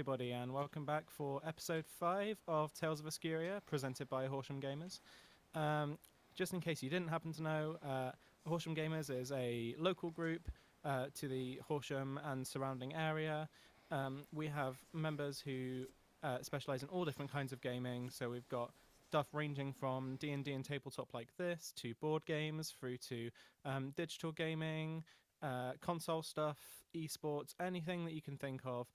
everybody, and welcome back for episode 5 of Tales of Escuria, presented by Horsham Gamers. Just in case you didn't happen to know, Horsham Gamers is a local group to the Horsham and surrounding area. We have members who specialise in all different kinds of gaming, so we've got stuff ranging from D&D and tabletop like this, to board games, through to digital gaming, console stuff, esports, anything that you can think of.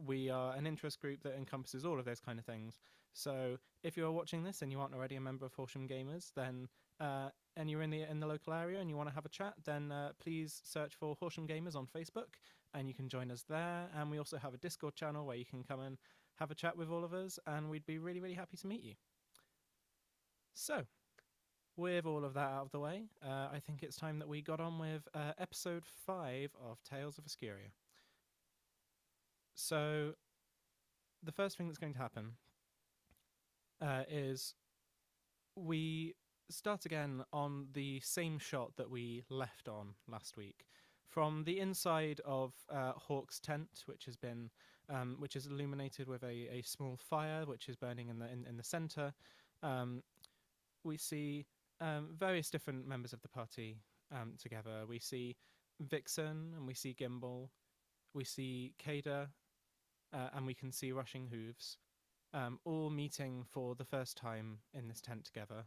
We are an interest group that encompasses all of those kind of things. So if you're watching this and you aren't already a member of Horsham Gamers, then and you're in the local area and you want to have a chat, then please search for Horsham Gamers on Facebook and you can join us there. And we also have a Discord channel where you can come and have a chat with all of us, and we'd be really, really happy to meet you. So, with all of that out of the way, I think it's time that we got on with episode 5 of Tales of Escuria. So, the first thing that's going to happen is we start again on the same shot that we left on last week, from the inside of Hawk's tent, which has been, which is illuminated with a small fire, which is burning in the center. We see various different members of the party together. We see Vixen, and we see Gimbal, we see Kada, and we can see Rushing Hooves, all meeting for the first time in this tent together.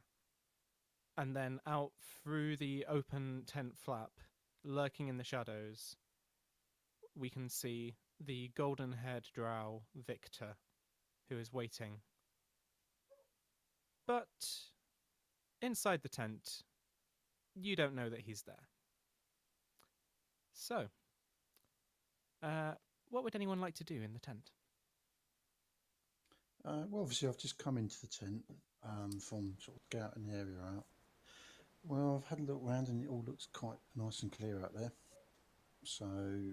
And then out through the open tent flap, lurking in the shadows, we can see the golden-haired drow, Victor, who is waiting. But inside the tent, you don't know that he's there. So, what would anyone like to do in the tent? Well, obviously, I've just come into the tent from sort of scouting the area out. Well, I've had a look around and it all looks quite nice and clear out there. So, I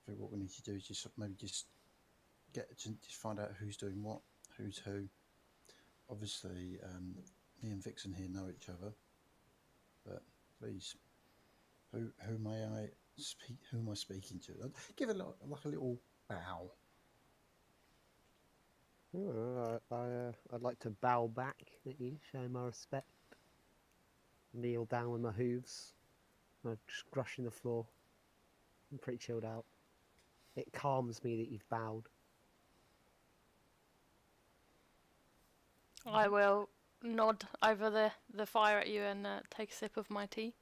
think what we need to do is just maybe just find out who's doing what, who's who. Obviously, me and Vixen here know each other, but please, who may I speak? Who am I speaking to? Give a little bow. I'd like to bow back at you, show my respect. Kneel down with my hooves. I'm just brushing the floor. I'm pretty chilled out. It calms me that you've bowed. I will nod over the fire at you and take a sip of my tea.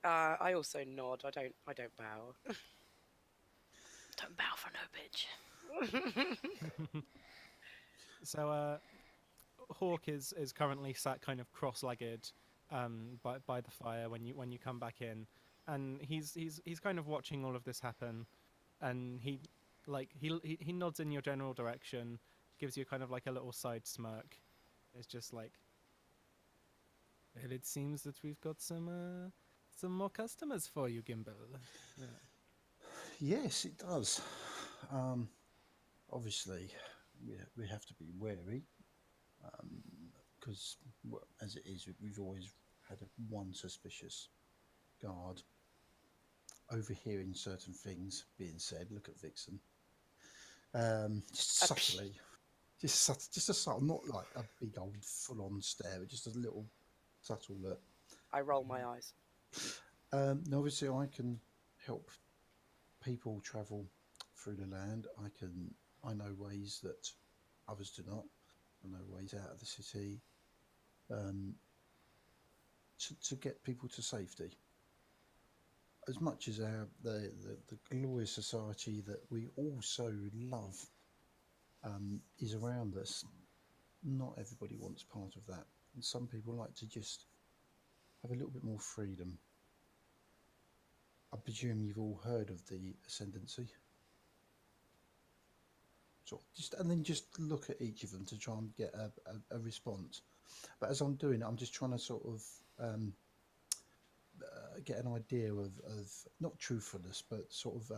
I also nod. I don't bow. Don't bow for no bitch. So, Hawk is currently sat kind of cross-legged by the fire when you come back in, and he's kind of watching all of this happen, and he nods in your general direction, gives you kind of like a little side smirk. It's just like, well, it seems that we've got some more customers for you, Gimbal. Yeah. Yes, it does. Obviously, we have to be wary, because as it is, we've always had one suspicious guard overhearing certain things being said. Look at Vixen. Just subtly, just a subtle, not like a big old full-on stare, but just a little subtle look. I roll my eyes. Now obviously, I can help people travel through the land. I know ways that others do not. I know ways out of the city to get people to safety. As much as the glorious society that we all so love is around us, not everybody wants part of that. And some people like to just have a little bit more freedom. I presume you've all heard of the ascendancy. So just look at each of them to try and get a response. But as I'm doing it, I'm just trying to sort of get an idea of not truthfulness, but sort of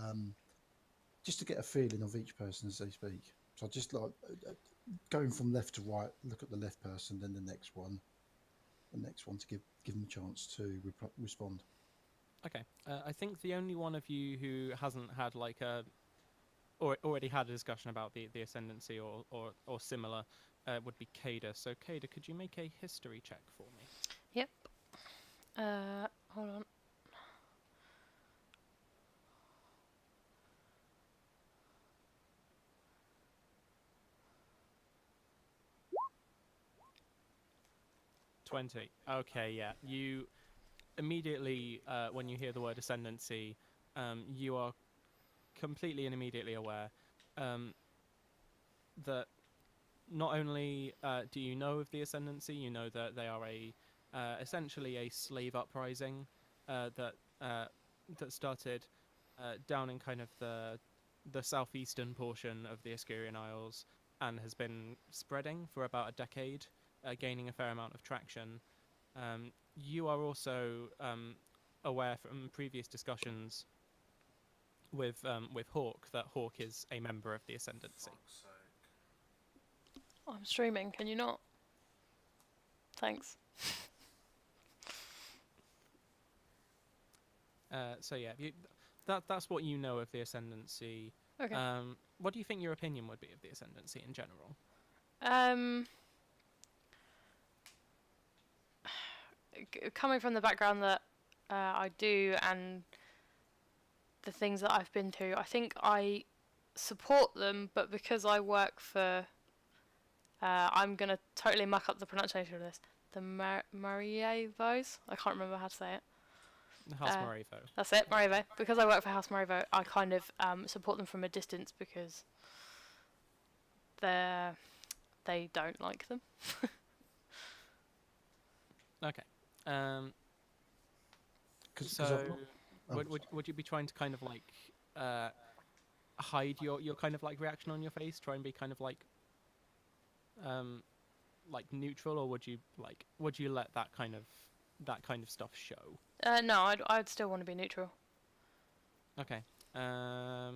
just to get a feeling of each person as they speak. So I just like going from left to right, look at the left person, then the next one to give them a chance to respond. Okay. I think the only one of you who hasn't had like a or already had a discussion about the ascendancy or similar would be Kada. So Kada, could you make a history check for me? Yep. Hold on. $20. Okay, yeah. You immediately, when you hear the word ascendancy, you are completely and immediately aware um, that not only do you know of the ascendancy, you know that they are essentially a slave uprising that that started down in kind of the southeastern portion of the Escurian Isles and has been spreading for about a decade, gaining a fair amount of traction. You are also aware from previous discussions with Hawk that Hawk is a member of the Ascendancy. I'm streaming. Can you not? Thanks. So yeah, that's what you know of the Ascendancy. Okay. What do you think your opinion would be of the Ascendancy in general? Coming from the background that I do and the things that I've been to, I think I support them, but because I work for, I'm gonna totally muck up the pronunciation of this. The Marievos. I can't remember how to say it. House Morevo. That's it, Morevo. Because I work for House Morevo, I kind of support them from a distance because they don't like them. Okay. So Would you be trying to kind of like hide your kind of like reaction on your face, try and be kind of like neutral, or would you let that kind of stuff show? No, I'd still want to be neutral. Okay. Let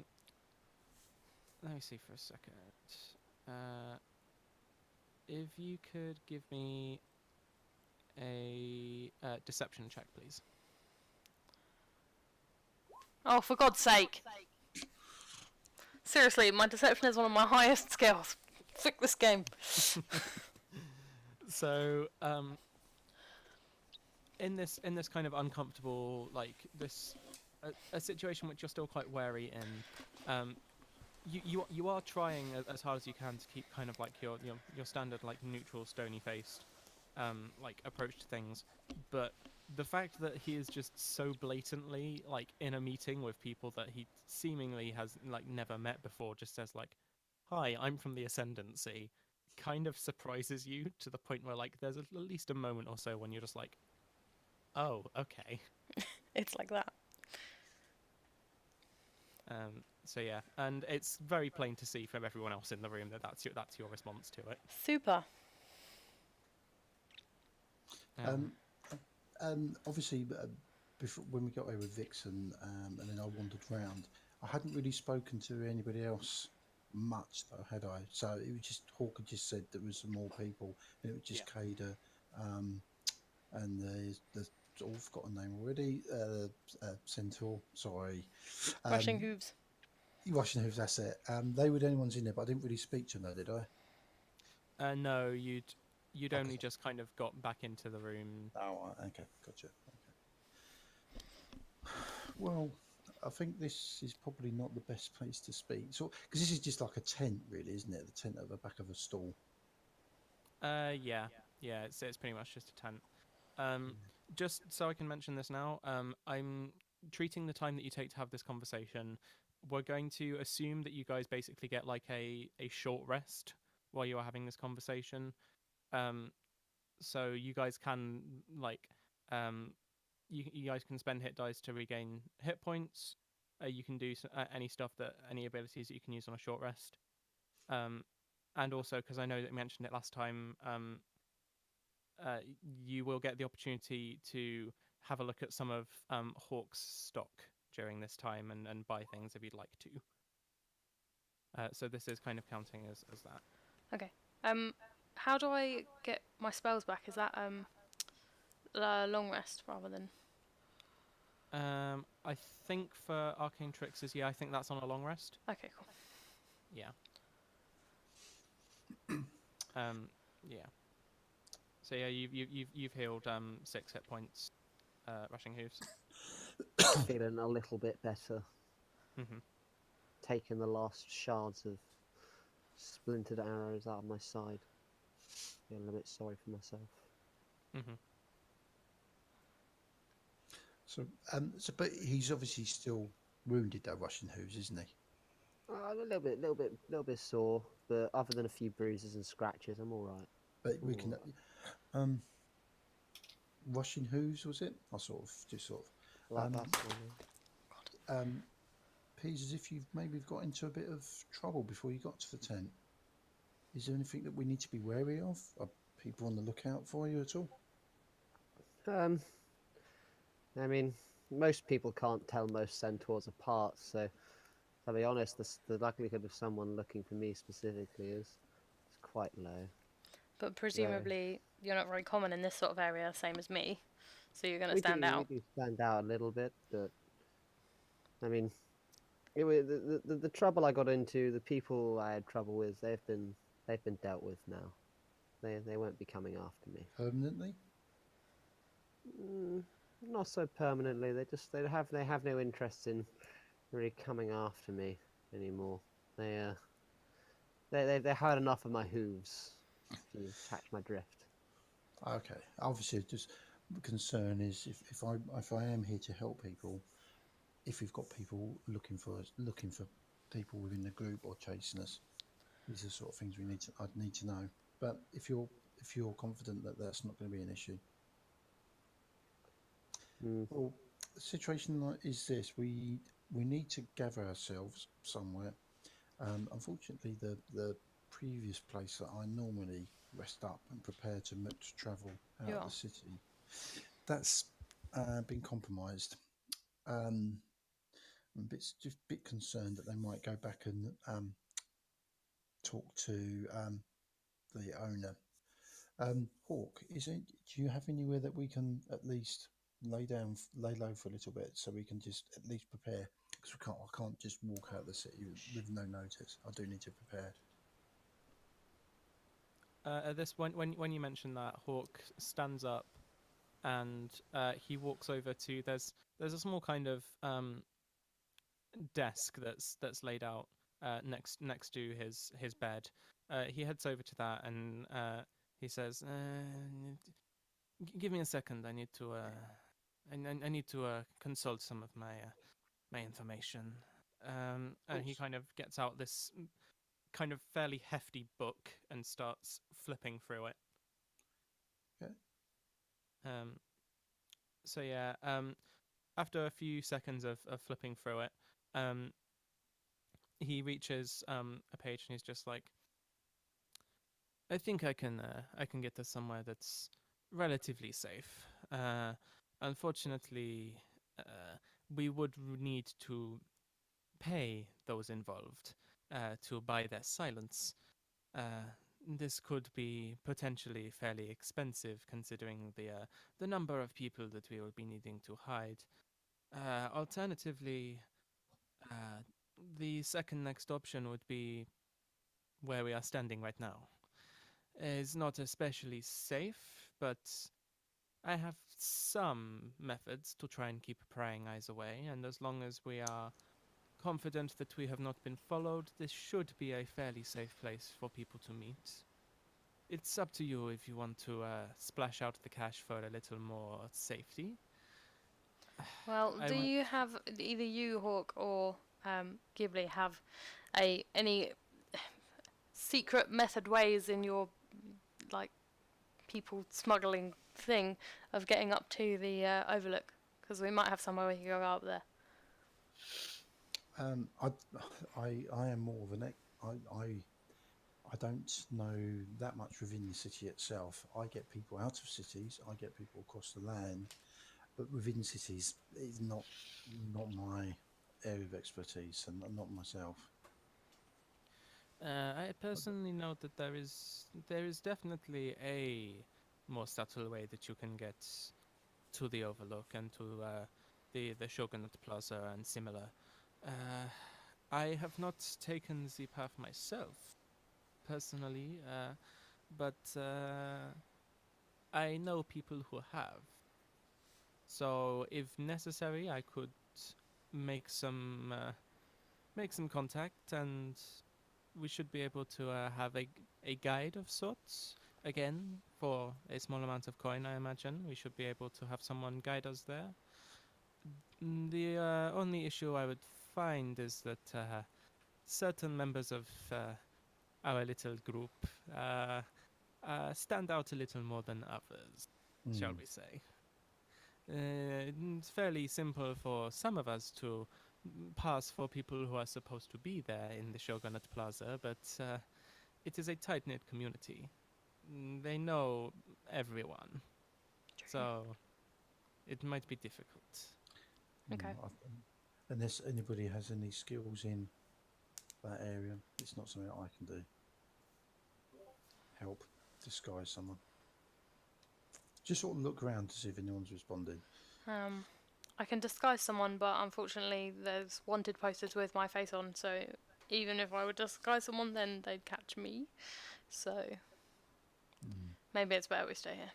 me see for a second. If you could give me a deception check, please. Oh, for God's sake! Seriously, my deception is one of my highest skills. Frick this game. So, in this kind of uncomfortable, like this, a situation which you're still quite wary in, you are trying as hard as you can to keep kind of like your standard like neutral, stony faced, like approach to things, but the fact that he is just so blatantly like in a meeting with people that he seemingly has like never met before, just says like, "Hi, I'm from the Ascendancy," kind of surprises you to the point where like there's at least a moment or so when you're just like, "Oh, okay." It's like that. So yeah, and it's very plain to see from everyone else in the room that that's your response to it. Super. Obviously, before when we got away with Vixen, and then I wandered round, I hadn't really spoken to anybody else much, though, had I? So it was just Hawker just said there was some more people, and it was just Kada, and the oh, I've got a name already. Centaur, sorry. Rushing hooves. Russian Hooves, that's it. They were the only ones in there, but I didn't really speak to them, though, did I? No, you'd Okay. only just kind of got back into the room. Oh, okay, gotcha. Okay. Well, I think this is probably not the best place to speak. So, because this is just like a tent, really, isn't it? The tent at the back of a stall. Yeah, it's pretty much just a tent. Just so I can mention this now, I'm treating the time that you take to have this conversation. We're going to assume that you guys basically get like a short rest while you are having this conversation. So you guys can like you guys can spend hit dice to regain hit points. You can do any stuff any abilities that you can use on a short rest. And also because I know that you mentioned it last time, you will get the opportunity to have a look at some of Hawk's stock during this time and buy things if you'd like to. So this is kind of counting as that. Okay. How do I get my spells back? Is that long rest rather than? I think for arcane tricks is I think that's on a long rest. Okay, cool. Yeah. Yeah. So yeah, you've healed 6 hit points, rushing hooves. Feeling a little bit better. Mhm. Taking the last shards of splintered arrows out of my side. Feeling a bit sorry for myself. Mhm. So, but he's obviously still wounded, though, Russian Hooves, isn't he? A little bit sore, but other than a few bruises and scratches, I'm all right. But we Ooh. can, Russian Hooves, was it? I sort of just sort of. That's one. Appears as if you've maybe got into a bit of trouble before you got to the tent. Is there anything that we need to be wary of? Are people on the lookout for you at all? I mean, most people can't tell most centaurs apart, so to be honest, the likelihood of someone looking for me specifically is quite low. But presumably you're not very common in this sort of area, same as me. So you're going to stand We out. do stand out a little bit, but I mean, the trouble I got into, the people I had trouble with, they've been dealt with now. They won't be coming after me. Permanently? Not so permanently. They have no interest in really coming after me anymore. They had enough of my hooves. If you catch my drift. Okay. Obviously, just the concern is if I am here to help people, if we've got people looking for people within the group or chasing us, these are the sort of things I'd need to know. But if you're confident that that's not going to be an issue, well, the situation is this: we need to gather ourselves somewhere. Unfortunately, the previous place that I normally rest up and prepare to travel out of Yeah. the city, that's been compromised. I'm just a bit concerned that they might go back and talk to the owner. Hawk, do you have anywhere that we can at least lay low for a little bit, so we can just at least prepare? Because I can't just walk out of the city with no notice. I do need to prepare. At this when you mention that, Hawk stands up and he walks over to there's a small kind of desk that's laid out next to his bed. He heads over to that and he says, "Give me a second. I need to I need to consult some of my information." And he kind of gets out this kind of fairly hefty book and starts flipping through it. Okay. So yeah, after a few seconds of flipping through it, he reaches a page and he's just like, I think I can get to somewhere that's relatively safe. Unfortunately, we would need to pay those involved to buy their silence. This could be potentially fairly expensive, considering the number of people that we will be needing to hide. Alternatively, uh, the second next option would be where we are standing right now. Is not especially safe, but I have some methods to try and keep prying eyes away, and as long as we are confident that we have not been followed, this should be a fairly safe place for people to meet. It's up to you if you want to splash out the cash for a little more safety. Well, I do went- you have either you, Hawk, or Ghibli have any secret method ways in your like people smuggling thing of getting up to the overlook? Because we might have somewhere we can go up there. I, I am more of an I don't know that much within the city itself. I get people out of cities, I get people across the land, but within cities is not my area of expertise and not myself. I personally know that there is definitely a more subtle way that you can get to the Overlook and to the Shogunate Plaza and similar. Uh, I have not taken the path myself, personally, but I know people who have. So, if necessary, I could make some contact, and we should be able to have a guide of sorts. Again, for a small amount of coin, I imagine we should be able to have someone guide us there. The only issue I would find is that certain members of our little group uh, stand out a little more than others, shall Mm. we say. It's fairly simple for some of us to pass for people who are supposed to be there in the Shogunate Plaza, but it is a tight knit community. They know everyone, so it might be difficult. Okay. Unless anybody has any skills in that area, it's not something I can do. Help disguise someone. Just sort of look around to see if anyone's responding. I can disguise someone, but unfortunately, there's wanted posters with my face on. So even if I would disguise someone, then they'd catch me. So maybe it's better we stay here.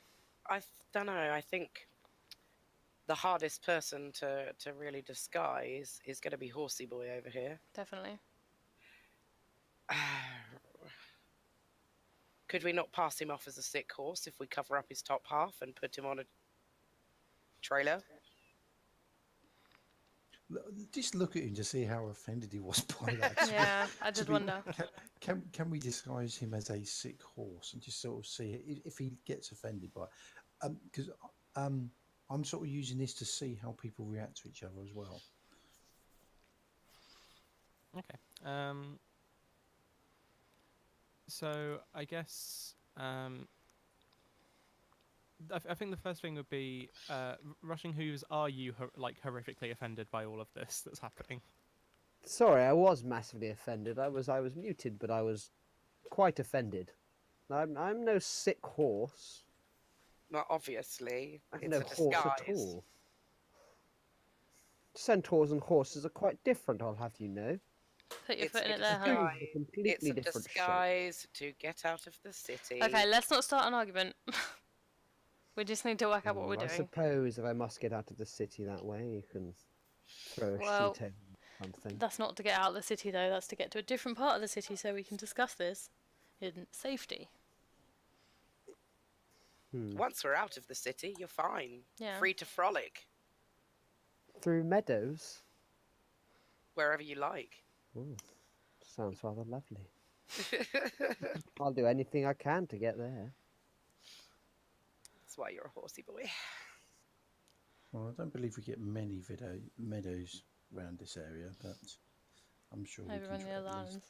I don't know. I think the hardest person to really disguise is going to be Horsey Boy over here. Definitely. Could we not pass him off as a sick horse if we cover up his top half and put him on a trailer? Just look at him to see how offended he was by that. Yeah, I did wonder. Can we disguise him as a sick horse and just sort of see if he gets offended by it? Because I'm sort of using this to see how people react to each other as well. Okay. So I guess I think the first thing would be rushing hooves. Are you horrifically offended by all of this that's happening? Sorry, I was massively offended. I was muted, but I was quite offended. I'm no sick horse. Well, obviously, I'm it's no a horse at disguise. all. Centaurs and horses are quite different, I'll have you know. Put your It's foot in a it there, Disguise honey. is a completely It's a different shape. disguise to get out of the city. Okay, let's not start an argument. We just need to work out what we're I doing. suppose if I must get out of the city that way, you can throw a Well, sheet over something. That's not to get out of the city, though. That's to get to a different part of the city so we can discuss this in safety. Once we're out of the city, you're fine. Yeah. Free to frolic Through meadows? wherever you like. Ooh, sounds rather lovely. I'll do anything I can to get there. That's why you're a horsey boy. Well, I don't believe we get many meadows around this area, but I'm sure we Over can on the try other at islands. least.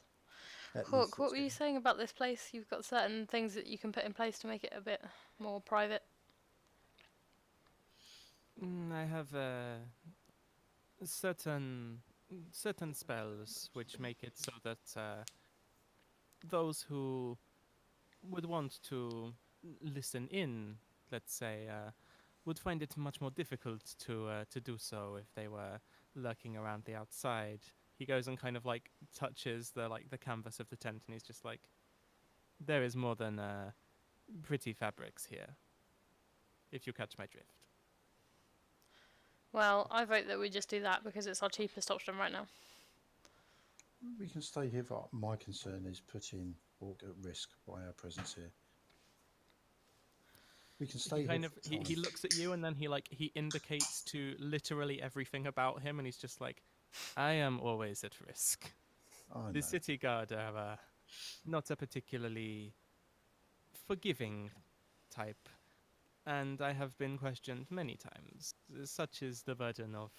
At Hawk, least what let's were you get- saying about this place? You've got certain things that you can put in place to make it a bit more private. I have certain spells which make it so that those who would want to listen in, let's say, would find it much more difficult to do so if they were lurking around the outside. He goes and kind of touches the canvas of the tent, and he's just like, there is more than pretty fabrics here, if you catch my drift. Well, I vote that we just do that because it's our cheapest option right now. We can stay here, but my concern is putting Orc at risk by our presence here. We can stay He kind here. of he looks at you, and then he indicates to literally everything about him, and he's just like, I am always at risk. I The know. city guard are not a particularly forgiving type, and I have been questioned many times. Such is the burden of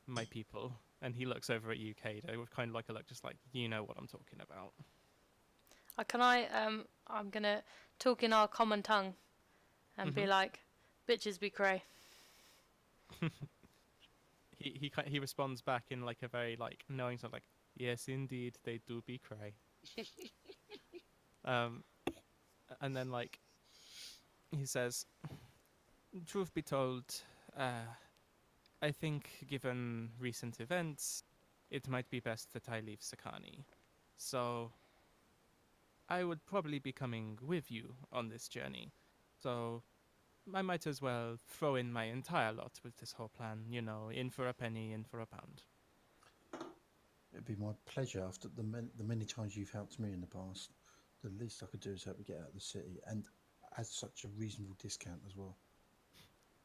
my people. And he looks over at you, Kado, with kind of like a look, just like, you know what I'm talking about. I'm gonna talk in our common tongue and be like, bitches be cray. He responds back in like a very knowing sort of like, yes indeed they do be cray. And then he says, truth be told, I think, given recent events, it might be best that I leave Sakani. So, I would probably be coming with you on this journey. So, I might as well throw in my entire lot with this whole plan, in for a penny, in for a pound. It'd be my pleasure after the many times you've helped me in the past. The least I could do is help you get out of the city, and at such a reasonable discount as well.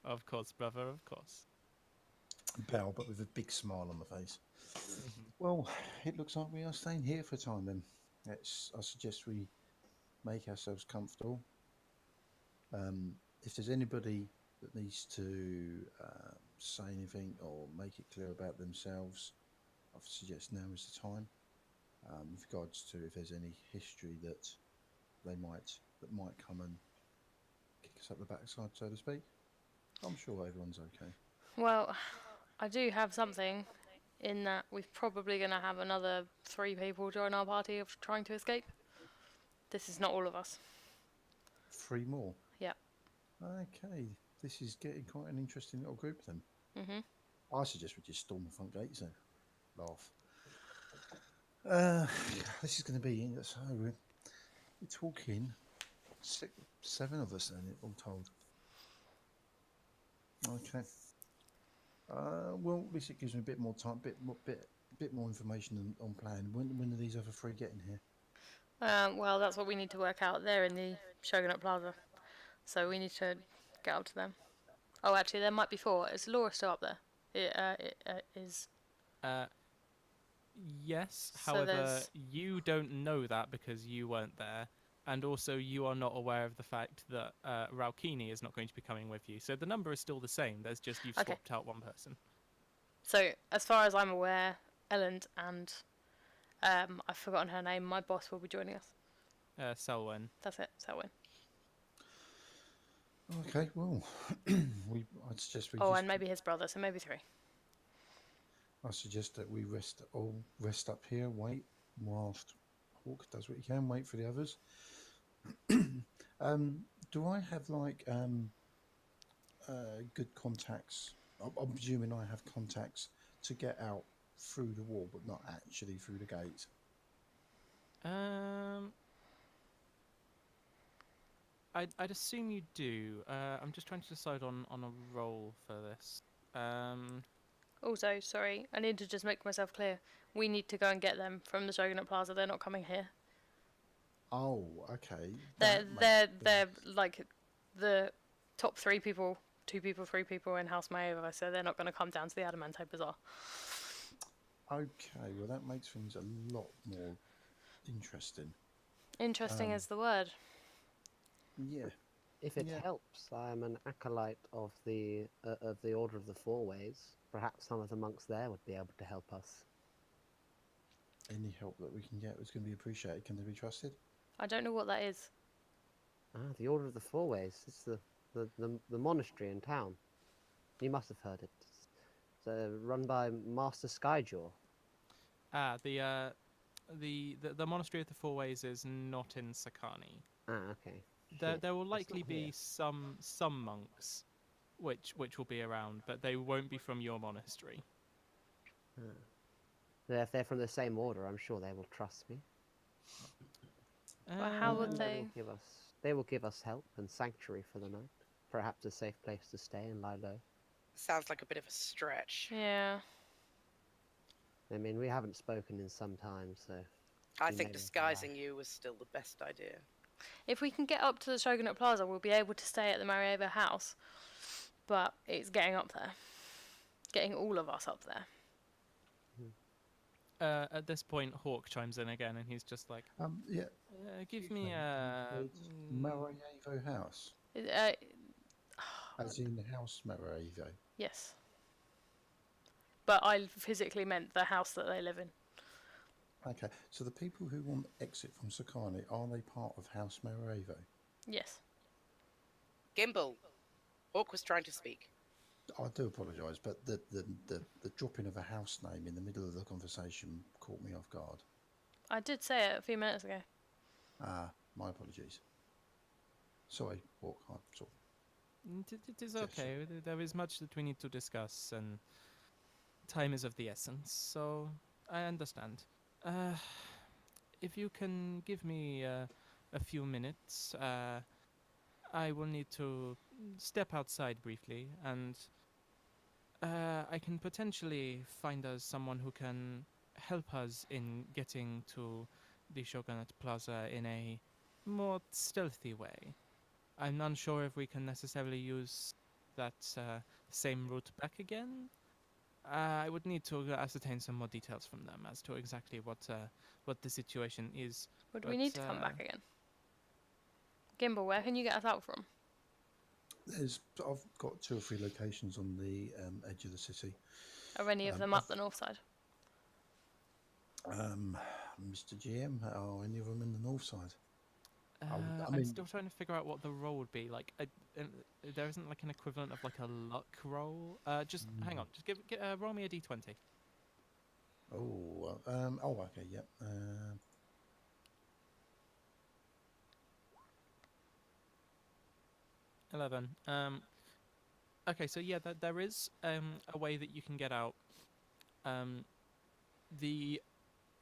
Of course, brother, of course. Bow, but with a big smile on my face. Mhm. Well, it looks like we are staying here for a time then. I suggest we make ourselves comfortable. If there's anybody that needs to say anything or make it clear about themselves, I suggest now is the time. With regards to if there's any history that might come and kick us up the backside, so to speak. I'm sure everyone's okay. Well, I do have something in that we're probably going to have another 3 people join our party of trying to escape. This is not all of us. 3 more. Yeah. Okay, this is getting quite an interesting little group then. Mhm. I suggest we just storm the front gates and laugh. This is going to be so we're talking 7 of us then, all told. Okay. Well, at least it gives me a bit more time, bit more information on plan. When are these other 3 getting here? Well, that's what we need to work out. They're in the Shogunate Plaza, so we need to get up to them. Oh, actually, there might be 4. Is Laura still up there? It is. Uh, yes, So however, there's- you don't know that because you weren't there, and also you are not aware of the fact that Raukini is not going to be coming with you. So the number is still the same. There's just you've Okay. swapped out one person. So, as far as I'm aware, Ellen and I've forgotten her name. My boss will be joining us. Selwyn. That's it. Selwyn. Okay, well, I'd suggest we Oh, just, and maybe his brother. So maybe 3. I suggest that we rest up here, wait whilst Hawk does what he can, wait for the others. Do I have good contacts? I'm presuming I have contacts to get out through the wall, but not actually through the gates. I'd assume you do. I'm just trying to decide on a role for this. Also, sorry, I need to just make myself clear. We need to go and get them from the Shogunate Plaza. They're not coming here. Oh, okay. They're like the top 3 people, 2 people, 3 people in House Maeva, so they're not going to come down to the Adamante Bazaar. Okay, well that makes things a lot more interesting. Interesting is the word. Yeah. If it Yeah. helps, I am an acolyte of the Order of the Four Ways. Perhaps some of the monks there would be able to help us. Any help that we can get is going to be appreciated. Can they be trusted? I don't know what that is. Ah, the Order of the Four Ways. It's the monastery in town. You must have heard it. It's run by Master Skyjaw. The Monastery of the Four Ways is not in Sakani. Ah, okay. There will It's likely not be here. some monks, which will be around, but they won't be from your monastery. If they're from the same order, I'm sure they will trust me. But how would And they? They will give us help and sanctuary for the night. Perhaps a safe place to stay and lie low. Sounds like a bit of a stretch. Yeah. I mean, we haven't spoken in some time, so. I You think may as well disguising you was still the best idea. If we can get up to the Shogunate Plaza, we'll be able to stay at the Marieva house. But it's getting up there. Getting all of us up there. At this point, Hawk chimes in again, and he's just like, Yeah. "Give me a." Marajevo House. Uh, As in House Marajevo. yes. But I physically meant the house that they live in. Okay, so the people who want exit from Sakani, are they part of House Marajevo? Yes. Gimbal, Hawk was trying to speak. I do apologise, but the dropping of a house name in the middle of the conversation caught me off guard. I did say it a few minutes ago. Ah, my apologies. Sorry, Hawk. It is Gesture. okay. There is much that we need to discuss, and time is of the essence. So I understand. Uh, if you can give me a few minutes, I will need to step outside briefly, and I can potentially find us someone who can help us in getting to the Shogunate Plaza in a more stealthy way. I'm unsure if we can necessarily use that same route back again. I would need to ascertain some more details from them as to exactly what the situation is. Would we But need to come back again? Gimbal, where can you get us out from? I've got 2 or 3 locations on the edge of the city. Are any of them up the north side? Mr. GM, are any of them in the north side? I I'm mean, still trying to figure out what the roll would be. Like, there isn't like an equivalent of like a luck roll. Just hang on. Just roll me a d20. okay, yep. 11. Okay, so yeah, there is a way that you can get out. The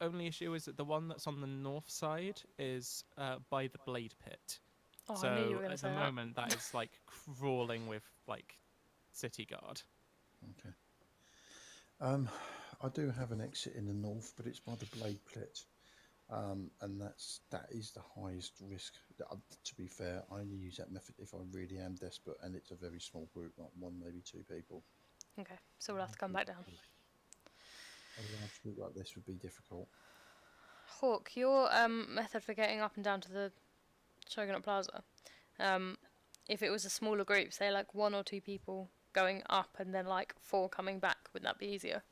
only issue is that the one that's on the north side is by the blade pit. Oh, So I knew you were going to at say the that. moment, that is like crawling with like city guard. Okay. I do have an exit in the north, but it's by the blade pit. And that is the highest risk. To be fair, I only use that method if I really am desperate, and it's a very small group, like 1, maybe 2 people. Okay, so we'll have to come back down. A large group like this would be difficult. Hawk, your method for getting up and down to the Shogunate Plaza, if it was a smaller group, say like 1 or 2 people going up and then like 4 coming back, would that be easier?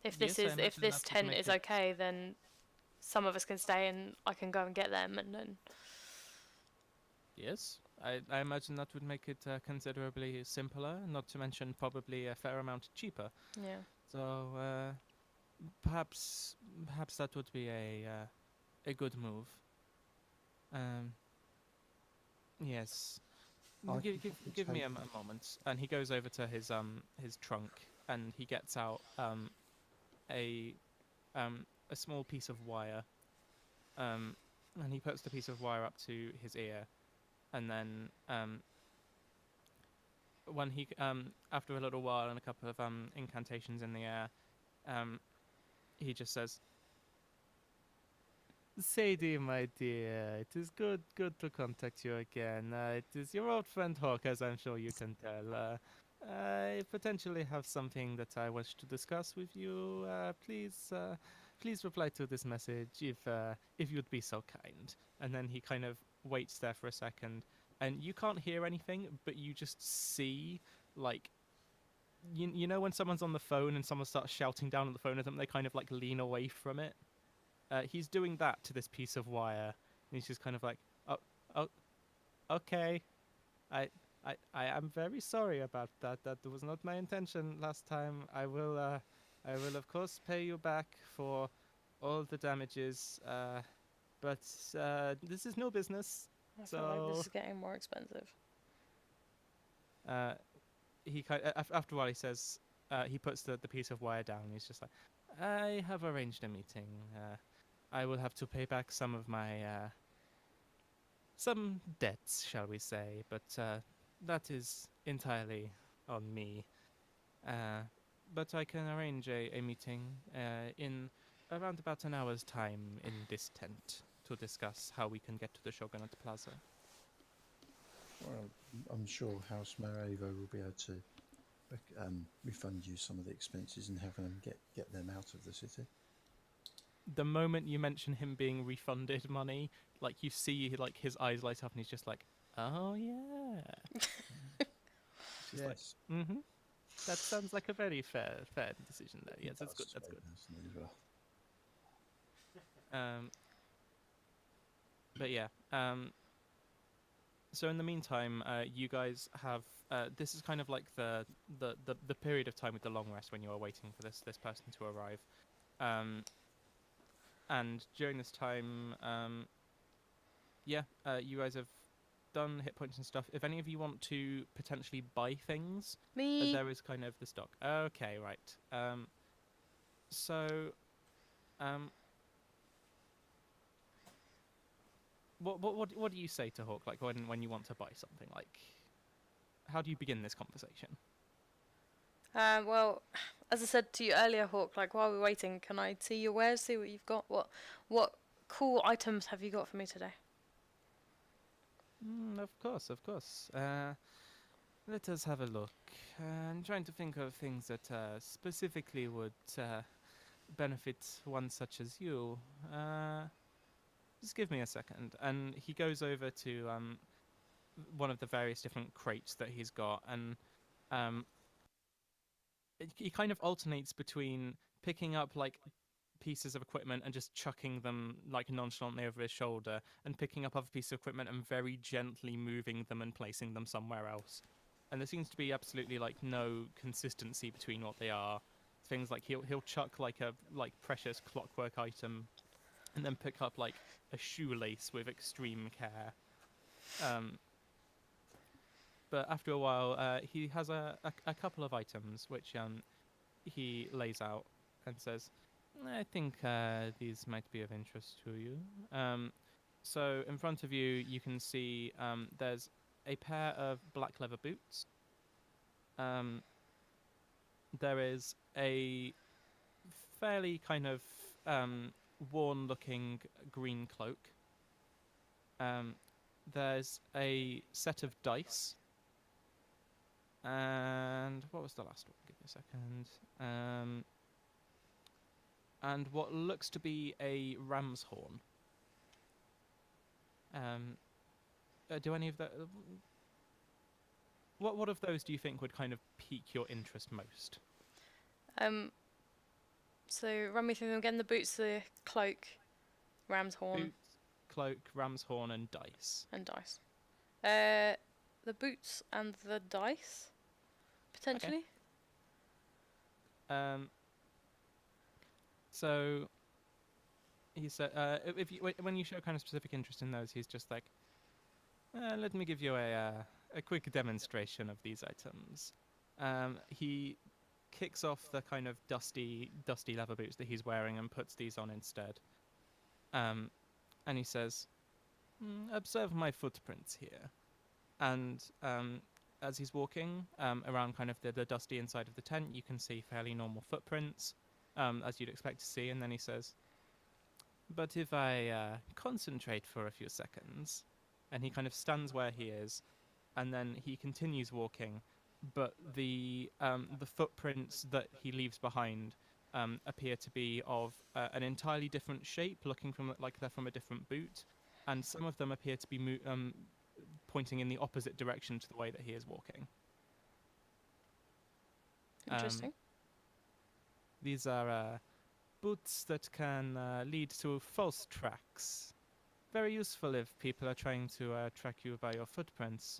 If this Yes, I if imagine this that would tent make is it- okay, then some of us can stay and I can go and get them, and then Yes, I imagine that would make it considerably simpler, not to mention probably a fair amount cheaper. yeah. So perhaps that would be a good move. Um, yes. I Give, can give, probably give me take- a moment, and he goes over to his trunk, and he gets out a a small piece of wire, and he puts the piece of wire up to his ear, and then when he after a little while and a couple of incantations in the air, he just says, "Sadie, my dear, it is good to contact you again. It is your old friend Hawk, as I'm sure you can tell. I potentially have something that I wish to discuss with you. Please reply to this message if you'd be so kind." And then he kind of waits there for a second, and you can't hear anything, but you just see like. You know when someone's on the phone and someone starts shouting down on the phone at them, they kind of like lean away from it. He's doing that to this piece of wire, and he's just kind of like, "Oh, oh, okay. I am very sorry about that. That was not my intention last time. I will of course pay you back for all the damages. But this is no business." I feel like So this is getting more expensive. After a while he says, he puts the piece of wire down. And he's just like, "I have arranged a meeting. I will have to pay back some of my some debts, shall we say, but that is entirely on me. But I can arrange a meeting in around about an hour's time in this tent to discuss how we can get to the Shogunate Plaza." Well, I'm sure House Maravo will be able to refund you some of the expenses and have them get them out of the city. The moment you mention him being refunded money, like you see like his eyes light up and he's just like, "Oh yeah." Just Yes. like, mm-hmm. That sounds like a very fair decision there. Yes, that's good. That's good. As well. But yeah. So in the meantime, you guys have this is kind of like the period of time with the long rest when you are waiting for this person to arrive. And during this time, you guys have done hit points and stuff, if any of you want to potentially buy things, Me. there is kind of the stock. Okay, right. So, um, what do you say to Hawk? Like when you want to buy something, like how do you begin this conversation? Well, as I said to you earlier, Hawk, like while we're waiting, can I see your wares, see what you've got? What cool items have you got for me today? Of course, of course. Let us have a look. I'm trying to think of things that specifically would benefit one such as you. Just give me a second. And he goes over to one of the various different crates that he's got, and um, he kind of alternates between picking up like pieces of equipment and just chucking them like nonchalantly over his shoulder, and picking up other pieces of equipment and very gently moving them and placing them somewhere else. And there seems to be absolutely like no consistency between what they are. Things like he'll chuck like a like precious clockwork item, and then pick up like a shoelace with extreme care. But after a while, he has a couple of items which he lays out and says, I think these might be of interest to you. So in front of you, you can see there's a pair of black leather boots. There is a fairly kind of worn-looking green cloak. There's a set of dice. And what was the last one? Give me a second. And what looks to be a ram's horn. Do any of the what of those do you think would kind of pique your interest most? So run me through them again. The boots, the cloak, ram's horn, Boots, cloak, ram's horn, and dice. and dice. The boots and the dice, potentially. So he said, if you, when you show kind of specific interest in those, he's just like, let me give you a quick demonstration of these items. He kicks off the kind of dusty leather boots that he's wearing and puts these on instead. And he says, observe my footprints here. And as he's walking around kind of the dusty inside of the tent, you can see fairly normal footprints, as you'd expect to see. And then he says, but if I concentrate for a few seconds, and he kind of stands where he is, and then he continues walking, but the footprints that he leaves behind appear to be of an entirely different shape, looking from like they're from a different boot, and some of them appear to be pointing in the opposite direction to the way that he is walking. Interesting. These are boots that can lead to false tracks. Very useful if people are trying to track you by your footprints.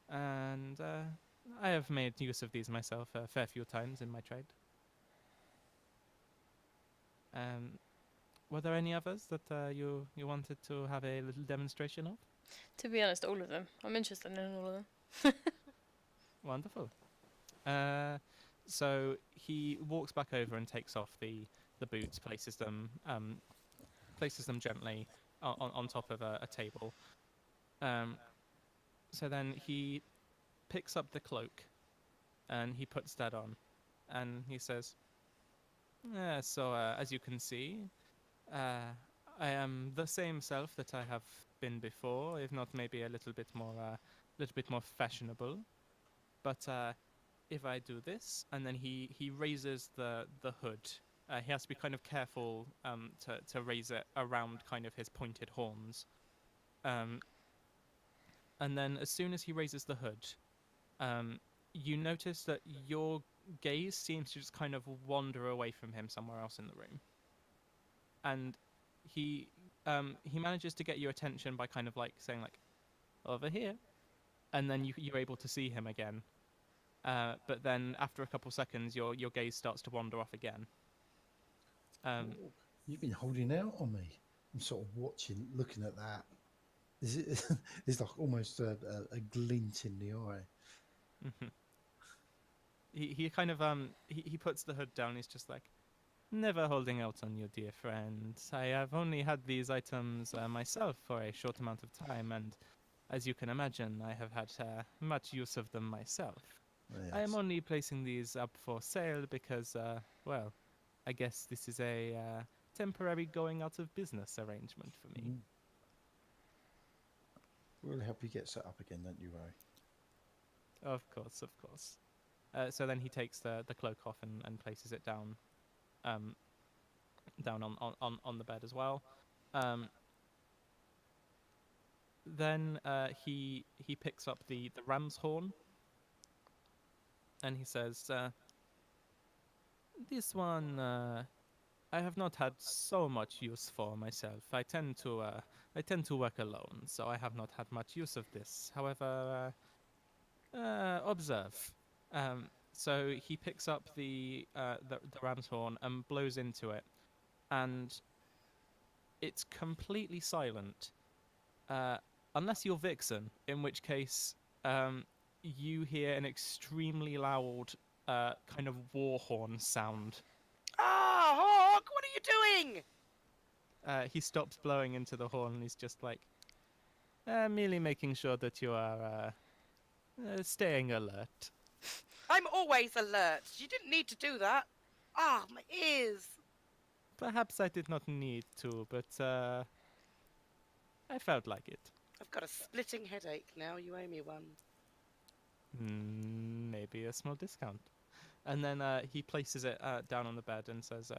And I have made use of these myself a fair few times in my trade. Were there any others that you wanted to have a little demonstration of? To be honest, all of them. I'm interested in all of them. Wonderful. So he walks back over and takes off the boots, places them gently on top of a table. So then he picks up the cloak and he puts that on, and he says, so as you can see, I am the same self that I have been before, if not maybe a little bit more fashionable. But if I do this, and then he raises the hood. He has to be kind of careful to raise it around kind of his pointed horns. And then as soon as he raises the hood, you notice that your gaze seems to just kind of wander away from him somewhere else in the room. And he manages to get your attention by kind of like saying like, over here. And then you're able to see him again. But then after a couple seconds, your gaze starts to wander off again. You've been holding out on me. I'm sort of watching, looking at that. It's like almost a glint in the eye. Mhm. He kind of he puts the hood down. He's just like, never holding out on you, dear friend. I have only had these items myself for a short amount of time, and as you can imagine, I have had much use of them myself. I am Yes. only placing these up for sale because, well, I guess this is a temporary going out of business arrangement for me. Mm. We'll help you get set up again, don't you worry. Of course, of course. So then he takes the cloak off and places it down, um, down on the bed as well. Um, then he picks up the ram's horn and he says, "This one I have not had so much use for myself. I tend to work alone, so I have not had much use of this. However, observe." So he picks up the ram's horn and blows into it, and it's completely silent, uh, unless you're Vixen, in which case you hear an extremely loud kind of war horn sound. Ah, Hawk, what are you doing? He stops blowing into the horn and he's just like, merely making sure that you are staying alert. I'm always alert. You didn't need to do that. Ah, my ears. Perhaps I did not need to, but I felt like it. I've got a splitting headache now. You owe me one. Maybe a small discount. And then he places it down on the bed and says,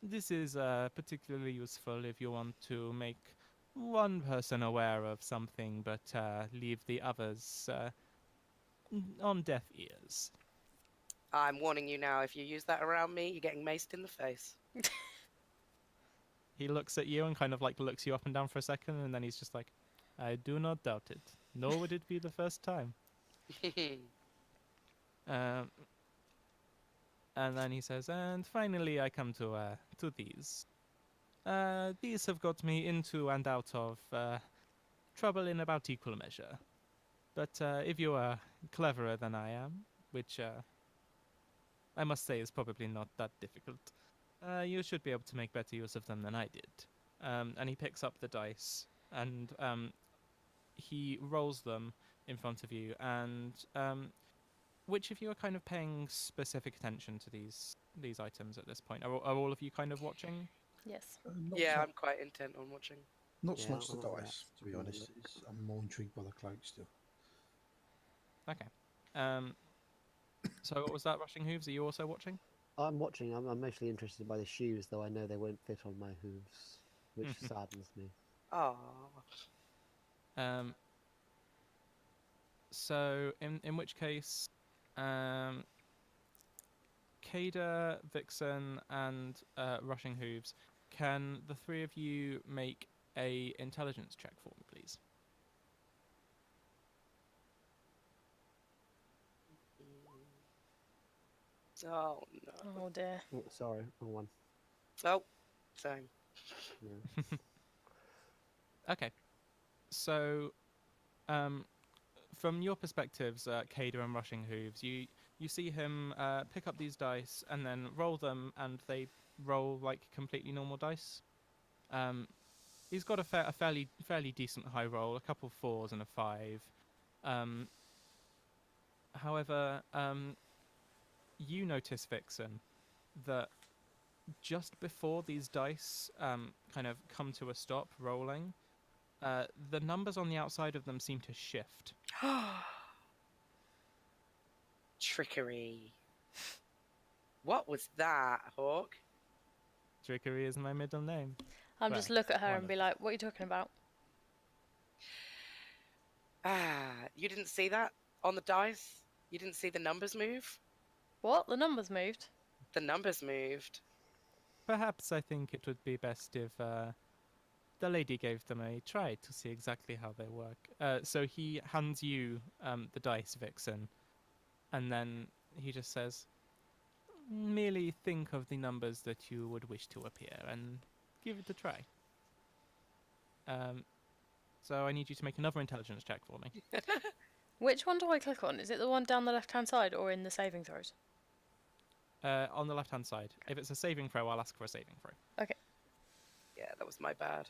"This is particularly useful if you want to make one person aware of something, but leave the others on deaf ears." I'm warning you now. If you use that around me, you're getting maced in the face. He looks at you and kind of like looks you up and down for a second, and then he's just like, "I do not doubt it. Nor would it be the first time." Um, and then he says, "And finally, I come to these. These have got me into and out of trouble in about equal measure. But if you are cleverer than I am, which I must say is probably not that difficult, you should be able to make better use of them than I did." And he picks up the dice and he rolls them in front of you. And which of you are kind of paying specific attention to these items at this point? Are all of you kind of watching? Yes. Not Yeah, so, I'm quite intent on watching. not so Yeah, much the I'm like that. dice, to be I'm like honest. I'm more intrigued by the cloak still. Okay. So what was that, Rushing Hooves? Are you also watching? I'm watching. I'm mostly interested by the shoes, though I know they won't fit on my hooves, which saddens me. Ah, Um, so in which case, Kada, Vixen, and Rushing Hooves, can the three of you make a intelligence check for me, please? oh no. Oh dear. Oh, sorry, wrong one. Oh, same. Yeah. Okay. So, from your perspectives, Kada and Rushing Hooves, you see him pick up these dice and then roll them, and they roll like completely normal dice. He's got a fairly decent high roll, a couple fours and a 5. However, you notice, Vixen, that just before these dice kind of come to a stop rolling, the numbers on the outside of them seem to shift. Trickery. What was that, Hawk? Trickery is my middle name. I'm Well, just look at her one and of be like, "What are you talking about?" Ah, you didn't see that on the dice? You didn't see the numbers move? What? The numbers moved. The numbers moved. Perhaps I think it would be best if the lady gave them a try to see exactly how they work. So he hands you the dice, Vixen, and then he just says, "Merely think of the numbers that you would wish to appear and give it a try." So I need you to make another intelligence check for me. Which one do I click on? Is it the one down the left-hand side or in the saving throws? On the left-hand side. If it's a saving throw, I'll ask for a saving throw. Okay. Yeah, that was my bad.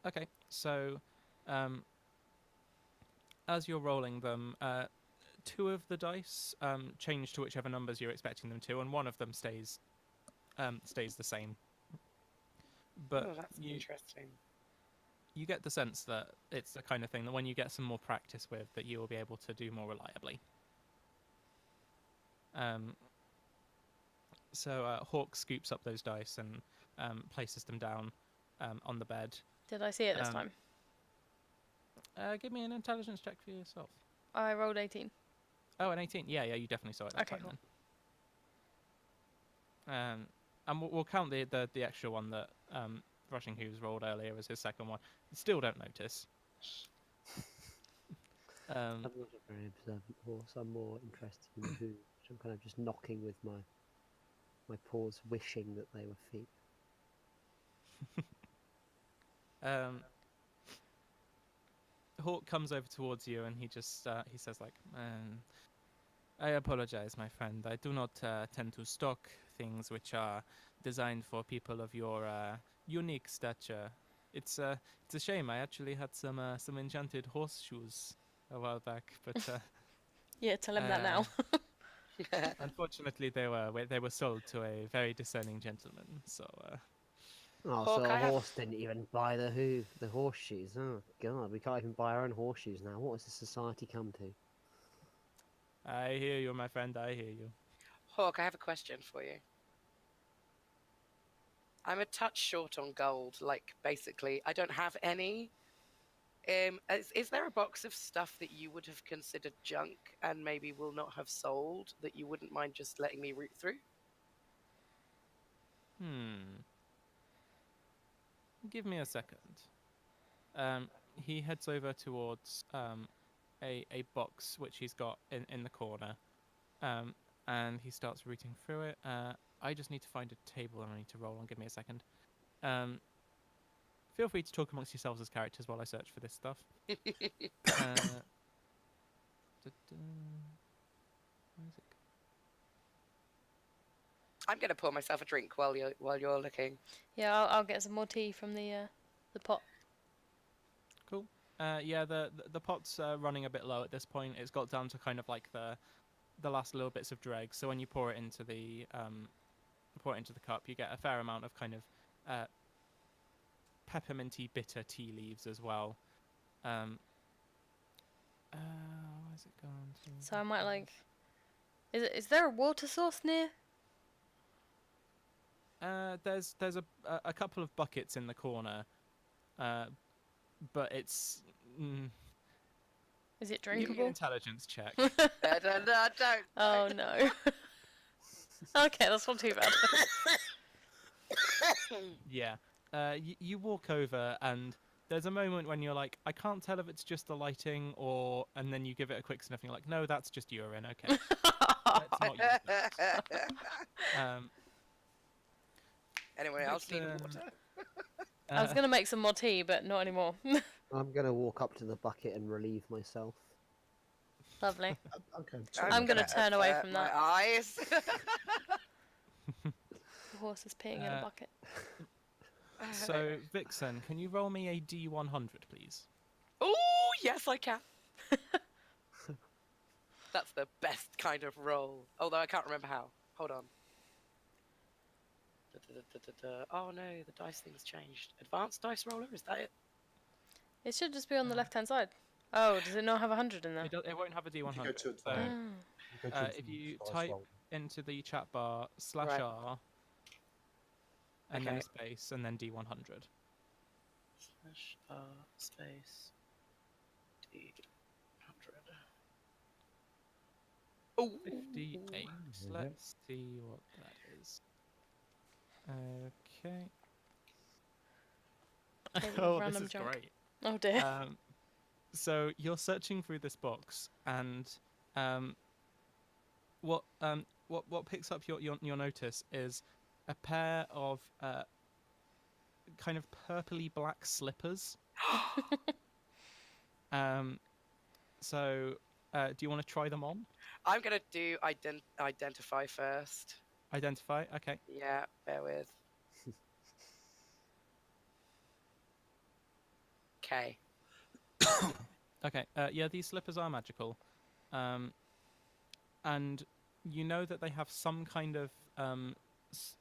Okay, so as you're rolling them, 2 of the dice change to whichever numbers you're expecting them to, and one of them stays the same. But Oh, that's interesting. you get the sense that it's the kind of thing that when you get some more practice with, that you will be able to do more reliably. So Hawk scoops up those dice and places them down on the bed. Did I see it this time? Give me an intelligence check for yourself. I rolled 18. Oh, an 18. Yeah, you definitely saw it that Okay, time then. And we'll count the extra one that Rushing Hooves rolled earlier as his second one. Still don't notice. I'm not a very observant horse. I'm more interested in the hooves. I'm kind of just knocking with my paws, wishing that they were feet. Hawk comes over towards you and he just he says like, I apologize, my friend. I do not tend to stock things which are designed for people of your unique stature. It's a shame. I actually had some enchanted horseshoes a while back, but Yeah, tell him that now. unfortunately they were sold to a very discerning gentleman. So Oh, Hawk, so I a have- horse didn't even buy the horseshoes. Oh God, we can't even buy our own horseshoes now. What has this society come to? I hear you, my friend. I hear you. Hawk, I have a question for you. I'm a touch short on gold. Like, basically, I don't have any. Is there a box of stuff that you would have considered junk and maybe will not have sold that you wouldn't mind just letting me root through? Give me a second. He heads over towards a box which he's got in the corner, and he starts rooting through it. I just need to find a table and I need to roll on. Give me a second. Feel free to talk amongst yourselves as characters while I search for this stuff. Where is it? I'm going to pour myself a drink while you're looking. Yeah, I'll get some more tea from the pot. Cool. Yeah, the pot's running a bit low at this point. It's got down to kind of like the last little bits of dregs. So when you pour it into the cup, you get a fair amount of kind of pepperminty bitter tea leaves as well. Where's it gone to? So I might like. Is there a water source near? There's a couple of buckets in the corner, but it's. Is it Give me an drinkable? intelligence check. Don't. Oh no. Okay, that's not too bad. Yeah. You walk over and there's a moment when you're like, I can't tell if it's just the lighting or, and then you give it a quick sniff and you're like, no, that's just urine. Okay. Let's not use that. Anyone else need Vixen, water? I was gonna make some more tea, but not anymore. I'm gonna walk up to the bucket and relieve myself. Lovely. Okay. I'm gonna turn away avert from my that. eyes. The horse is peeing in a bucket. So, Vixen, can you roll me a D100, please? Oh, yes, I can. That's the best kind of roll. Although I can't remember how. Hold on. Oh no, the dice thing's changed. Advanced dice roller, is that it? It should just be on the left-hand side. Oh, does it not have 100 in there? It won't have a D100. If you go to so, advanced, if you dice type roll. into the chat bar Right. /R and then a Okay. space and then D100. Space D100. Oh, 58. Let's see what that is. Okay. Table of Oh, this random is junk. great. Oh dear. So you're searching through this box, and what picks up your notice is a pair of kind of purpley black slippers. So, do you want to try them on? I'm gonna do identify first. Identify. Okay. Yeah, bear with. Okay. Okay. Yeah, these slippers are magical, and you know that they have some kind of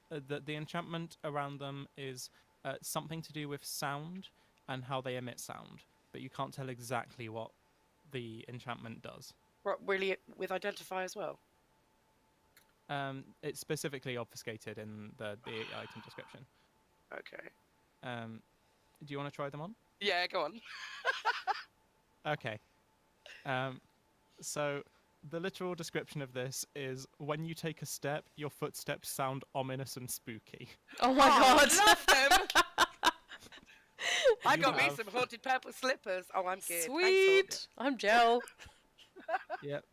the enchantment around them is something to do with sound and how they emit sound, but you can't tell exactly what the enchantment does. What, really, with identify as well? It's specifically obfuscated in the item description. Okay. Do you want to try them on? Yeah, go on. Okay. So the literal description of this is when you take a step, your footsteps sound ominous and spooky. Oh my god. Love them. I You got me have- some haunted purple slippers. Oh, I'm good. Thanks, Sweet. I'm gel. Yep.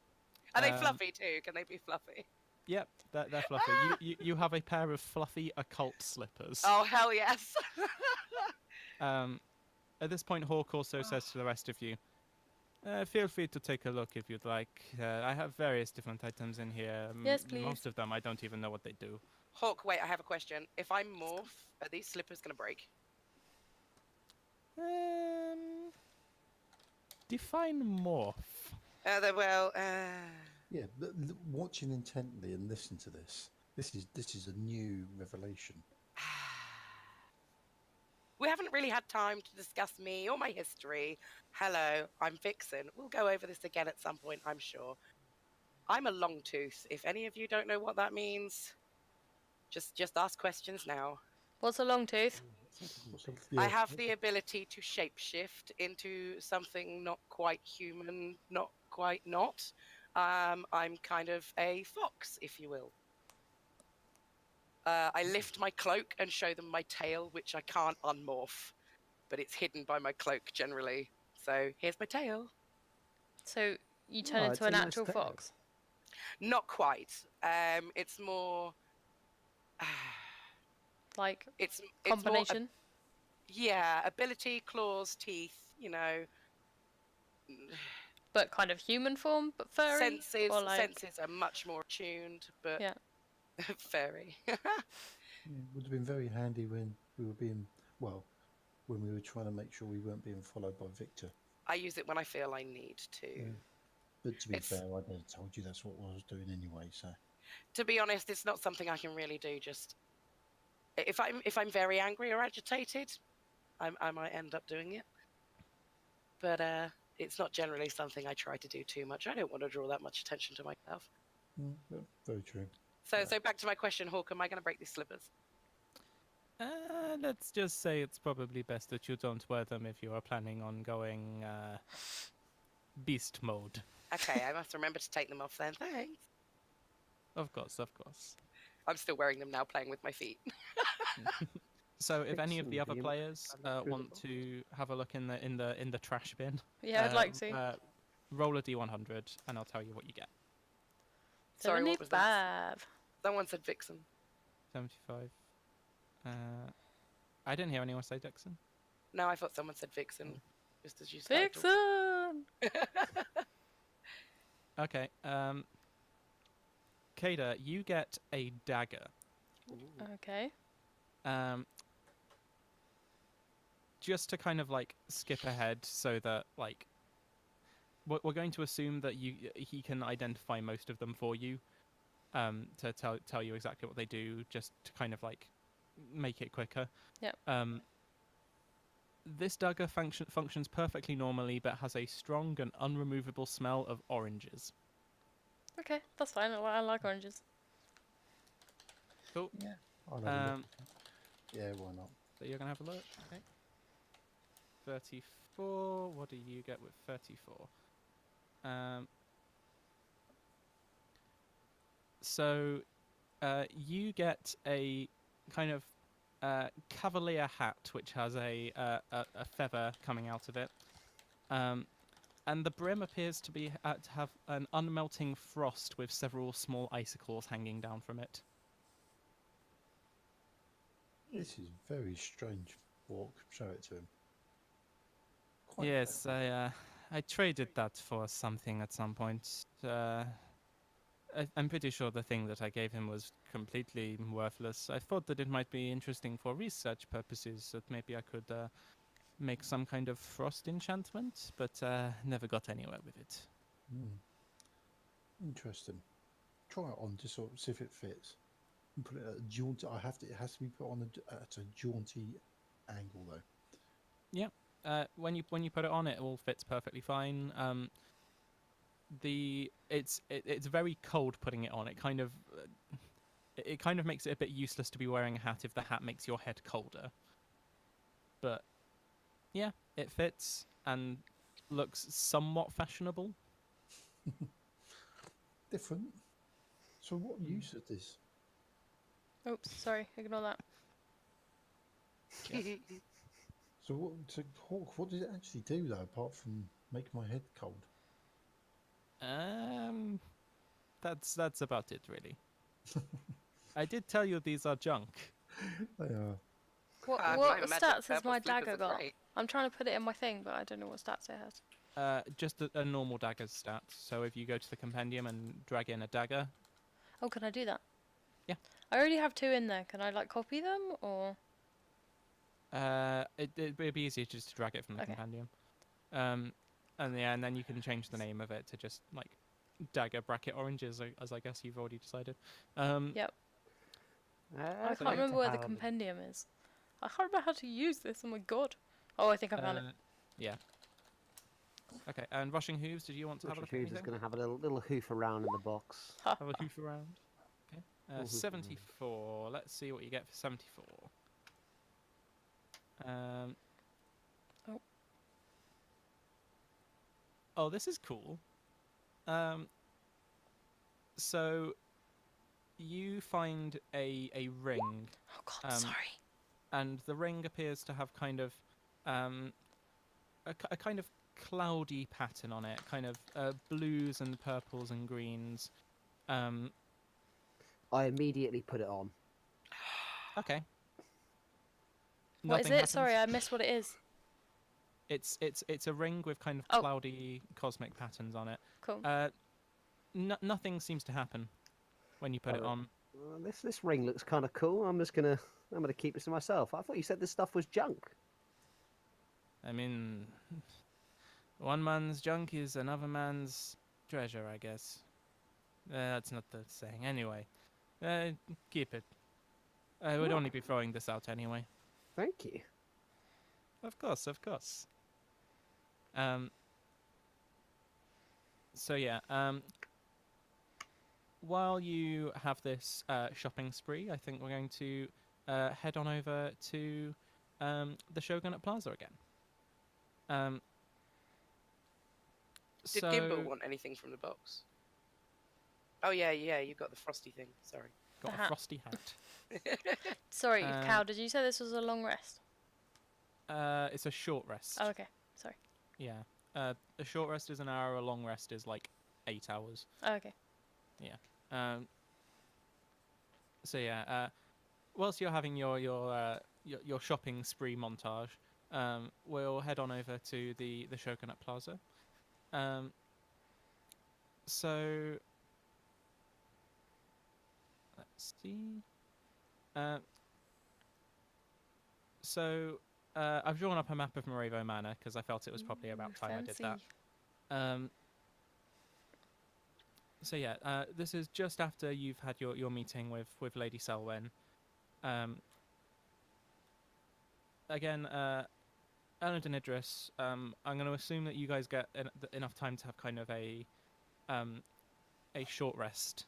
Are they Um, fluffy too? Can they be fluffy? Yep, they're fluffy. You have a pair of fluffy occult slippers. Oh, hell yes. At this point, Hawk also says to the rest of you, feel free to take a look if you'd like. I have various different items in here. Yes, please. Most of them I don't even know what they do. Hawk, wait, I have a question. If I morph, are these slippers going to break? Define morph. Well, Yeah, but watching intently and listen to this. This is a new revelation. we haven't really had time to discuss me or my history. Hello, I'm Vixen. We'll go over this again at some point, I'm sure. I'm a long tooth. If any of you don't know what that means, just ask questions now. What's a long tooth? I have the ability to shapeshift into something not quite human, not quite not. I'm kind of a fox, if you will. I lift my cloak and show them my tail, which I can't unmorph, but it's hidden by my cloak generally. So here's my tail. So you turn Oh, into it's an a nice actual tail. fox. Not quite. It's more. Like It's combination. yeah, ability, claws, teeth. You know, But kind of human form, but furry. senses. Or like, Senses are much more attuned, but Yeah. fairy. Yeah, it would have been very handy when we were being, well, when we were trying to make sure we weren't being followed by Victor. I use it when I feel I need to. Yeah. But to be It's- fair, I'd never told you that's what I was doing anyway. So To be honest, it's not something I can really do. Just if I'm very angry or agitated, I might end up doing it. But it's not generally something I try to do too much. I don't want to draw that much attention to myself. yeah, very true. So back to my question, Hawk. Am I going to break these slippers? Let's just say it's probably best that you don't wear them if you are planning on going beast mode. Okay, I must remember to take them off then. Thanks. Of course, of course. I'm still wearing them now, playing with my feet. So, if any of the Vixen other being players through the want to have a look in the trash bin, yeah, I'd like to. roll a d100, and I'll tell you what you get. Sorry, what was that? 75. Someone said Vixen. 75. I didn't hear anyone say Dixon. No, I thought someone said Vixen. Just as you started Vixen! Okay. Kada, you get a dagger. Okay. Just to kind of like skip ahead, so that like we're going to assume that he can identify most of them for you. To tell you exactly what they do, just to kind of like make it quicker. Yep. This dagger functions perfectly normally, but has a strong and unremovable smell of oranges. Okay, that's fine. I like oranges. Cool. I'll have a look. Yeah, why not? So you're gonna have a look. Okay. 34. What do you get with 34? So you get a kind of cavalier hat, which has a feather coming out of it, and the brim appears to be to have an unmelting frost with several small icicles hanging down from it. This is very strange. Walk, show it to him. Quite Yes, I traded that for something at some point. I'm pretty sure the thing that I gave him was completely worthless. I thought that it might be interesting for research purposes, that maybe I could make some kind of frost enchantment, but never got anywhere with it. interesting. Try it on, just sort of see if it fits. And put it at a jaunty. It has to be put on at a jaunty angle though. When you put it on, it all fits perfectly fine. It's very cold putting it on. It kind of makes it a bit useless to be wearing a hat if the hat makes your head colder. But yeah, it fits and looks somewhat fashionable. Different. So what use is this? Oops, sorry, ignore that. So Hawk, what does it actually do though, apart from make my head cold? That's about it really. I did tell you these are junk. They are. What My magic stats has purple my flippers dagger are got? great. I'm trying to put it in my thing, but I don't know what stats it has. Just a normal dagger's stat. So if you go to the compendium and drag in a dagger, Oh, can I do that? Yeah. I already have 2 in there. Can I like copy them or? it'd be easier just to drag it from the Okay. compendium. And then you can change the name of it to just like dagger bracket oranges, as I guess you've already decided. Yep. I can't remember where the compendium is. I can't remember how to use this. Oh my god. Oh, I think I found it. Yeah. Okay, and rushing hooves. Did you want to have a Richard look at Hughes is anything? going to have a little hoof around in the box. Have a hoof around. Okay. Hoof around. 74. Let's see what you get for 74. Oh. Oh, this is cool. So you find a ring, Oh god, sorry. and the ring appears to have kind of a kind of cloudy pattern on it, kind of blues and purples and greens. I immediately put it on. Okay. What is Nothing it? happens. Sorry, I missed what it is. It's a ring with kind of Oh. cloudy cosmic patterns on it. Cool. Nothing seems to happen when you put it Oh. on. This ring looks kind of cool. I'm gonna keep this to myself. I thought you said this stuff was junk. I mean, one man's junk is another man's treasure, I guess. That's not the saying. Anyway, keep it. I would only be throwing this out anyway. Thank you. Of course, of course. So yeah, while you have this shopping spree, I think we're going to head on over to the Shogunate Plaza again. Did Gimbal want anything from the box? Oh yeah, you got the frosty thing. Sorry. Got The a hat. frosty hat. Sorry, Um, Cal, did you say this was a long rest? It's a short rest. Oh, okay. Sorry. Yeah. A short rest is an hour. A long rest is like 8 hours. Oh, okay. So yeah. Whilst you're having your shopping spree montage, we'll head on over to the Shogunate Plaza. So let's see. I've drawn up a map of Morevo Manor because I felt it was probably about time I did that. Fancy. So yeah, this is just after you've had your meeting with Lady Selwyn. Again, Ellen and Idris, I'm going to assume that you guys get enough time to have kind of a short rest.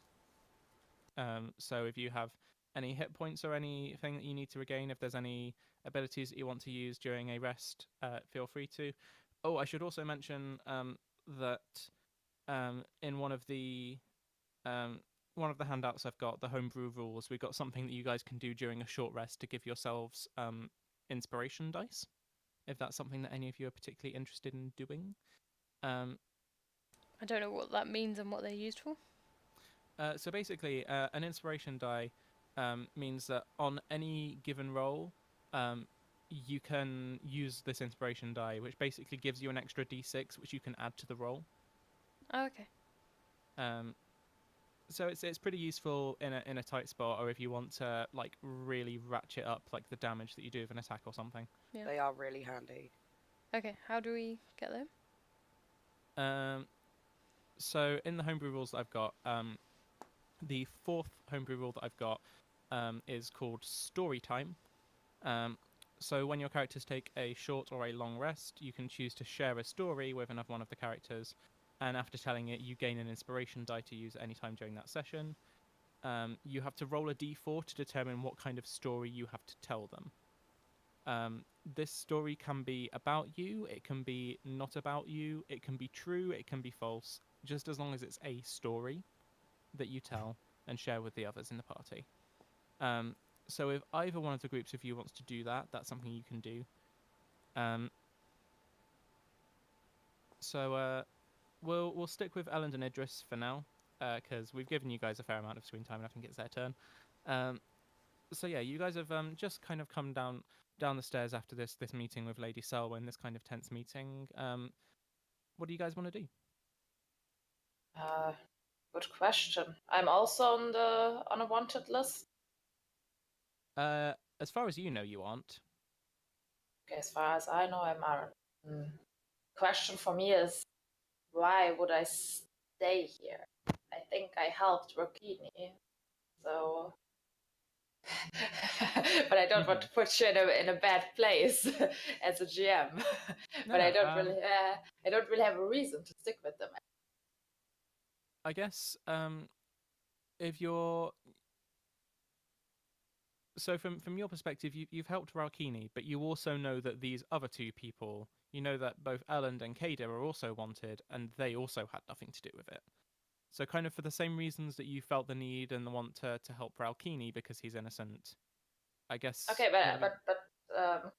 So if you have any hit points or anything that you need to regain, if there's any abilities that you want to use during a rest, feel free to. Oh, I should also mention that in one of the handouts I've got, the homebrew rules, we've got something that you guys can do during a short rest to give yourselves inspiration dice, if that's something that any of you are particularly interested in doing. Um, I don't know what that means and what they're used for. so basically, an inspiration die means that on any given roll, um, you can use this inspiration die, which basically gives you an extra d6, which you can add to the roll. Oh, okay. Um, so it's pretty useful in a tight spot, or if you want to like really ratchet up like the damage that you do with an attack or something. Yeah. They are really handy. Okay, how do we get them? So in the homebrew rules that I've got, the fourth homebrew rule that I've got is called story time. Um, so when your characters take a short or a long rest, you can choose to share a story with another one of the characters, and after telling it, you gain an inspiration die to use any time during that session. You have to roll a d4 to determine what kind of story you have to tell them. This story can be about you, it can be not about you, it can be true, it can be false, just as long as it's a story that you tell and share with the others in the party. Um, so if either one of the groups of you wants to do that, that's something you can do. Um, so we'll stick with Ellen and Idris for now, because we've given you guys a fair amount of screen time, and I think it's their turn. So yeah, you guys have just kind of come down the stairs after this meeting with Lady Selwyn, this kind of tense meeting. What do you guys want to do? Uh, Good question. I'm also on a wanted list. As far as you know, you aren't. Okay, as far as I know, I'm aren't. Question for me is, why would I stay here? I think I helped Rokini, so. But I don't want to put you in a bad place as a GM. But I don't really have a reason to stick with them. I guess if you're so from your perspective, you've helped Ralkini, but you also know that these other two people, you know that both Elland and Kada are also wanted, and they also had nothing to do with it. So kind of for the same reasons that you felt the need and the want to help Ralkini because he's innocent, I guess. Okay, but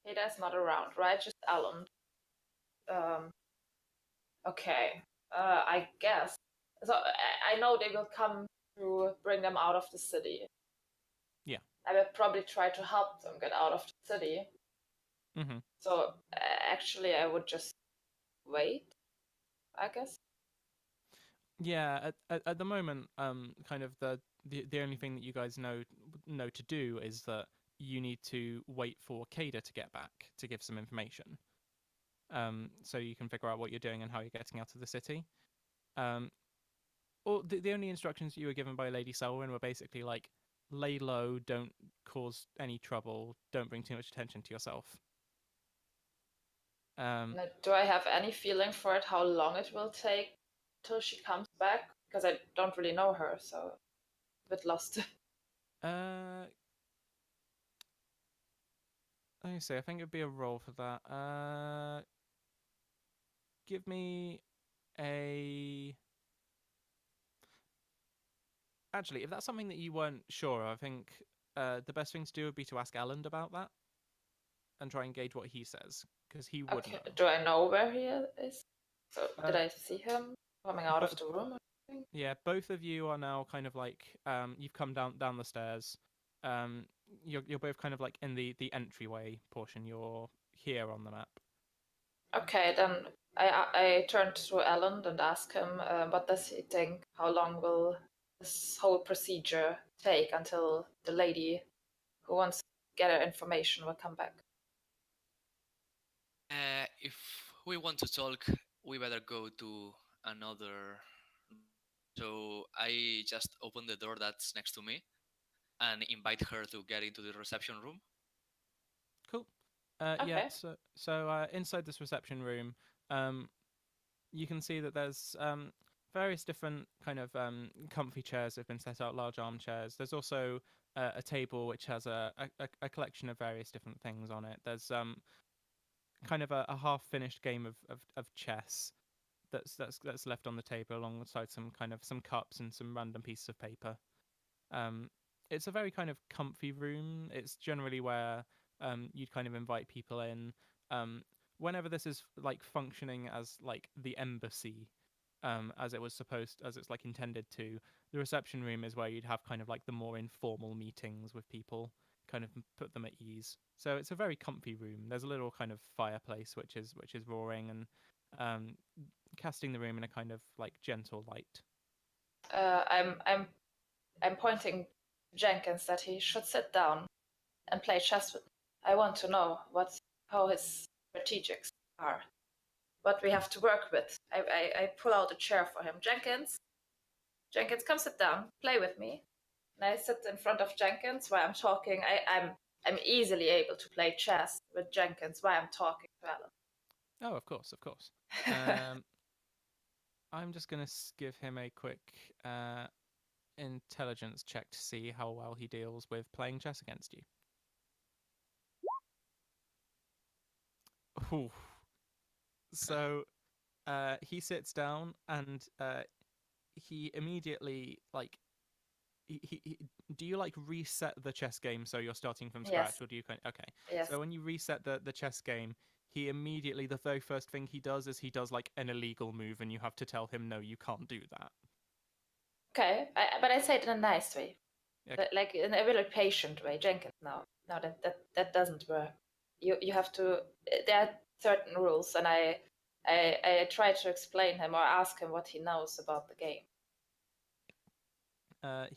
Kada's not around, right? Just Alan. Okay. I guess. So I know they will come to bring them out of the city. Yeah. I will probably try to help them get out of the city. Mm-hmm. So actually, I would just wait, I guess. Yeah, at the moment, kind of the only thing that you guys know to do is that you need to wait for Kada to get back to give some information. So you can figure out what you're doing and how you're getting out of the city. Or the only instructions you were given by Lady Selwyn were basically like, lay low, don't cause any trouble, don't bring too much attention to yourself. Now, do I have any feeling for it, how long it will take till she comes back? Because I don't really know her, so a bit lost. Let me see. I think it'd be a roll for that. Give me a. Actually, if that's something that you weren't sure, I think the best thing to do would be to ask Elland about that and try and gauge what he says, because he would Okay, know. do I know where he is? So did Uh, I see him coming out of but the room or something? yeah, both of you are now kind of like you've come down the stairs. You're both kind of like in the entryway portion. You're here on the map. Okay, then I turn to Alan and ask him what does he think? How long will this whole procedure take until the lady who wants to get her information will come back? If we want to talk, we better go to another. So I just open the door that's next to me and invite her to get into the reception room. Cool. Yeah. Okay. So inside this reception room, you can see that there's various different kind of comfy chairs have been set out, large armchairs. There's also a table which has a collection of various different things on it. There's kind of a half finished game of chess that's left on the table alongside some cups and some random pieces of paper. Um, it's a very kind of comfy room. It's generally where you'd kind of invite people in. Um, whenever this is like functioning as like the embassy, as it was supposed, as it's like intended to, the reception room is where you'd have kind of like the more informal meetings with people, kind of put them at ease. So it's a very comfy room. There's a little kind of fireplace which is roaring and um, casting the room in a kind of like gentle light. I'm pointing Jenkins that he should sit down and play chess with me. I want to know how his strategics are, what we have to work with. I pull out a chair for him. Jenkins, come sit down, play with me. And I sit in front of Jenkins while I'm talking. I'm easily able to play chess with Jenkins while I'm talking to Alan. Oh, of course, of course. Um, I'm just gonna give him a quick intelligence check to see how well he deals with playing chess against you. Ooh. So he sits down and he immediately like he do you like reset the chess game so you're starting from scratch, Yes. or do you kind okay? Yes. So when you reset the chess game, he immediately, the very first thing he does is he does like an illegal move, and you have to tell him no, you can't do that. Okay, but I say it in a nice way, Okay. like in a really patient way. Jenkins, no, that doesn't work. You have to. There are certain rules, and I try to explain him or ask him what he knows about the game.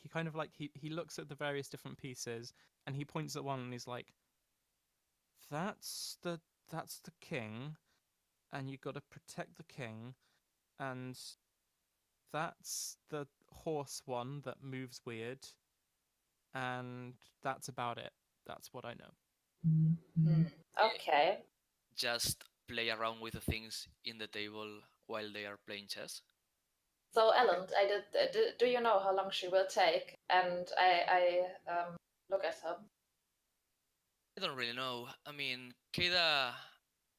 He kind of like he looks at the various different pieces and he points at one and he's like, that's the king, and you got to protect the king, and that's the horse one that moves weird, and that's about it. That's what I know. Mm. Okay. Just play around with the things in the table while they are playing chess. So Ellen, do you know how long she will take? And I look at her. I don't really know. I mean, Keida,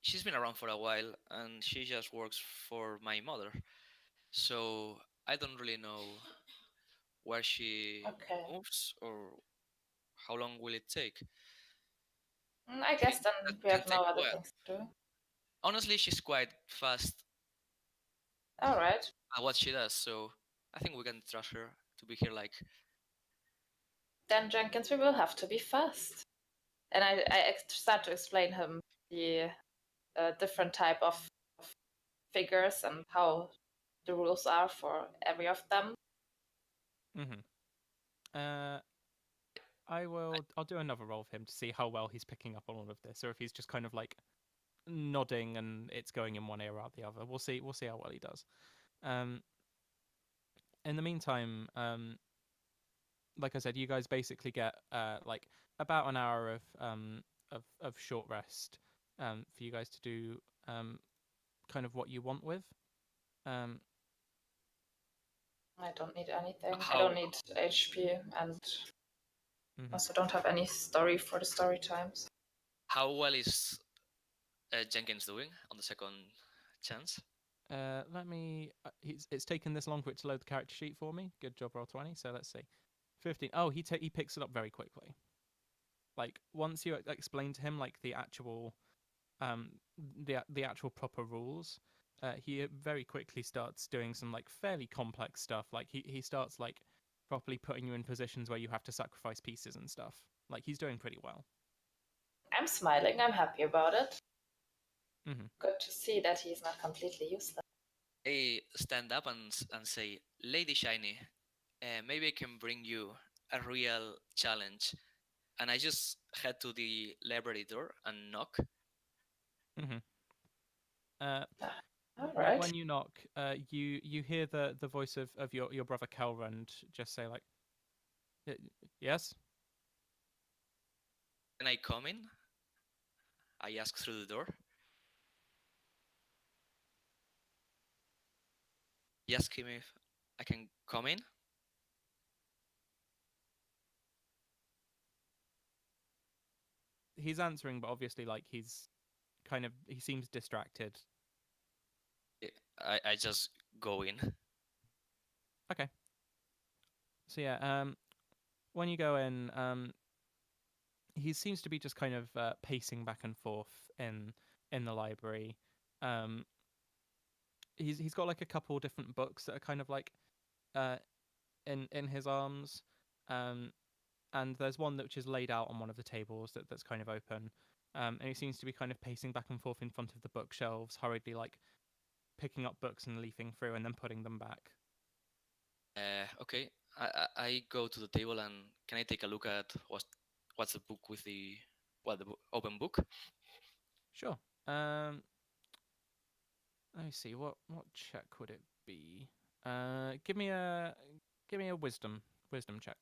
she's been around for a while and she just works for my mother. So I don't really know where she Okay. moves or how long will it take. I I guess think then that we can have take no a other while. things to do. Honestly, she's quite fast All right. at what she does, so I think we can trust her to be here like Then Jenkins, we will have to be fast. And I start to explain him the different type of figures and how the rules are for every of them. Mm-hmm. I'll do another roll of him to see how well he's picking up on all of this, or if he's just kind of like nodding and it's going in one ear or out the other. We'll see how well he does. Um, in the meantime, like I said, you guys basically get like about an hour of short rest for you guys to do kind of what you want with. Um, I don't need anything. I how don't need HP, and also don't have any story for the story times. how well is Jenkins doing on the second chance? Let me. It's taken this long for it to load the character sheet for me. Good job, roll 20. So let's see, 15. Oh, he picks it up very quickly. Like once you explain to him like the actual actual proper rules, he very quickly starts doing some like fairly complex stuff. Like he starts like properly putting you in positions where you have to sacrifice pieces and stuff. Like he's doing pretty well. I'm smiling. I'm happy about it. Mm-hmm. Good to see that he's not completely useless. I stand up and say, Lady Shiny, maybe I can bring you a real challenge. And I just head to the library door and knock. Mm-hmm. All right. When you knock, you hear the voice of your brother Kelrond just say like, yes. Can I come in? I ask through the door. I ask him if I can come in. He's answering, but obviously like he seems distracted. I just go in. Okay. So yeah, when you go in, he seems to be just kind of pacing back and forth in in the library. Um, he's got like a couple different books that are kind of like uh, in his arms, um, and there's one which is laid out on one of the tables that's kind of open, and he seems to be kind of pacing back and forth in front of the bookshelves, hurriedly like picking up books and leafing through and then putting them back. Okay, I go to the table and can I take a look at what's the book with the open book? Sure. Let me see. What check would it be? Give me a wisdom check.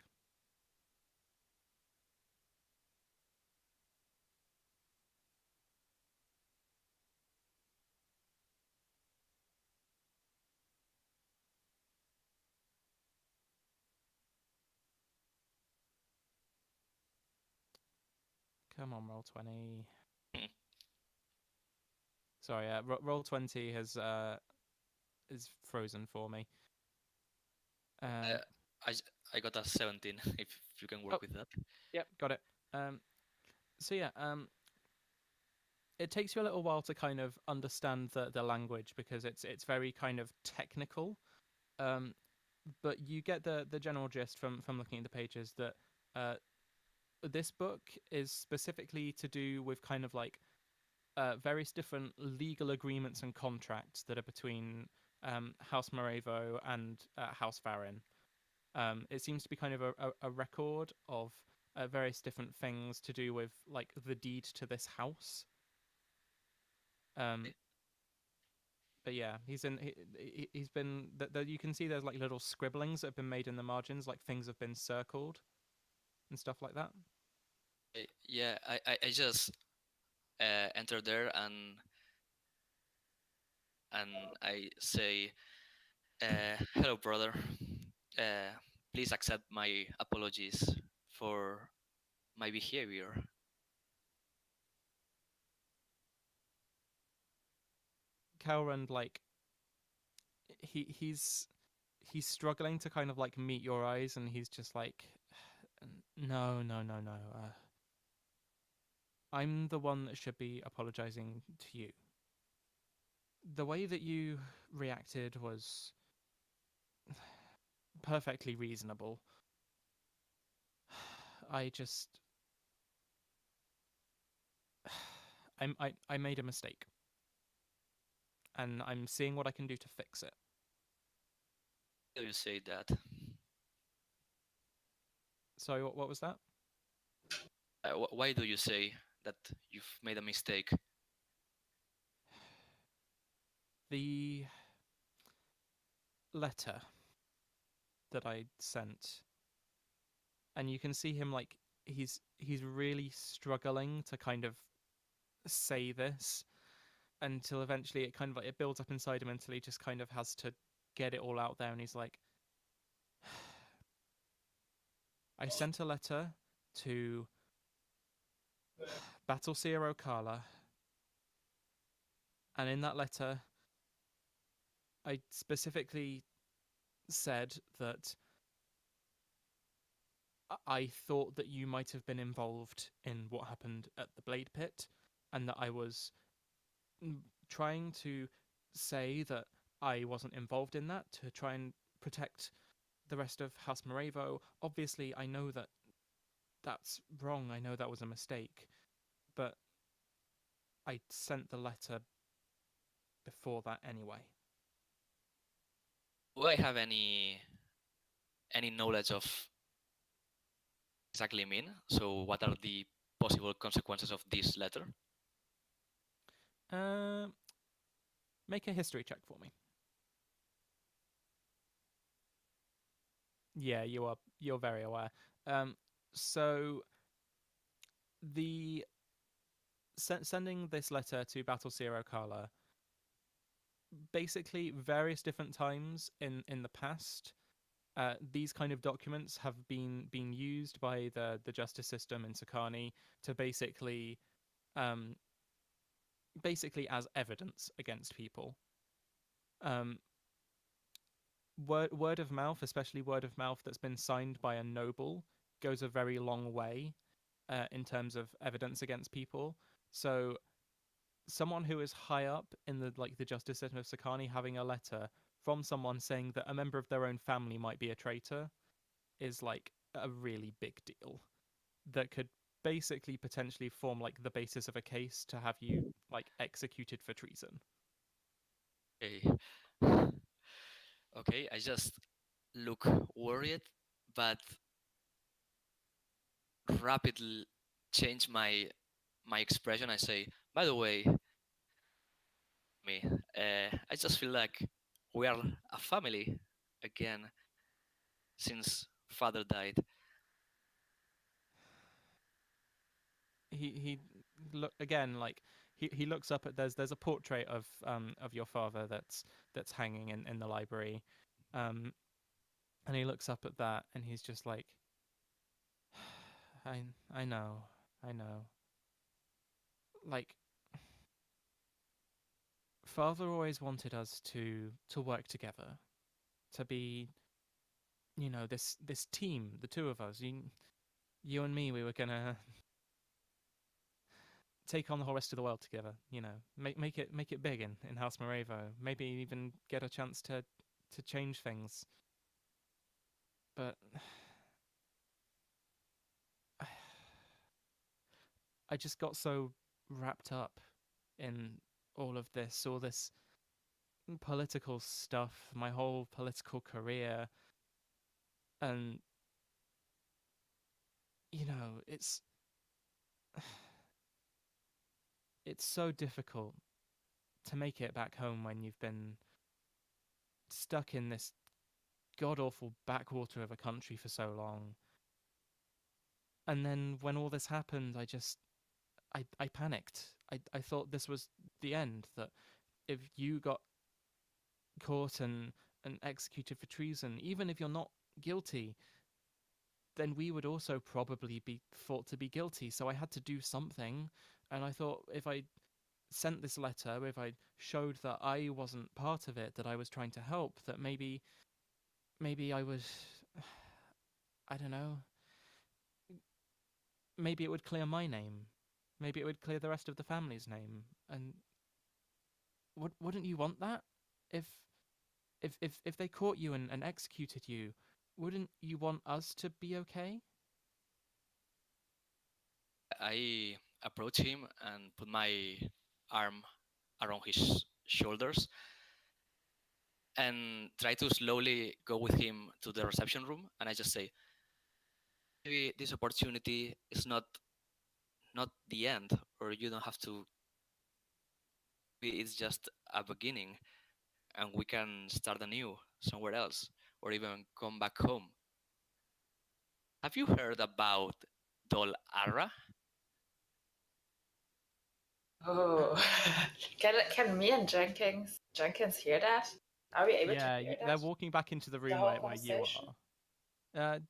Come on, roll 20. Hmm. Sorry, roll 20 has is frozen for me. Uh, I got a 17. If you can work Oh. with that. Yep, got it. So yeah, it takes you a little while to kind of understand the language because it's very kind of technical. Um, but you get the general gist from looking at the pages that uh, this book is specifically to do with kind of like various different legal agreements and contracts that are between House Morevo and House Varin. It seems to be kind of a record of various different things to do with like the deed to this house. Um, but yeah, he's been that you can see there's like little scribblings that have been made in the margins, like things have been circled and stuff like that. Yeah, I just enter there and I say, "Hello, brother. Uh, please accept my apologies for my behavior." Calrand like he's struggling to kind of like meet your eyes, and he's just like, no, no, no, no. I'm the one that should be apologizing to you. The way that you reacted was perfectly reasonable. I just I made a mistake, and I'm seeing what I can do to fix it. Why do you say that? Sorry, what was that? Why do you say that you've made a mistake? The letter that I sent, and you can see him like he's really struggling to kind of say this until eventually it kind of like it builds up inside him until he just kind of has to get it all out there, and he's like, I sent a letter to Battleseer Okala, and in that letter I specifically said that I thought that you might have been involved in what happened at the Blade Pit, and that I was trying to say that I wasn't involved in that to try and protect the rest of House Morevo. Obviously, I know that that's wrong. I know that was a mistake, but I sent the letter before that anyway. Do I have any knowledge of exactly mean? So what are the possible consequences of this letter? Uh, Make a history check for me. Yeah, you're very aware. So the sending this letter to Battleseer Okala, basically various different times in the past, these kind of documents have been used by the justice system in Sakani to um, basically as evidence against people. Um, word of mouth, especially word of mouth that's been signed by a noble, goes a very long way in terms of evidence against people. So someone who is high up in the justice system of Sakani having a letter from someone saying that a member of their own family might be a traitor is like a really big deal that could basically potentially form like the basis of a case to have you like executed for treason. Okay. Okay, I just look worried, but rapidly change my expression. I say, by the way, me, I just feel like we are a family again since father died. He look again like he looks up at there's a portrait of your father that's hanging in the library, um and he looks up at that and he's just like, I know, I know. Like, father always wanted us to work together, to be, this team, the two of us. You and me, we were gonna take on the whole rest of the world together. Make it big in House Morevo. Maybe even get a chance to change things. But I just got so wrapped up in all this political stuff, my whole political career, and it's it's so difficult to make it back home when you've been stuck in this god awful backwater of a country for so long. And then when all this happened, I panicked. I thought this was the end, that if you got caught and executed for treason, even if you're not guilty, then we would also probably be thought to be guilty. So I had to do something. And I thought if I sent this letter, if I showed that I wasn't part of it, that I was trying to help, that maybe I would, I don't know, maybe it would clear my name. Maybe it would clear the rest of the family's name. And wouldn't you want that? If if they caught you and executed you, wouldn't you want us to be okay? I approach him and put my arm around his shoulders and try to slowly go with him to the reception room. And I just say, maybe this opportunity is not the end, or you don't have to. Maybe it's just a beginning, and we can start anew somewhere else, or even come back home. Have you heard about Dol Arra? Oh, can me and Jenkins hear that? Are we able to Yeah, hear they're that? walking back into the The room whole where you conversation? are.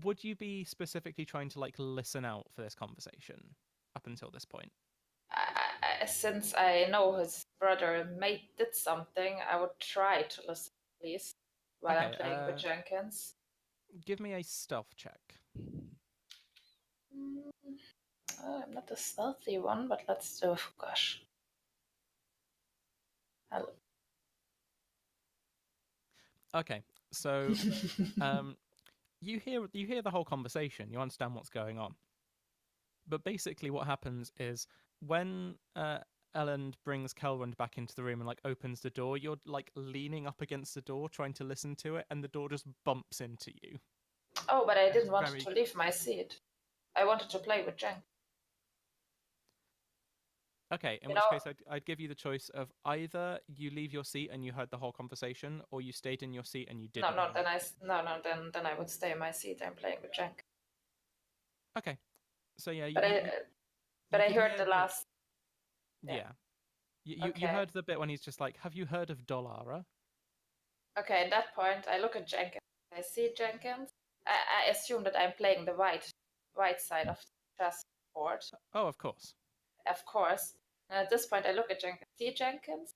Would you be specifically trying to like listen out for this conversation up until this point? Since I know his brother did something, I would try to listen, please, while I'm Okay, playing with Jenkins. give me a stealth check. Mm, I'm not a stealthy one, but let's do. Oh, gosh. Okay, so you hear the whole conversation, you understand what's going on. But basically what happens is when Ellen brings Kelrund back into the room and like opens the door, you're like leaning up against the door trying to listen to it, and the door just bumps into you. Oh, but I It's didn't want very to leave my seat. I wanted to play with Jenk. Okay, in You which know, case I'd give you the choice of either you leave your seat and you heard the whole conversation, or you stayed in your seat and you no, didn't no, hear then it. then I would stay in my seat. I'm playing with Jenk. Okay, so yeah, But you I could heard hear the like, last. Yeah. yeah, you Okay. heard the bit when he's just like, "Have you heard of Dollara?" Okay. At that point, I look at Jenkins. I see Jenkins. I assume that I'm playing the right side of the chessboard, Oh, of course. of course. And at this point, I look at Jenkins. See, Jenkins,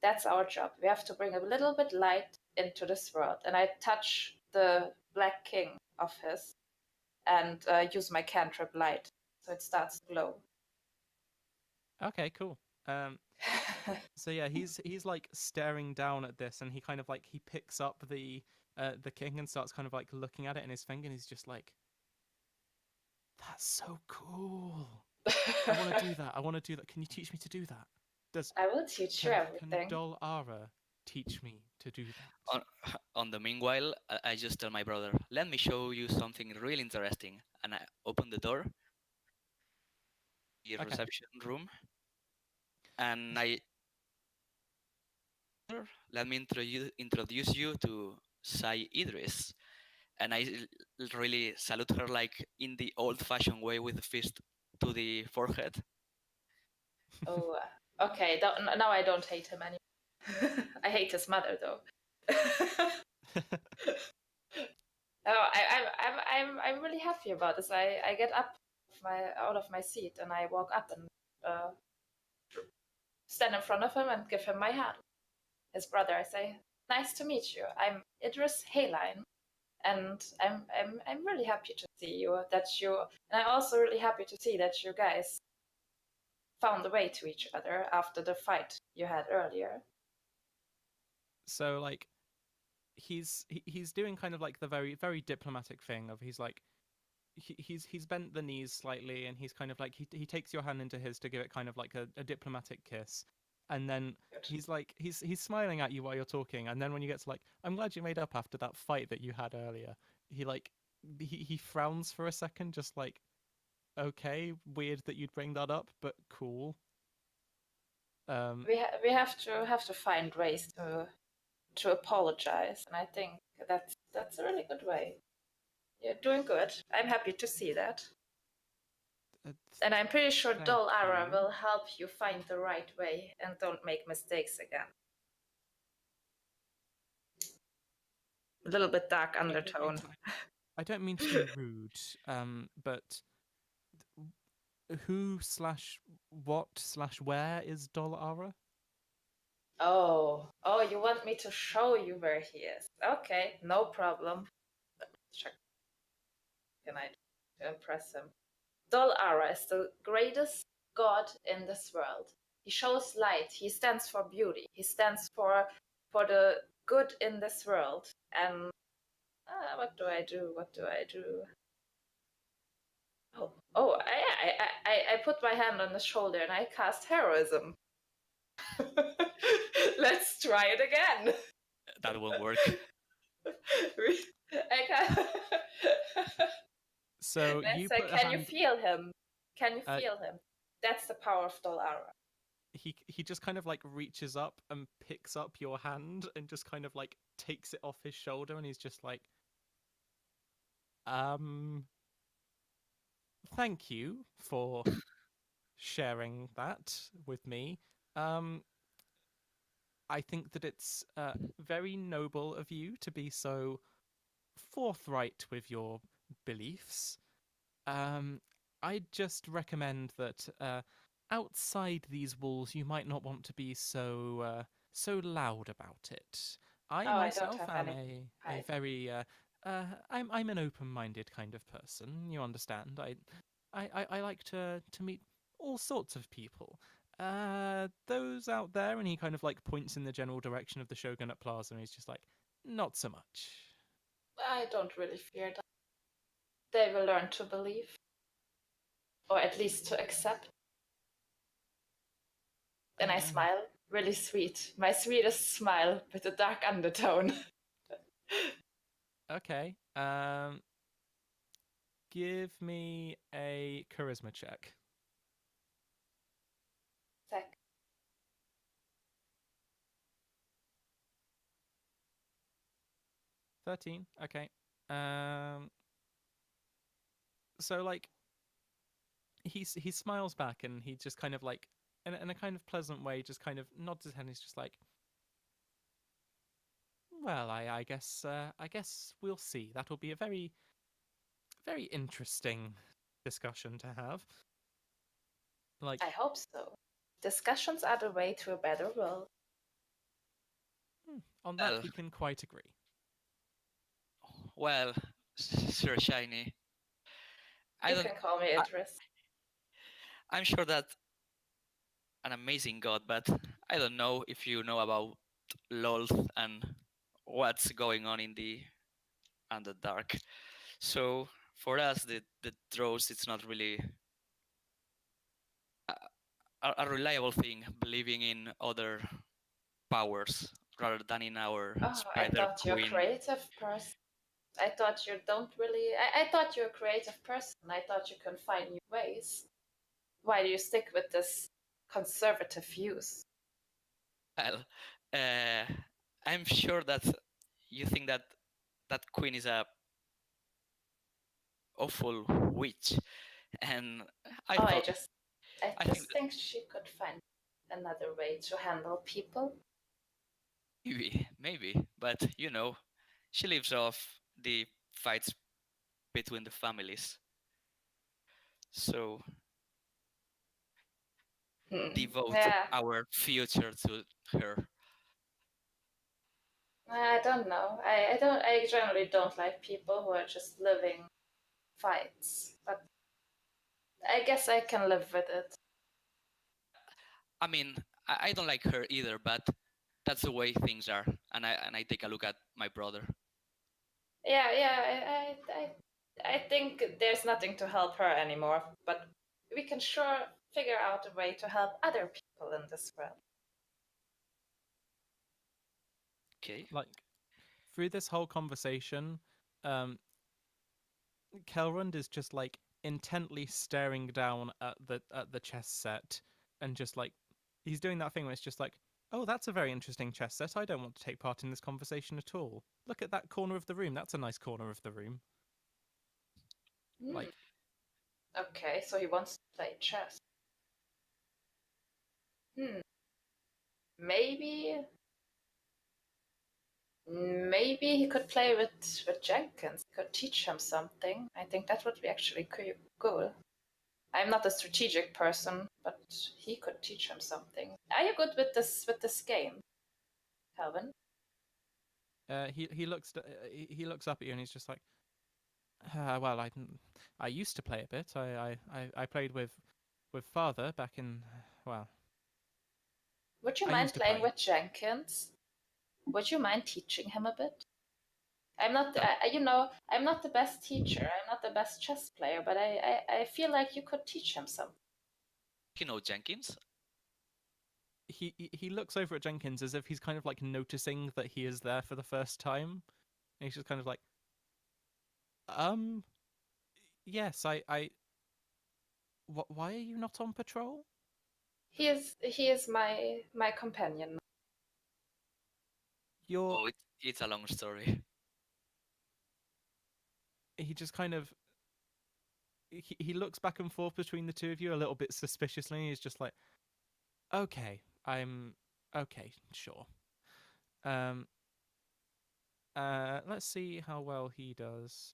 that's our job. We have to bring a little bit light into this world. And I touch the Black King of his and use my cantrip light, so it starts to glow. Okay, cool. So yeah, he's like staring down at this, and he kind of like he picks up the king and starts kind of like looking at it in his finger, and he's just like, "That's so cool. I want to do that. I want to do that. Can you teach me to do that? Does I will teach you can everything. Dol Ara teach me to do that?" On, on the meanwhile, I just tell my brother, let me show you something really interesting. And I open the door, the Okay. reception room, and I let me introduce you to Sai Idris. And I really salute her like in the old-fashioned way with the fist to the forehead. Oh, okay. Now I don't hate him anymore. I hate his mother though. Oh, I'm really happy about this. I get up out of my seat and I walk up and stand in front of him and give him my hand. His brother, I say, "Nice to meet you. I'm Idris Hayline, and I'm really happy to see you. And I'm also really happy to see that you guys found a way to each other after the fight you had earlier." So like he's doing kind of like the very diplomatic thing of he's like he's bent the knees slightly, and he's kind of like he takes your hand into his to give it kind of like a diplomatic kiss, and then Good. he's like he's smiling at you while you're talking, and then when you get to like, "I'm glad you made up after that fight that you had earlier," he like he frowns for a second, just like, "Okay, weird that you'd bring that up, but cool." We have to find ways to apologize, and I think that's a really good way. You're doing good. I'm happy to see that. uh, And I'm pretty sure Thank Dol Ara you. will help you find the right way and don't make mistakes again. A little bit dark I don't mean undertone. I don't mean to be rude, but who slash what slash where is Dol Ara? Oh, you want me to show you where he is? Okay, no problem. Let me check. Can I do to impress him? Dol Ara is the greatest god in this world. He shows light. He stands for beauty. He stands for the good in this world. And what do I do? What do I do? I put my hand on his shoulder and I cast heroism. Let's try it again. That won't work. I can. So Let's you say, put a can you hand. feel him? Can you Uh, feel him? That's the power of Dolara. he just kind of like reaches up and picks up your hand and just kind of like takes it off his shoulder, and he's just like, um, "Thank you for sharing that with me. Um, I think that it's very noble of you to be so forthright with your beliefs. Um, I'd just recommend that outside these walls, you might not want to be so loud about it. I Oh, I don't myself have am any a hide. very I'm an open-minded kind of person. You understand? I like to meet all sorts of people. Those out there, and he kind of like points in the general direction of the Shogunate Plaza, and he's just like, "Not so much." I don't really fear that. They will learn to believe, or at least to accept. Then I Um, smile, really sweet. My sweetest smile with a dark undertone. okay. Give me a charisma check. Sec. 13. Okay. Um, so like he smiles back, and he just kind of like in a kind of pleasant way just kind of nods his head, and he's just like, "Well, I guess we'll see. That'll be a very interesting discussion to have." Like, I hope so. Discussions are the way to a better world. on that Well, we can quite agree. well, Sir Shiny, I You don't. can call me I, Idris. I'm sure that an amazing god, but I don't know if you know about Lolth and what's going on in the Underdark. So for us, the Drows, it's not really a reliable thing, believing in other powers rather than in our Oh, I spider thought you're a queen. creative person. I thought you don't really. I thought you're a creative person. I thought you can find new ways. Why do you stick with this conservative views? Well, uh, I'm sure that you think that that queen is a awful witch, and I Oh, thought I I think just think she could find another way to handle people. maybe, but she lives off the fights between the families. So devote Yeah, our future to her. I don't know. I don't. I generally don't like people who are just living fights, but I guess I can live with it. I mean, I don't like her either, but that's the way things are. And I take a look at my brother. Yeah, yeah. I think there's nothing to help her anymore, but we can sure figure out a way to help other people in this world. Okay. Like through this whole conversation, um, Kelrund is just like intently staring down at the chess set and just like he's doing that thing where it's just like, oh, that's a very interesting chess set. I don't want to take part in this conversation at all. Look at that corner of the room. That's a nice corner of the room. Hmm. Like Okay, so he wants to play chess. Hmm. Maybe maybe he could play with Jenkins. He could teach him something. I think that would be actually cool. I'm not a strategic person, but he could teach him something. Are you good with this game, Calvin? he looks up at you and he's just like, well, I used to play a bit. I played with father back in well. Would you I mind used to playing play. with Jenkins? Would you mind teaching him a bit? I'm not, I'm not the best teacher. I'm not the best chess player, but I feel like you could teach him something. Jenkins. He looks over at Jenkins as if he's kind of like noticing that he is there for the first time. And he's just kind of like, um, yes, why are you not on patrol? He is my companion. You're. Oh, it's a long story. He just kind of. He looks back and forth between the two of you a little bit suspiciously. He's just like, okay, okay, sure. Um, let's see how well he does.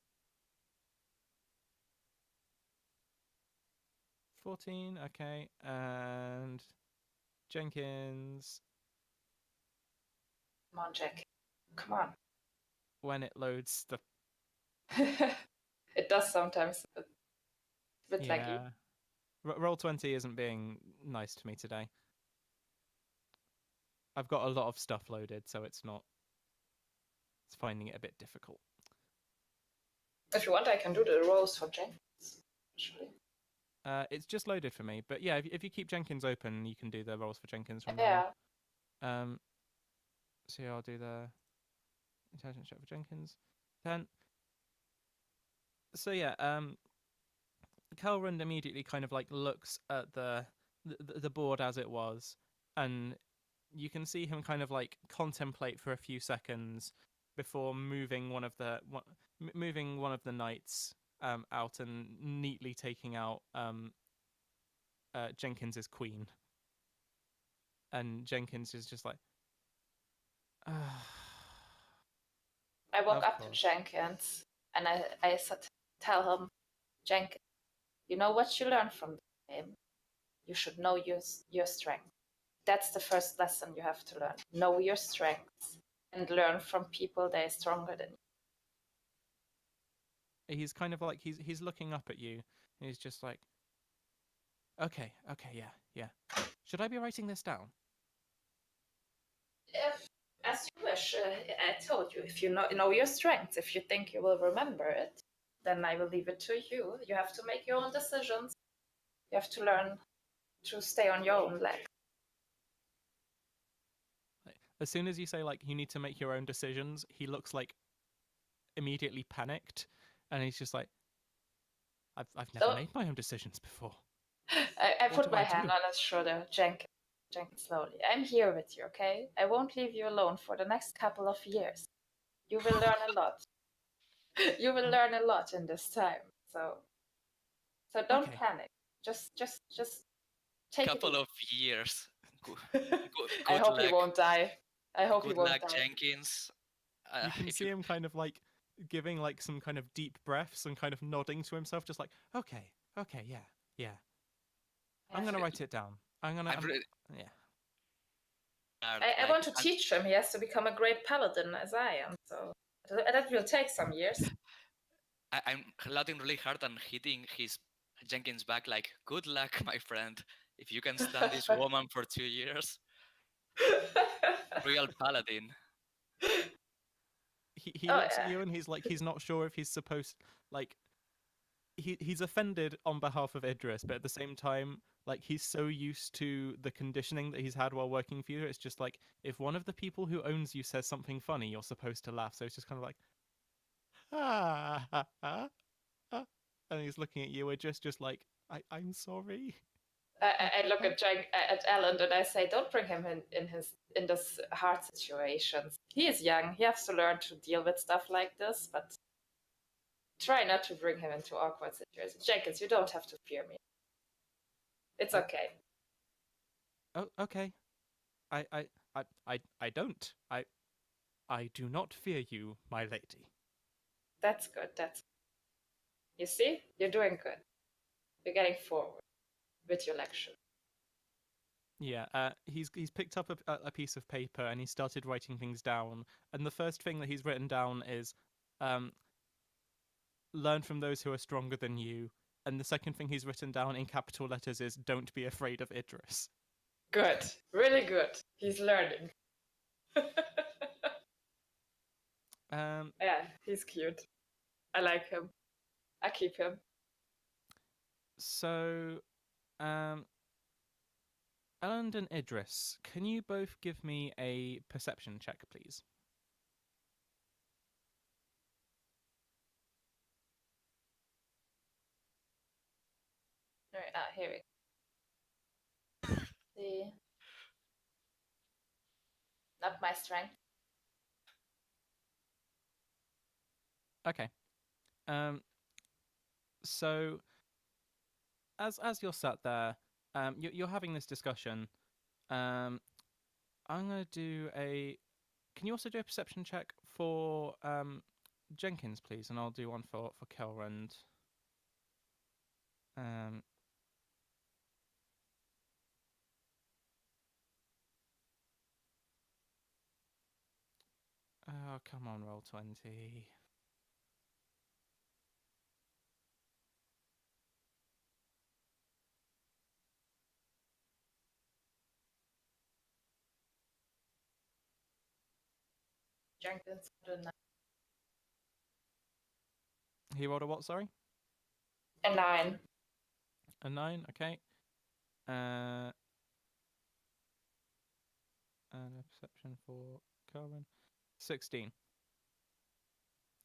14, okay, and Jenkins, Come on, Jack. Come on. when it loads the It does sometimes. A bit laggy. yeah. Roll 20 isn't being nice to me today. I've got a lot of stuff loaded, so it's finding it a bit difficult. If you want, I can do the rolls for Jenkins. Actually. It's just loaded for me, but yeah, if you keep Jenkins open, you can do the rolls for Jenkins from Yeah. now on. So yeah, I'll do the intelligence check for Jenkins. 10. So yeah, Kelrund immediately kind of like looks at the board as it was, and you can see him kind of like contemplate for a few seconds before moving moving one of the knights out and neatly taking out Jenkins's queen. And Jenkins is just like, I walk of up to course. Jenkins and I tell him, Jenkins, you know what you learn from the game? You should know your strength. That's the first lesson you have to learn. Know your strengths and learn from people that are stronger than you. He's kind of like he's looking up at you, and he's just like, Okay, yeah. Should I be writing this down? As you wish. I told you, if you know your strengths, if you think you will remember it, then I will leave it to you. You have to make your own decisions. You have to learn to stay on your own legs. As soon as you say like you need to make your own decisions, he looks like immediately panicked, and he's just like, I've never So- made my own decisions before. I What put do my I hand do? on his shoulder. Jenkins slowly. I'm here with you, okay? I won't leave you alone for the next couple of years. You will learn a lot. You will learn a lot in this time. So don't Okay. panic. Just take it Couple easy. of years. I Good hope he luck. won't die. I hope he Good won't luck, die. Jenkins. You can If see you him kind of like giving like some kind of deep breaths and kind of nodding to himself, just like, okay, yeah. I'm gonna write it down. I'm really yeah. I want to teach him. He has to become a great paladin as I am. So that will take some years. I'm laughing really hard and hitting his Jenkins back like, good luck, my friend. If you can stand this woman for 2 years, real paladin. He Oh, looks at yeah. you and he's like, he's not sure if he's supposed like he's offended on behalf of Idris, but at the same time, like he's so used to the conditioning that he's had while working for you, it's just like if one of the people who owns you says something funny, you're supposed to laugh. So it's just kind of like, ah. And he's looking at you. We're just like, I'm sorry. I look at Alan and I say, don't bring him in this hard situations. He is young. He has to learn to deal with stuff like this, but try not to bring him into awkward situations. Jenkins, you don't have to fear me. It's okay. Oh, okay. I don't. I do not fear you, my lady. That's good. You see, you're doing good. You're getting forward with your lecture. Yeah, he's picked up a piece of paper and he started writing things down. And the first thing that he's written down is, learn from those who are stronger than you. And the second thing he's written down in capital letters is, don't be afraid of Idris. Good, really good. He's learning. Yeah, he's cute. I like him. I keep him. So, Alan and Idris, can you both give me a perception check, please? Right, here we go. See. Not my strength. Okay. So as you're sat there, you're having this discussion. I'm gonna do a. Can you also do a perception check for Jenkins, please, and I'll do one for Kelrand. Oh, come on, roll 20. Jenkins got He rolled a what? Sorry, a 9. a 9. Okay. And a perception for Kelrand, 16.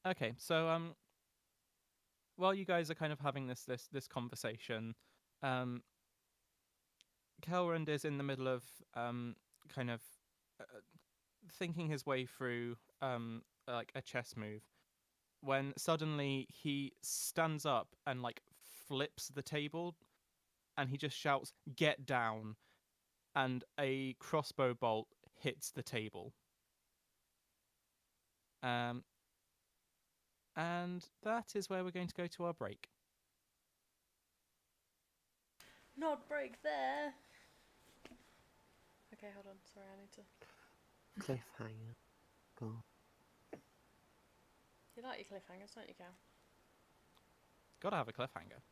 Okay, so while you guys are kind of having this conversation, Kelrand is in the middle of kind of uh, thinking his way through like a chess move when suddenly he stands up and like flips the table and he just shouts, "Get down!" and a crossbow bolt hits the table. And that is where we're going to go to our break. Not break there. Okay, hold on. Sorry, I need to. Cliffhanger. Go on. You like your cliffhangers, don't you, Cal? Gotta have a cliffhanger.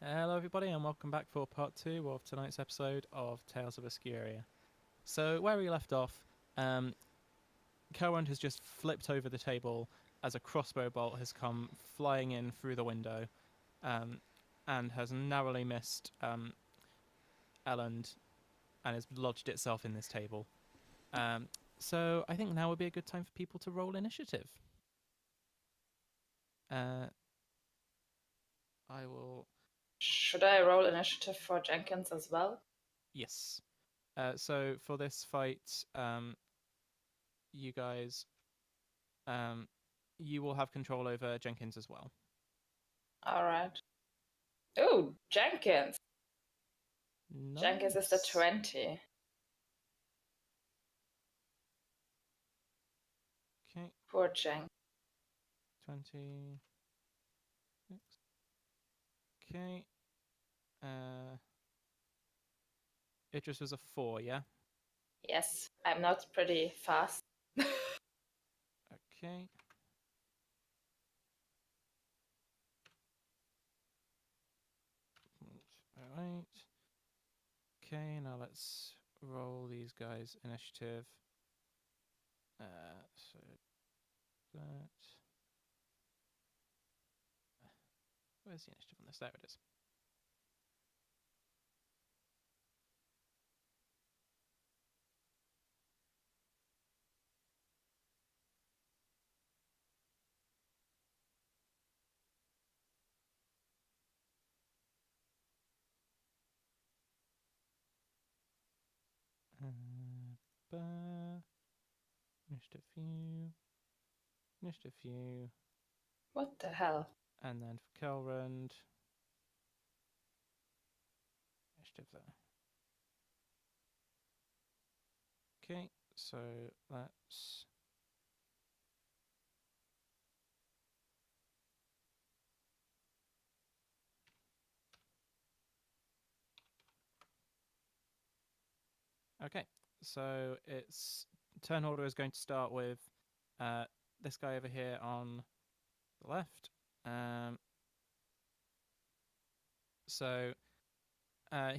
Hello, everybody, and welcome back for part 2 of tonight's episode of Tales of Escuria. So, where we left off, Kelrond has just flipped over the table as a crossbow bolt has come flying in through the window and has narrowly missed Elland and has lodged itself in this table. So, I think now would be a good time for people to roll initiative. I will. Should I roll initiative for Jenkins as well? Yes. So for this fight, you guys, you will have control over Jenkins as well. All right. Oh, Jenkins. Nice. Jenkins is the 20. Okay, Poor Jenkins. 20. Okay. It just was a 4, yeah? Yes, I'm not pretty fast. Okay. Alright. Okay, now let's roll these guys' initiative. So that. Where's the initiative on this? There it is. Initiative view. Initiative view. What the hell? And then for Kelrond, initiative there. Okay, so let's. Okay, so its turn order is going to start with this guy over here on the left. So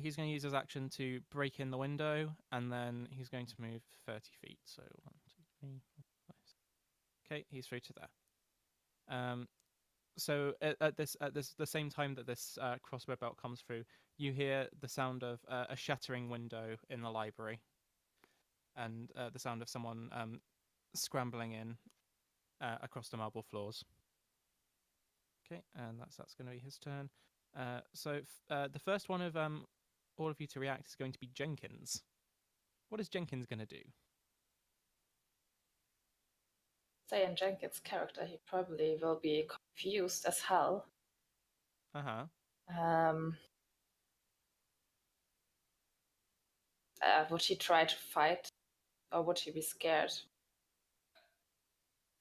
he's going to use his action to break in the window, and then he's going to move 30 feet. So 1, 2, 3, 4, 5, 6. Okay, he's through to there. So at the same time that this crossbow bolt comes through, you hear the sound of a shattering window in the library, and the sound of someone scrambling in across the marble floors. Okay, and that's going to be his turn. So the first one of all of you to react is going to be Jenkins. What is Jenkins going to do? Say in Jenkins' character, he probably will be confused as hell. Would he try to fight, or would he be scared?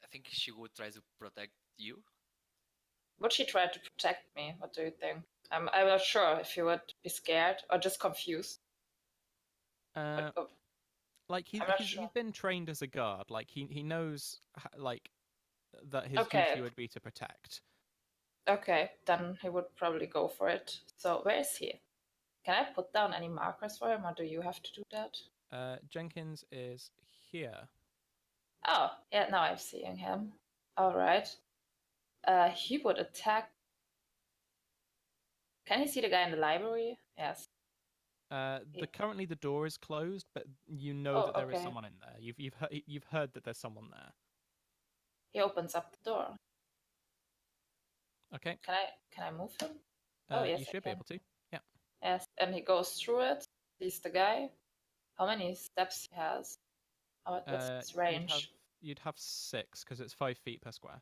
I think she would try to protect you. Would she try to protect me? What do you think? I'm not sure if he would be scared or just confused. Like he's been trained as a guard. Like he knows like that his duty would be to protect. Okay, then he would probably go for it. So where is he? Can I put down any markers for him, or do you have to do that? Jenkins is here. Oh, yeah, now I'm seeing him. All right. He would attack. Can he see the guy in the library? Yes. Currently the door is closed, but you know that there is someone in there. You've heard that there's someone there. He opens up the door. Okay. Can I move him? Oh yes, you should be able to. Yeah. Yes, and he goes through it. Sees the guy. How many steps he has? What's his range? You'd have 6 because it's 5 feet per square.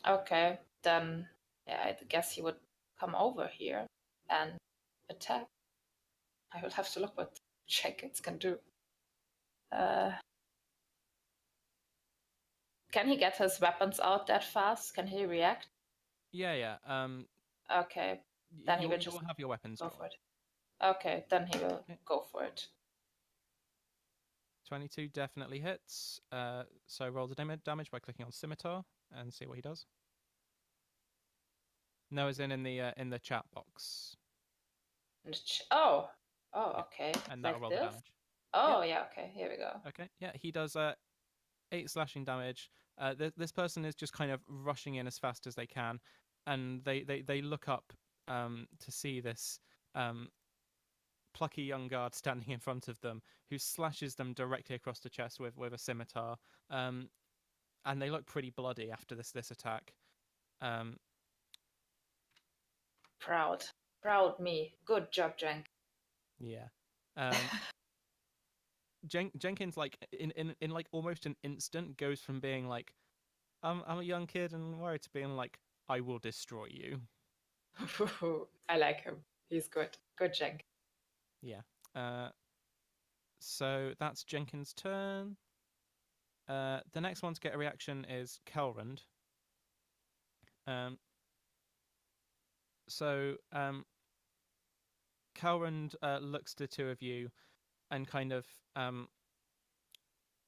Okay, then yeah, I guess he would come over here and attack. I will have to look what Jenkins can do. Can he get his weapons out that fast? Can he react? Yeah. Okay, then he will just have your weapons go for it. Okay, then he will go for it. 22 definitely hits. So roll the damage by clicking on Scimitar and see what he does. No, as in the chat box. Oh, Yeah. okay. And that'll Like roll the this. damage. Oh yeah. Okay. Here we go. Okay. Yeah, he does 8 slashing damage. This person is just kind of rushing in as fast as they can, and they look up to see this plucky young guard standing in front of them, who slashes them directly across the chest with a scimitar. And they look pretty bloody after this attack. Um, Proud me. Good job, Jenk. yeah. Jenkins, like in like almost an instant, goes from being like I'm a young kid and worried to being like I will destroy you. I like him. He's good. Good Jenk. Yeah. So that's Jenkins' turn. The next one to get a reaction is Kelrond. Um, so Kelrond looks to the two of you and kind of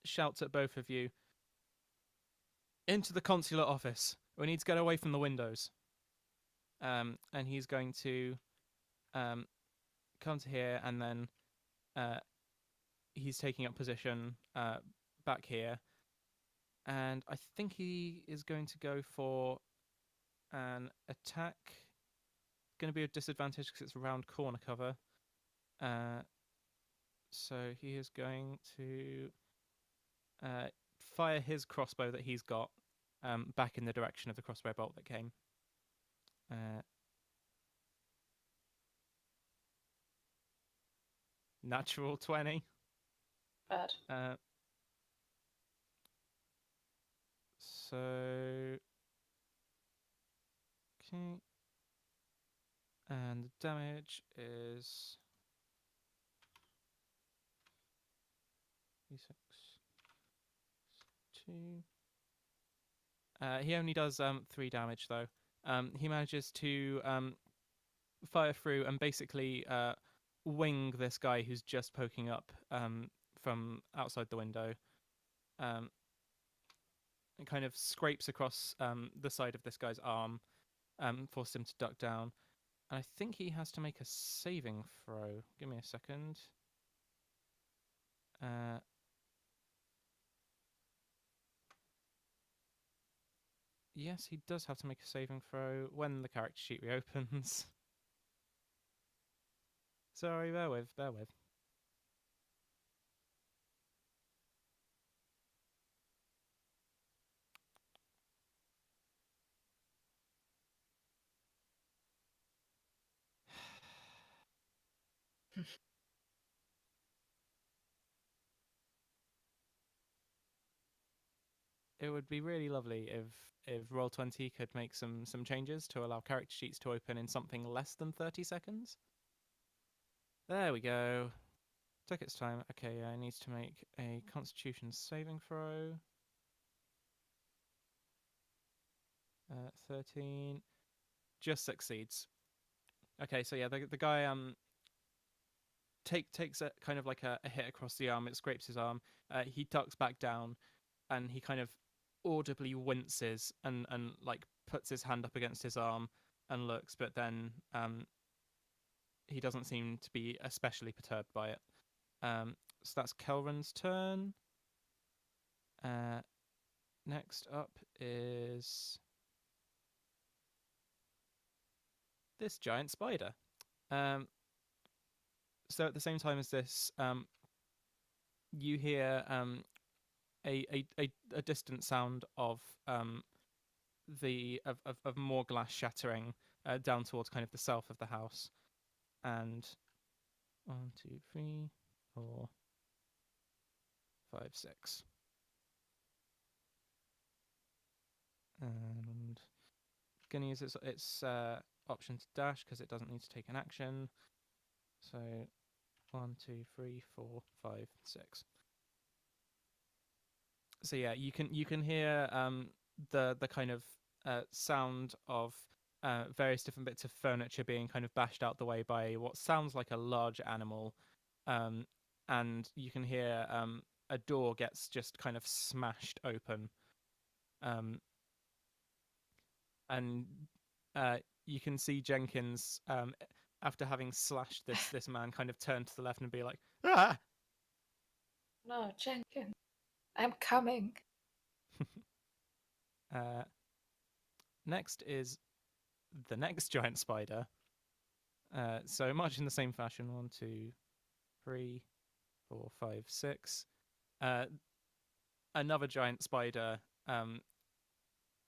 shouts at both of you, into the consular office. We need to get away from the windows. And he's going to come to here, and then he's taking up position back here. And I think he is going to go for an attack. Going to be a disadvantage because it's round corner cover. So he is going to fire his crossbow that he's got back in the direction of the crossbow bolt that came. Natural 20. Bad. So okay, and the damage is d6 2. He only does 3 damage though. He manages to fire through and basically wing this guy who's just poking up from outside the window. It kind of scrapes across the side of this guy's arm, forced him to duck down. And I think he has to make a saving throw. Give me a second. Yes, he does have to make a saving throw when the character sheet reopens. Sorry, bear with. It would be really lovely if Roll20 could make some changes to allow character sheets to open in something less than 30 seconds. There we go. Took its time. Okay, I need to make a Constitution saving throw. 13. Just succeeds. Okay, so yeah, the guy takes a kind of like a hit across the arm. It scrapes his arm. He ducks back down, and he kind of audibly winces and like puts his hand up against his arm and looks, but then he doesn't seem to be especially perturbed by it. So that's Kelrond's turn. Next up is this giant spider. So at the same time as this, you hear a distant sound of more glass shattering down towards kind of the south of the house, and 1, 2, 3, 4, 5, 6, and gonna use its option to dash because it doesn't need to take an action. So 1, 2, 3, 4, 5, 6. So yeah, you can hear the kind of sound of various different bits of furniture being kind of bashed out the way by what sounds like a large animal, and you can hear a door gets just kind of smashed open, and you can see Jenkins after having slashed this man, kind of turn to the left and be like, ah! No, Jenkins, I'm coming. Next is the next giant spider. So much in the same fashion. 1, 2, 3, 4, 5, 6. Another giant spider.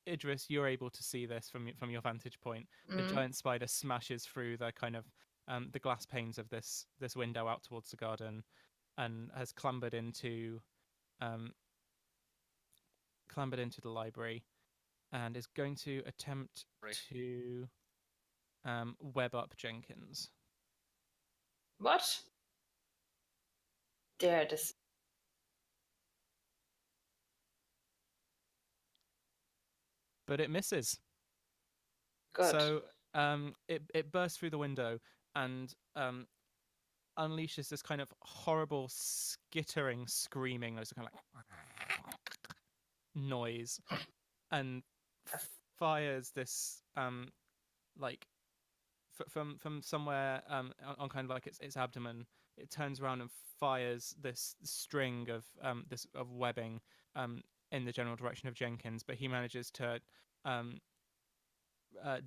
Idris, you're able to see this from your vantage point. A giant spider smashes through the kind of the glass panes of this window out towards the garden, and has clambered into the library, and is going to attempt to web up Jenkins. What? Dare this. But it misses. Good. So it bursts through the window and unleashes this kind of horrible skittering, screaming, this kind of like noise, and fires this like from somewhere on kind of like its abdomen. It turns around and fires this string of webbing in the general direction of Jenkins, but he manages to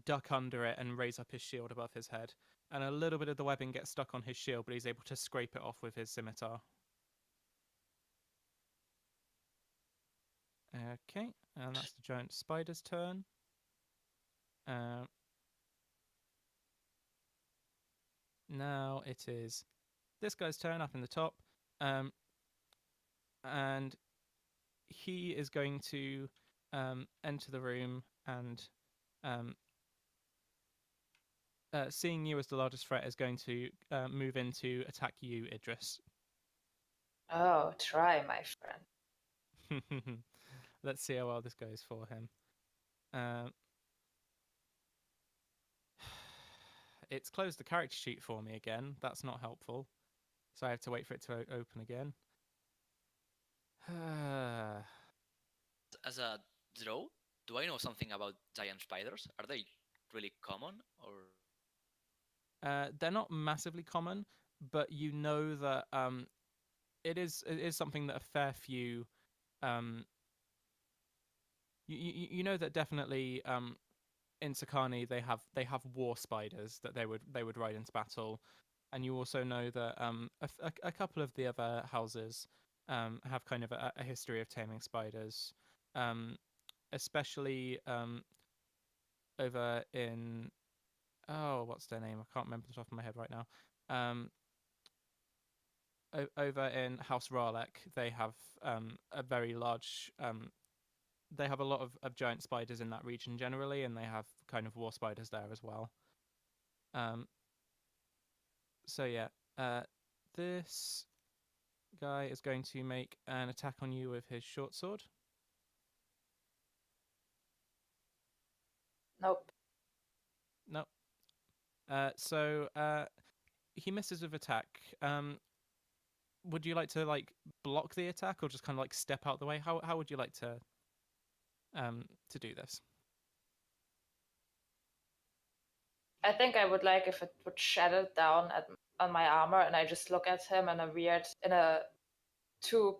duck under it and raise up his shield above his head. And a little bit of the webbing gets stuck on his shield, but he's able to scrape it off with his scimitar. Okay, and that's the giant spider's turn. Now it is this guy's turn up in the top. And he is going to enter the room and seeing you as the largest threat is going to move in to attack you, Idris. Oh, try, my friend. Let's see how well this goes for him. It's closed the character sheet for me again. That's not helpful. So I have to wait for it to open again. As a draw, do I know something about giant spiders? Are they really common, or they're not massively common, but you know that it is something that a fair few you know that definitely in Sakani they have war spiders that they would ride into battle, and you also know that a couple of the other houses have kind of a history of taming spiders, especially over in what's their name? I can't remember the top of my head right now. Over in House Ralek, they have a very large. They have a lot of giant spiders in that region generally, and they have kind of war spiders there as well. So yeah, this guy is going to make an attack on you with his short sword. Nope. Nope. So he misses with attack. Would you like to block the attack or just kind of step out the way? How would you like to do this? I think I would like if it would shadow down on my armor and I just look at him in a too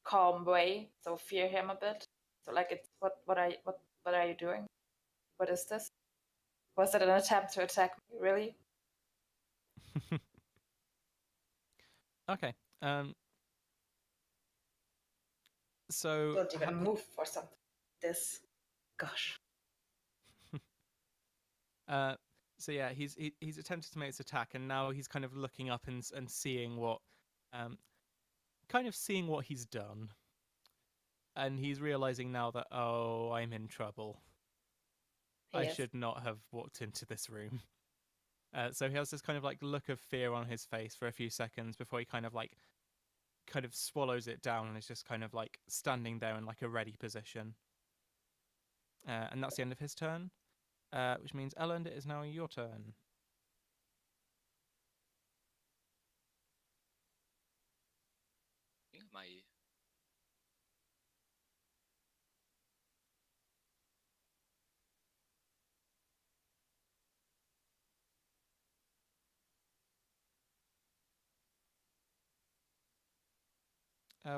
calm way, so fear him a bit. So it's what are you doing? What is this? Was it an attempt to attack me? Really? Okay. So Don't even move for something. This, gosh. So yeah, he's attempted to make this attack, and now he's kind of looking up and seeing what, seeing what he's done, and he's realizing now that I'm in trouble. I should not have walked into this room. So he has this kind of look of fear on his face for a few seconds before he kind of swallows it down and is just kind of standing there in a ready position. And that's the end of his turn, which means Elland, it is now your turn. my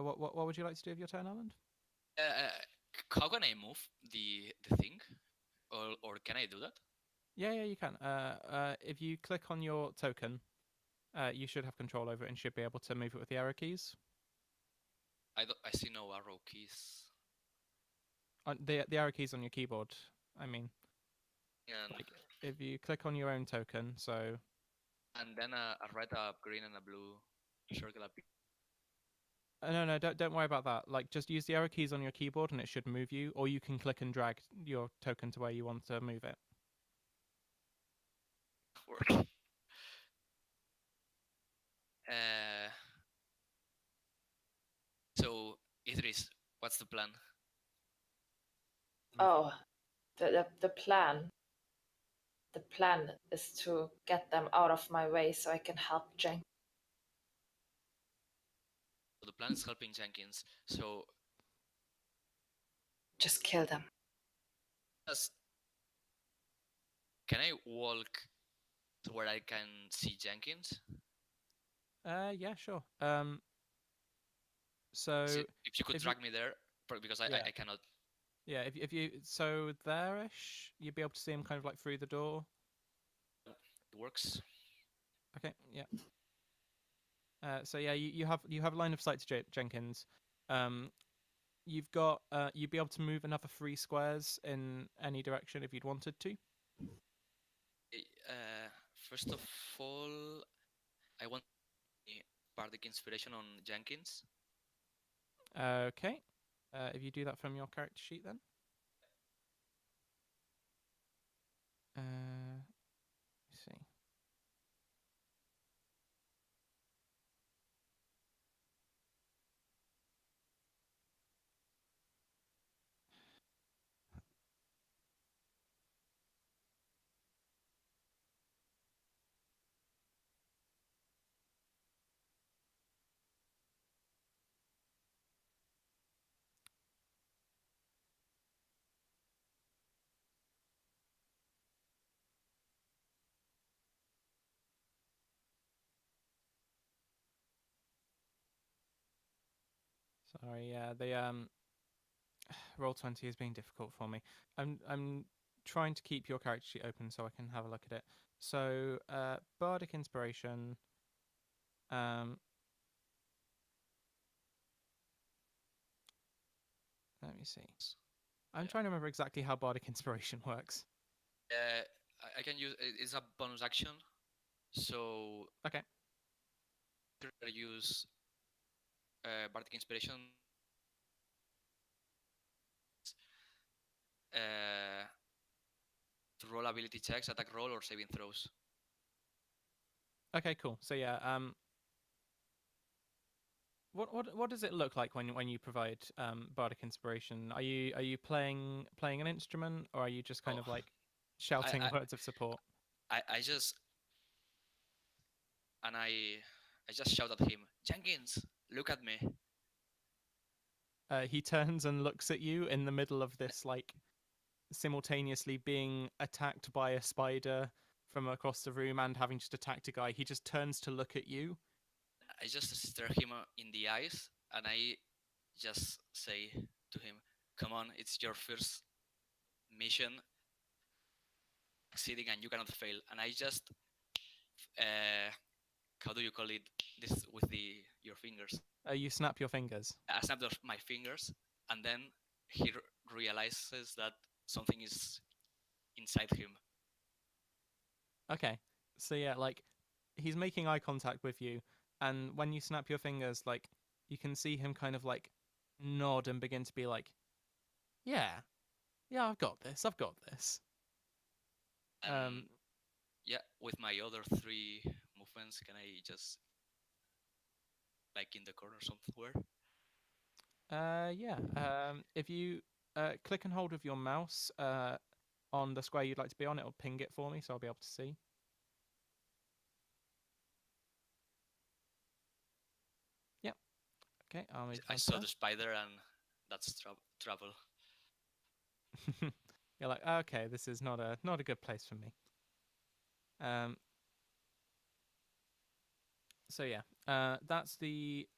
What would you like to do with your turn, Alan? How can I move the thing, or can I do that? Yeah, you can. If you click on your token, you should have control over it and should be able to move it with the arrow keys. I see no arrow keys. The arrow keys on your keyboard. I mean, And like if you click on your own token, so then a red, a green, and a blue circle appear. no, don't worry about that. Like just use the arrow keys on your keyboard and it should move you, or you can click and drag your token to where you want to move it. Work. Uh, so Idris, what's the plan? Oh, the plan. The plan is to get them out of my way so I can help Jenk. So the plan is helping Jenkins. So Just kill them. as can I walk to where I can see Jenkins? Yeah, sure. So If you could if drag me there, because Yeah. I cannot. yeah, if you so there-ish, you'd be able to see him kind of like through the door. It works. Okay, yeah. So yeah, you have line of sight to Jenkins. You've got you'd be able to move another 3 squares in any direction if you'd wanted to. First of all, I want bardic inspiration on Jenkins. Okay. If you do that from your character sheet, then. Let's see. Sorry, yeah, the Roll20 is being difficult for me. I'm trying to keep your character sheet open so I can have a look at it. So, bardic inspiration. Let me see. I'm trying to remember exactly how bardic inspiration works. I can use it's a bonus action, so Okay. I use bardic inspiration. To roll ability checks, attack roll, or saving throws. Okay, cool. So yeah, what does it look like when you provide bardic inspiration? Are you playing an instrument, or are you just kind of like shouting words of support? I just and I just shout at him, Jenkins, look at me. He turns and looks at you in the middle of this, like simultaneously being attacked by a spider from across the room and having just attacked a guy. He just turns to look at you. I just stare him in the eyes and I just say to him, come on, it's your first mission succeeding and you cannot fail. And I just how do you call it this with your fingers? You snap your fingers. I snap my fingers and then he realizes that something is inside him. Okay, so yeah, like he's making eye contact with you, and when you snap your fingers, like you can see him kind of like nod and begin to be like, yeah, I've got this, Yeah, with my other 3 movements, can I just like in the corner somewhere? Yeah. If you click and hold with your mouse on the square you'd like to be on, it'll ping it for me, so I'll be able to see. Yep. Okay, I'll move I saw the spider and that's trouble. You're like, okay, this is not a good place for me. So yeah, that's the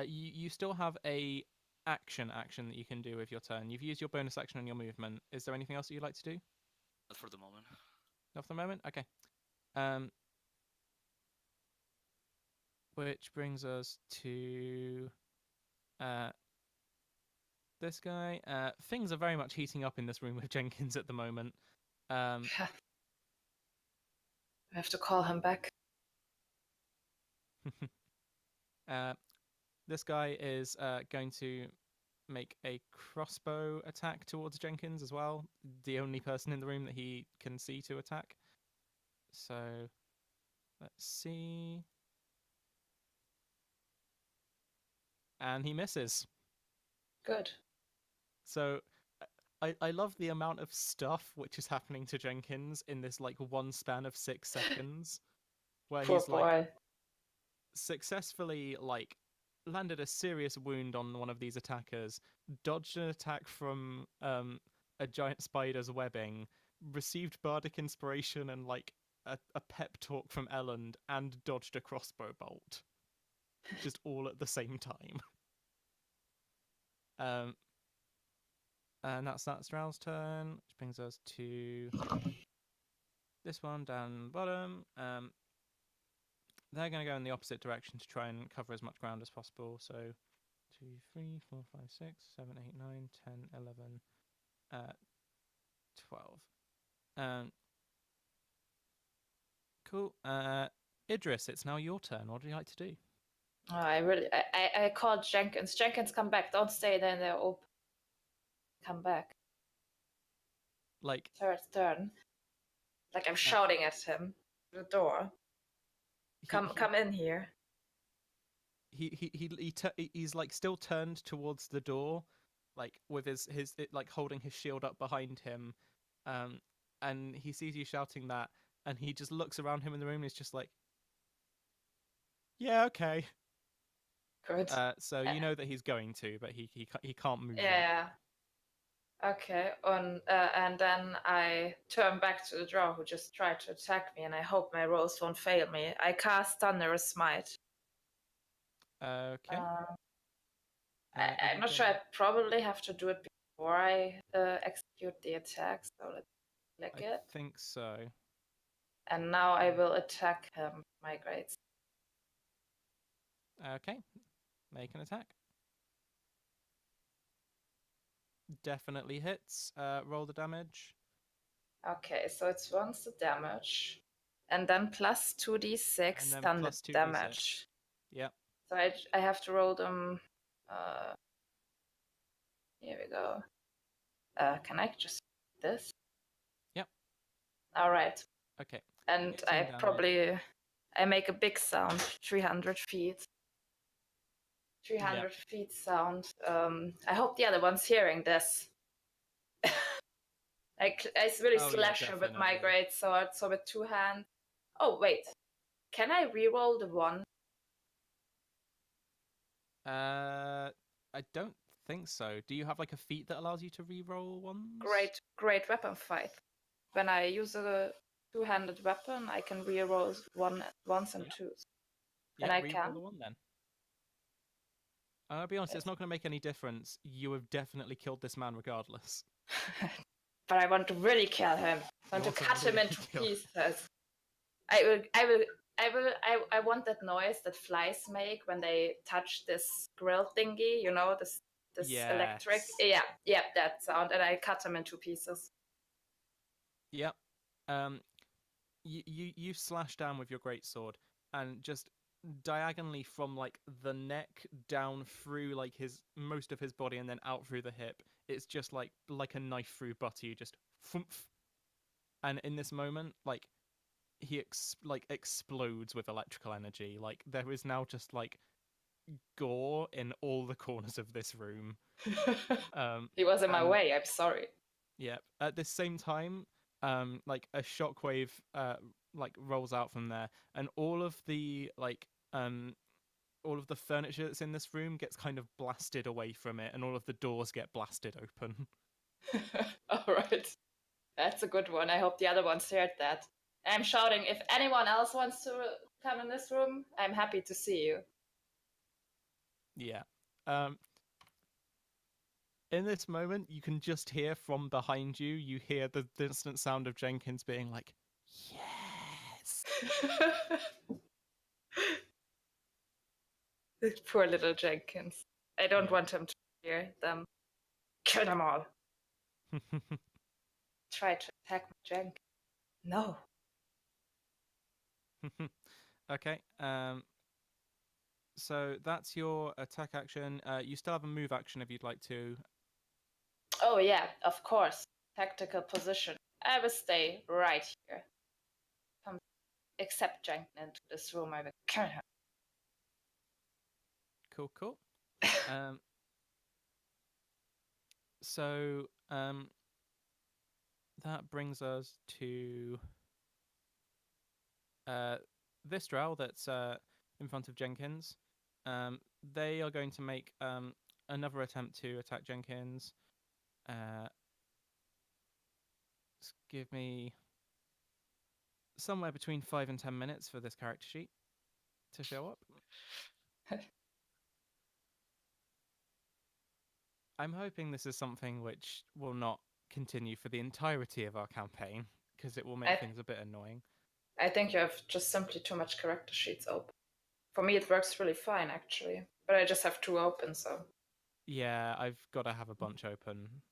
You still have a action that you can do with your turn. You've used your bonus action on your movement. Is there anything else that you'd like to do? Not for the moment. Not for the moment. Okay. Which brings us to this guy. Things are very much heating up in this room with Jenkins at the moment. I have to call him back. This guy is going to make a crossbow attack towards Jenkins as well. The only person in the room that he can see to attack. So let's see. And he misses. Good. So I love the amount of stuff which is happening to Jenkins in this like one span of 6 seconds, where Poor he's boy. like successfully like landed a serious wound on one of these attackers, dodged an attack from a giant spider's webbing, received bardic inspiration and like a pep talk from Elland, and dodged a crossbow bolt, just all at the same time. And that's Strau's turn, which brings us to this one down the bottom. They're going to go in the opposite direction to try and cover as much ground as possible. So 2, 3, 4, 5, 6, 7, 8, 9, 10, 11, 12. Cool. Idris, it's now your turn. What would you like to do? Oh, I called Jenkins. Jenkins, come back. Don't stay there in there. Come back. Like, Third turn. Like I'm shouting at him. The door. Come in here. He's like still turned towards the door, like with his like holding his shield up behind him, and he sees you shouting that, and he just looks around him in the room and is just like, yeah, okay. Good. So you know that he's going to, but he can't move. Yeah. Okay. And then I turn back to the drow who just tried to attack me, and I hope my rolls won't fail me. I cast Thunderous Smite. Okay. I'm not sure. I probably have to do it before I execute the attack. So let's click it. I think so. And now I will attack him. My grades. Okay. Make an attack. Definitely hits. Roll the damage. Okay, so it's once the damage, and then plus 2d6 and then thunder plus 2d6. damage. Yep. So I have to roll them. Here we go. Can I just do this? Yep. All right. Okay. And I make a big sound, 300 feet. 300 feet sound. I hope the other one's hearing this. I really slash him with my great sword, so with 2 hands. Oh, wait. Can I reroll the 1? I don't think so. Do you have like a feat that allows you to reroll ones? Great weapon fight. When I use a 2-handed weapon, I can reroll ones and twos. Yeah, and I reroll can. the 1 then. I'll be honest, it's not going to make any difference. You have definitely killed this man regardless. But I want to really kill him. I want to cut him into pieces. I want that noise that flies make when they touch this grill thingy, you know, this electric. Yeah, that sound, and I cut him into pieces. Yep. You slash down with your greatsword, and just diagonally from like the neck down through like most of his body and then out through the hip. It's just like a knife through butter. You just thump. And in this moment, like he explodes with electrical energy. Like there is now just like gore in all the corners of this room. He was in my way. I'm sorry. Yeah. At the same time, like a shockwave like rolls out from there, and all of the furniture that's in this room gets kind of blasted away from it, and all of the doors get blasted open. All right. That's a good one. I hope the other ones heard that. I'm shouting, if anyone else wants to come in this room, I'm happy to see you. Yeah. Um, in this moment, you can just hear from behind you. You hear the distant sound of Jenkins being like, "Yes." This poor little Jenkins. I don't Yeah. want him to hear them. Kill them all. Try to attack my Jenkins. No. Okay. So that's your attack action. You still have a move action if you'd like to. Oh yeah, of course. Tactical position. I will stay right here. Come accept Jenkins into this room. I will kill him. Cool, cool. Um, so that brings us to this drow that's in front of Jenkins. They are going to make another attempt to attack Jenkins. Give me somewhere between 5 and 10 minutes for this character sheet to show up. I'm hoping this is something which will not continue for the entirety of our campaign, because it will make things a bit annoying. I think you have just simply too much character sheets open. For me, it works really fine, actually. But I just have two open, so. Yeah, I've got to have a bunch open.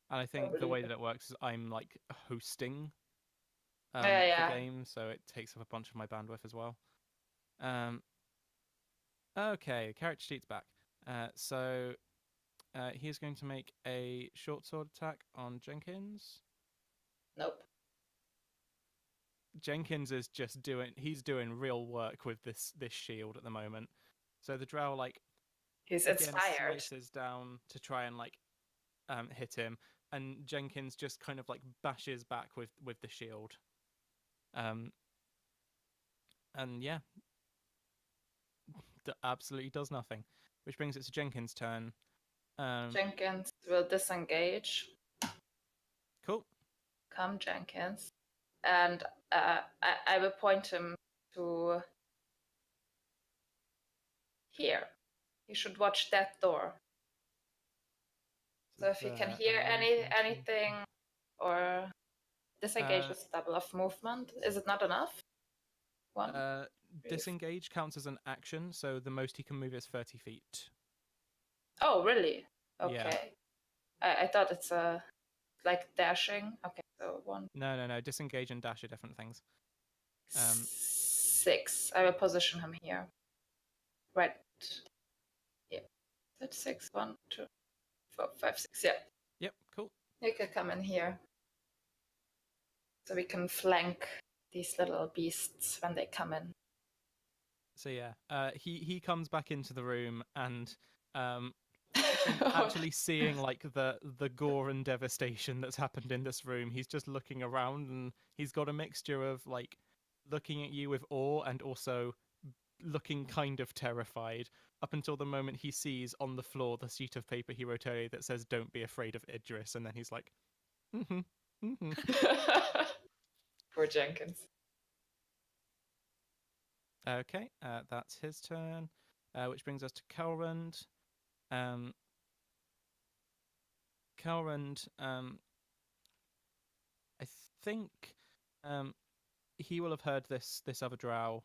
And I think the way that it works is I'm like hosting the game, so it takes up a bunch of my bandwidth as well. Okay, character sheet's back. So he's going to make a short sword attack on Jenkins. Nope. Jenkins is just he's doing real work with this shield at the moment. So the drow he's again inspired. slices down to try and hit him, and Jenkins just kind of bashes back with the shield. And yeah, absolutely does nothing. Which brings it to Jenkins' turn. Jenkins will disengage. Cool. Come, Jenkins. And I will point him to here. He should watch that door. So if he can hear anything or disengage is double of movement, is it not enough? One. Disengage counts as an action, so the most he can move is 30 feet. Oh, really? Okay. Yeah. I thought it's like dashing. Okay, so one. No. Disengage and dash are different things. 6. I will position him here. Right. Yeah. That's 6. 1, 2, 4, 5, 6. Yeah. Yep. Cool. You can come in here, so we can flank these little beasts when they come in. So yeah, he comes back into the room and actually seeing the gore and devastation that's happened in this room, he's just looking around and he's got a mixture of looking at you with awe and also looking kind of terrified up until the moment he sees on the floor the sheet of paper he wrote earlier that says "Don't be afraid of Idris," and then he's like, Poor Jenkins. Okay, that's his turn, which brings us to Kelrund. Kelrund, I think he will have heard this other drow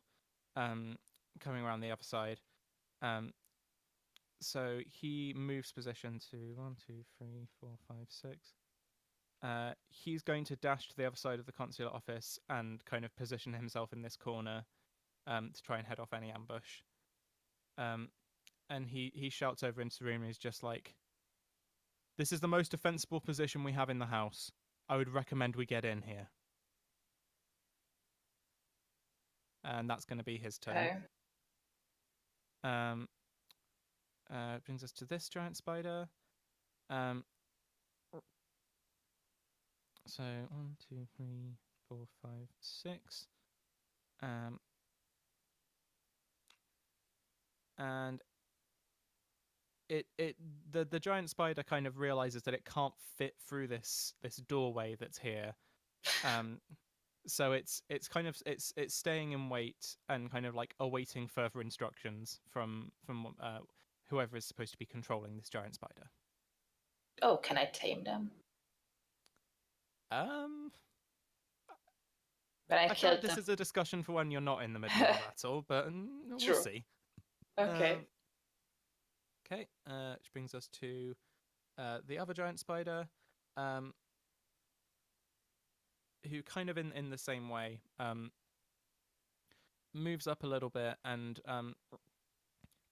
coming around the other side. So he moves position to 1, 2, 3, 4, 5, 6. He's going to dash to the other side of the consular office and kind of position himself in this corner to try and head off any ambush. And he shouts over into the room and he's just like, "This is the most defensible position we have in the house. I would recommend we get in here." And that's going to be his turn. Okay. Brings us to this giant spider. So 1, 2, 3, 4, 5, 6. And the giant spider kind of realizes that it can't fit through this doorway that's here. So it's kind of it's staying in wait and kind of like awaiting further instructions from whoever is supposed to be controlling this giant spider. Oh, can I tame them? Um, When I I feel like killed this them. is a discussion for when you're not in the middle of a battle, but we'll True. see. Okay. Okay, which brings us to the other giant spider, um, who kind of in the same way moves up a little bit, and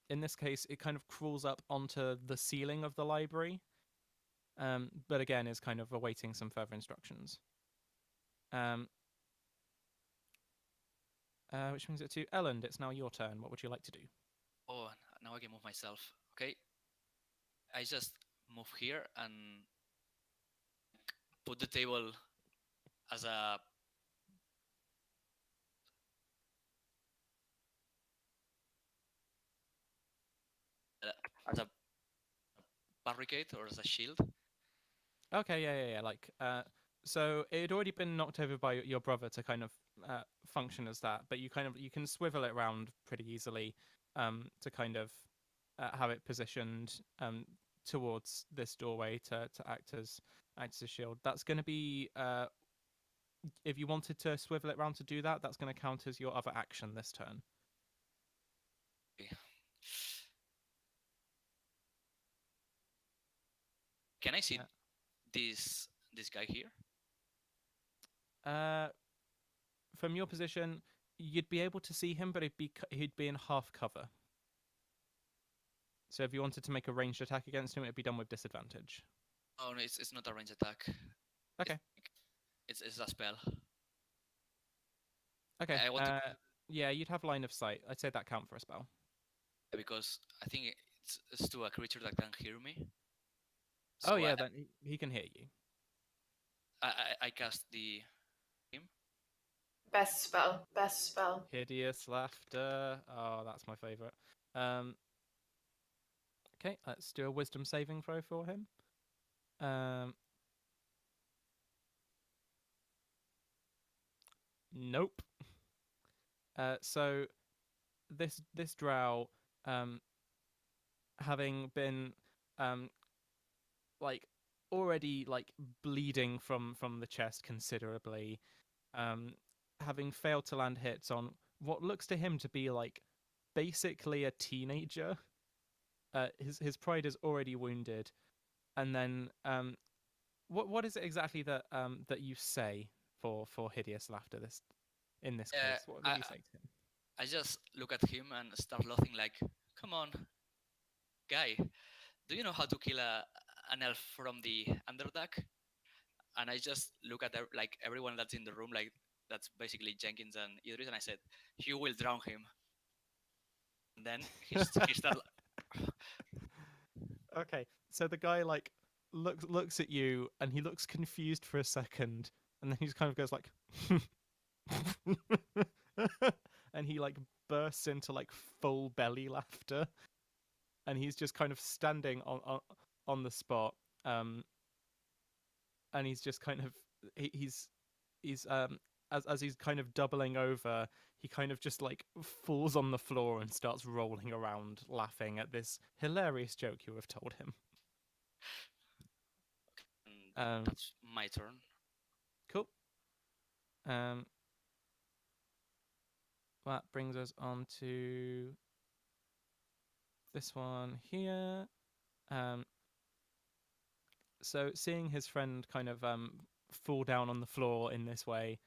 in this case, it kind of crawls up onto the ceiling of the library, but again is kind of awaiting some further instructions. Which brings it to Elland. It's now your turn. What would you like to do? Oh, now I can move myself. Okay, I just move here and put the table as a as a barricade or as a shield. Okay, yeah. Like, so it had already been knocked over by your brother to kind of function as that, but you can swivel it around pretty easily, to kind of have it positioned towards this doorway to act as a shield. That's going to be if you wanted to swivel it around to do that, that's going to count as your other action this turn. Okay. Can I see this guy here? From your position, you'd be able to see him, but he'd be in half cover. So if you wanted to make a ranged attack against him, it'd be done with disadvantage. Oh no, it's not a range attack. Okay. It's a spell. Okay. I want to Yeah, you'd have line of sight. I'd say that count for a spell. because I think it's to a creature that can hear me. So So yeah, then he can hear you. I cast the him. Best spell. Best spell. Hideous laughter. Oh, that's my favorite. Okay, let's do a wisdom saving throw for him. Nope. So this drow, having been like already like bleeding from the chest considerably, having failed to land hits on what looks to him to be like basically a teenager. His pride is already wounded, and then what is it exactly that that you say for hideous laughter? This in this case, what would you say to him? I just look at him and start laughing like, "Come on, guy, do you know how to kill an elf from the Underdark?" And I just look at like everyone that's in the room, like that's basically Jenkins and Idris, and I said, "You will drown him." And then he started. Okay, so the guy like looks at you and he looks confused for a second, and then he just kind of goes like, and he like bursts into like full belly laughter, and he's just kind of standing on the spot, and he's just kind of he's as he's kind of doubling over, he kind of just like falls on the floor and starts rolling around laughing at this hilarious joke you have told him. That's my turn. Cool. That brings us on to this one here. So seeing his friend kind of fall down on the floor in this way,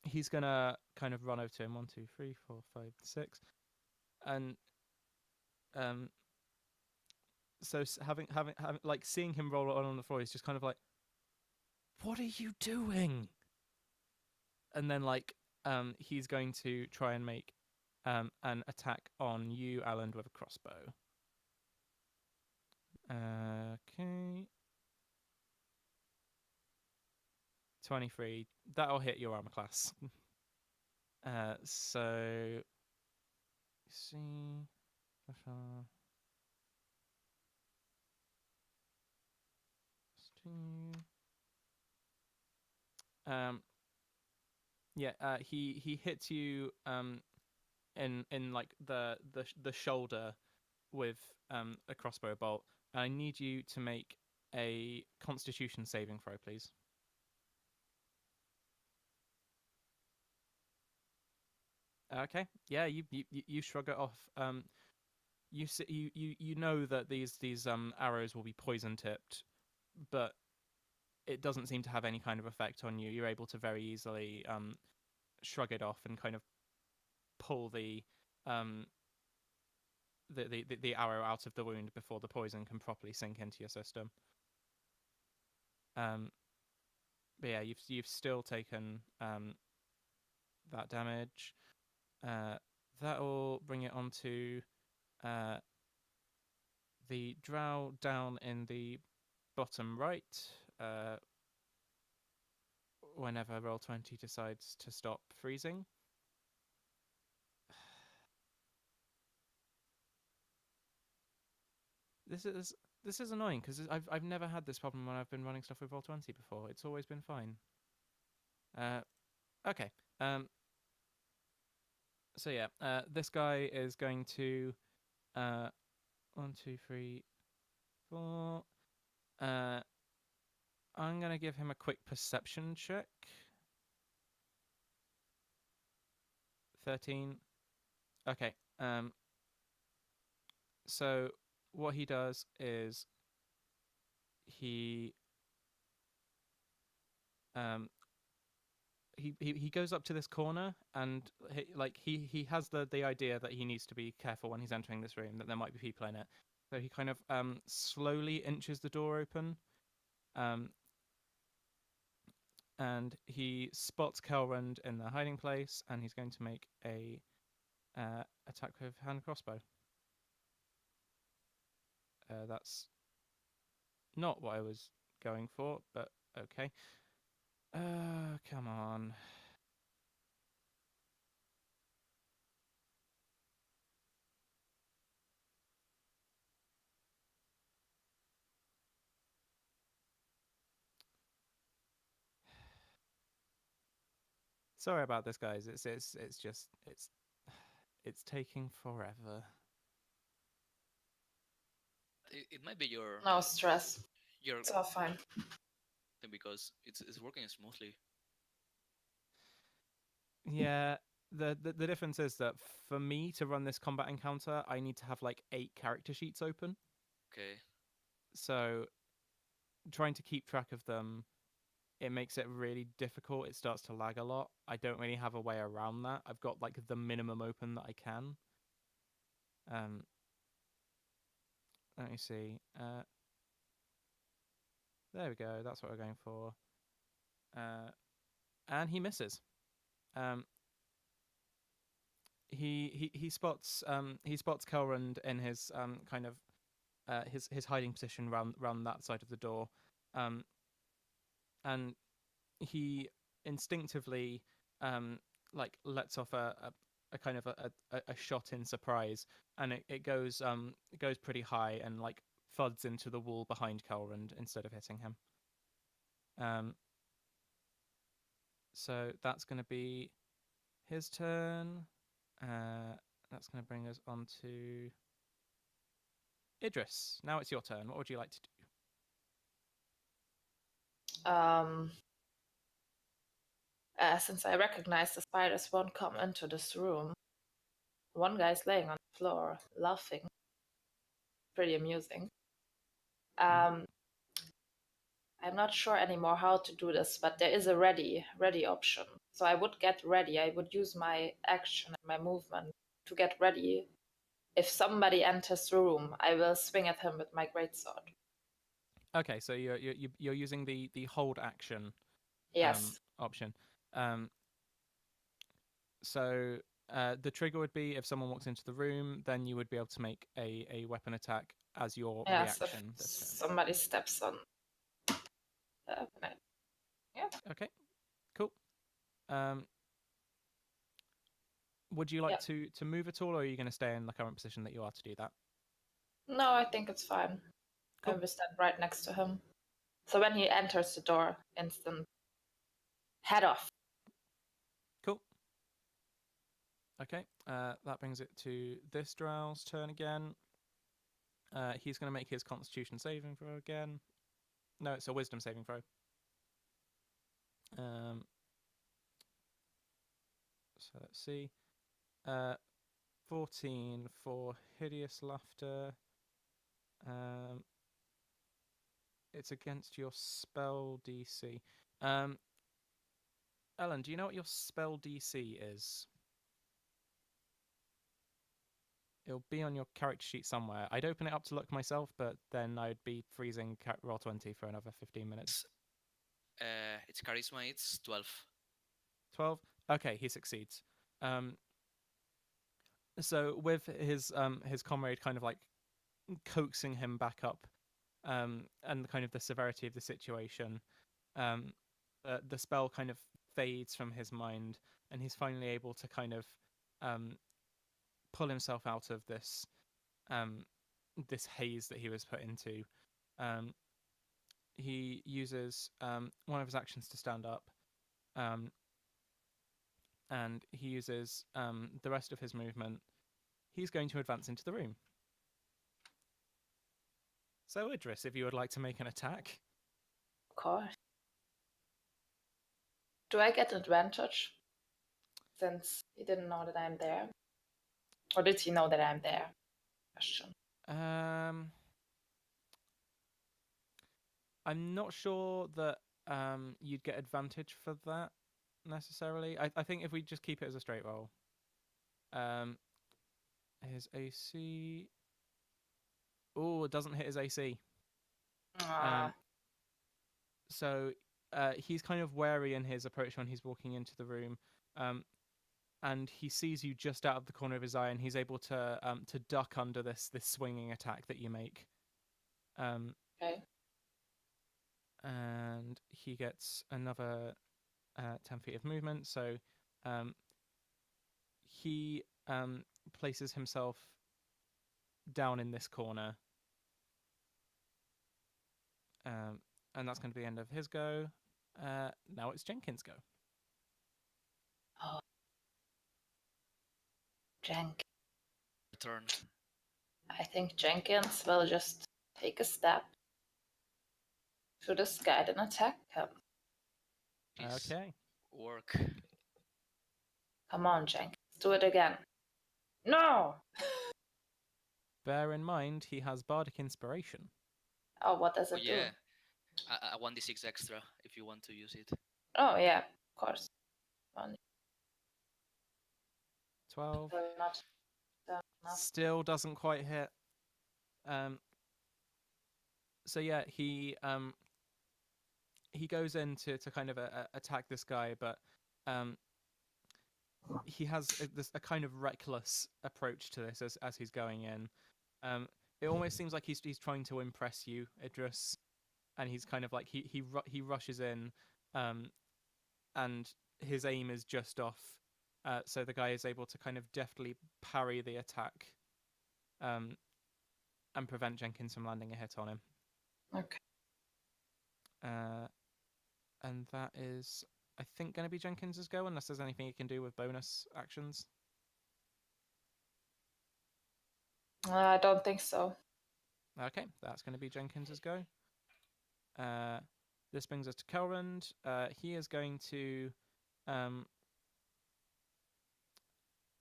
he's gonna kind of run over to him. 1, 2, 3, 4, 5, 6, and so having like seeing him roll on the floor, he's just kind of like, "What are you doing?" And then like he's going to try and make an attack on you, Alan, with a crossbow. Okay. 23. That'll hit your armor class. So see. he hits you in like the shoulder with a crossbow bolt. I need you to make a Constitution saving throw, please. Okay. Yeah, you shrug it off. You know that these arrows will be poison tipped, but it doesn't seem to have any kind of effect on you. You're able to very easily shrug it off and kind of pull um the arrow out of the wound before the poison can properly sink into your system. But yeah, you've still taken that damage. That will bring it onto the drow down in the bottom right. Whenever Roll20 decides to stop freezing. This is annoying because I've never had this problem when I've been running stuff with Roll20 before. It's always been fine. Okay. So yeah, this guy is going to 1, 2, 3, 4. I'm gonna give him a quick perception check. 13. Okay. So what he does is he goes up to this corner and he has the idea that he needs to be careful when he's entering this room, that there might be people in it. So he kind of slowly inches the door open, and he spots Kelrond in the hiding place, and he's going to make a attack with hand crossbow. That's not what I was going for, but okay. Come on. Sorry about this, guys. It's just it's taking forever. It might be your No stress. your It's all fine. because it's working smoothly. Yeah, the difference is that for me to run this combat encounter, I need to have like 8 character sheets open. Okay. So trying to keep track of them, it makes it really difficult. It starts to lag a lot. I don't really have a way around that. I've got like the minimum open that I can. Let me see. There we go. That's what we're going for. And he misses. He spots Kelrond in his kind of his hiding position round that side of the door, and he instinctively like lets off a kind of a shot in surprise, and it goes pretty high and like thuds into the wall behind Kelrond instead of hitting him. So that's going to be his turn. That's going to bring us on to Idris. Now it's your turn. What would you like to do? Since I recognize the spiders won't come into this room, one guy's laying on the floor, laughing. Pretty amusing. I'm not sure anymore how to do this, but there is a ready option. So I would get ready. I would use my action and my movement to get ready. If somebody enters the room, I will swing at him with my greatsword. Okay, so you're using the hold action Yes. option. So the trigger would be if someone walks into the room, then you would be able to make a weapon attack as your reaction. If somebody steps on. Yeah. Okay, cool. Would you like to move at all, or are you going to stay in the current position that you are to do that? No, I think it's fine. Cool. I will stand right next to him. So when he enters the door, instant head off. Okay, that brings it to this drow's turn again. He's going to make his Constitution saving throw again. No, it's a Wisdom saving throw. So let's see. 14 for hideous laughter. It's against your spell DC. Ellen, do you know what your spell DC is? It'll be on your character sheet somewhere. I'd open it up to look myself, but then I'd be freezing roll 20 for another 15 minutes. It's charisma. It's 12. 12? Okay, he succeeds. So with his comrade kind of like coaxing him back up, and kind of the severity of the situation, the spell kind of fades from his mind, and he's finally able to kind of pull himself out of this this haze that he was put into. He uses one of his actions to stand up, and he uses the rest of his movement. He's going to advance into the room. So, Idris, if you would like to make an attack. Of course. Do I get advantage? Since he didn't know that I'm there. Or did he know that I'm there? Question. I'm not sure that you'd get advantage for that necessarily. I think if we just keep it as a straight roll. His AC. Oh, it doesn't hit his AC. So he's kind of wary in his approach when he's walking into the room, and he sees you just out of the corner of his eye, and he's able to duck under this swinging attack that you make. Okay. And he gets another 10 feet of movement. So he places himself down in this corner. And that's going to be the end of his go. Now it's Jenkins' go. Oh. Jenkins. Turn. I think Jenkins will just take a step to the sky and attack him. Please Okay. work. Come on, Jenkins. Do it again. No! Bear in mind, he has Bardic Inspiration. Oh, what does it Yeah. do? I 1d6 extra if you want to use it. Oh, yeah, of course. 12. Not enough. Still doesn't quite hit. So yeah, he goes in to kind of attack this guy, but he has a kind of reckless approach to this as he's going in. It almost seems like he's trying to impress you, Idris, and he's kind of like he rushes in, and his aim is just off. So the guy is able to kind of deftly parry the attack, and prevent Jenkins from landing a hit on him. Okay. And that is, I think, going to be Jenkins' go, unless there's anything he can do with bonus actions. I don't think so. Okay, that's going to be Jenkins' go. This brings us to Kelrond. He is going to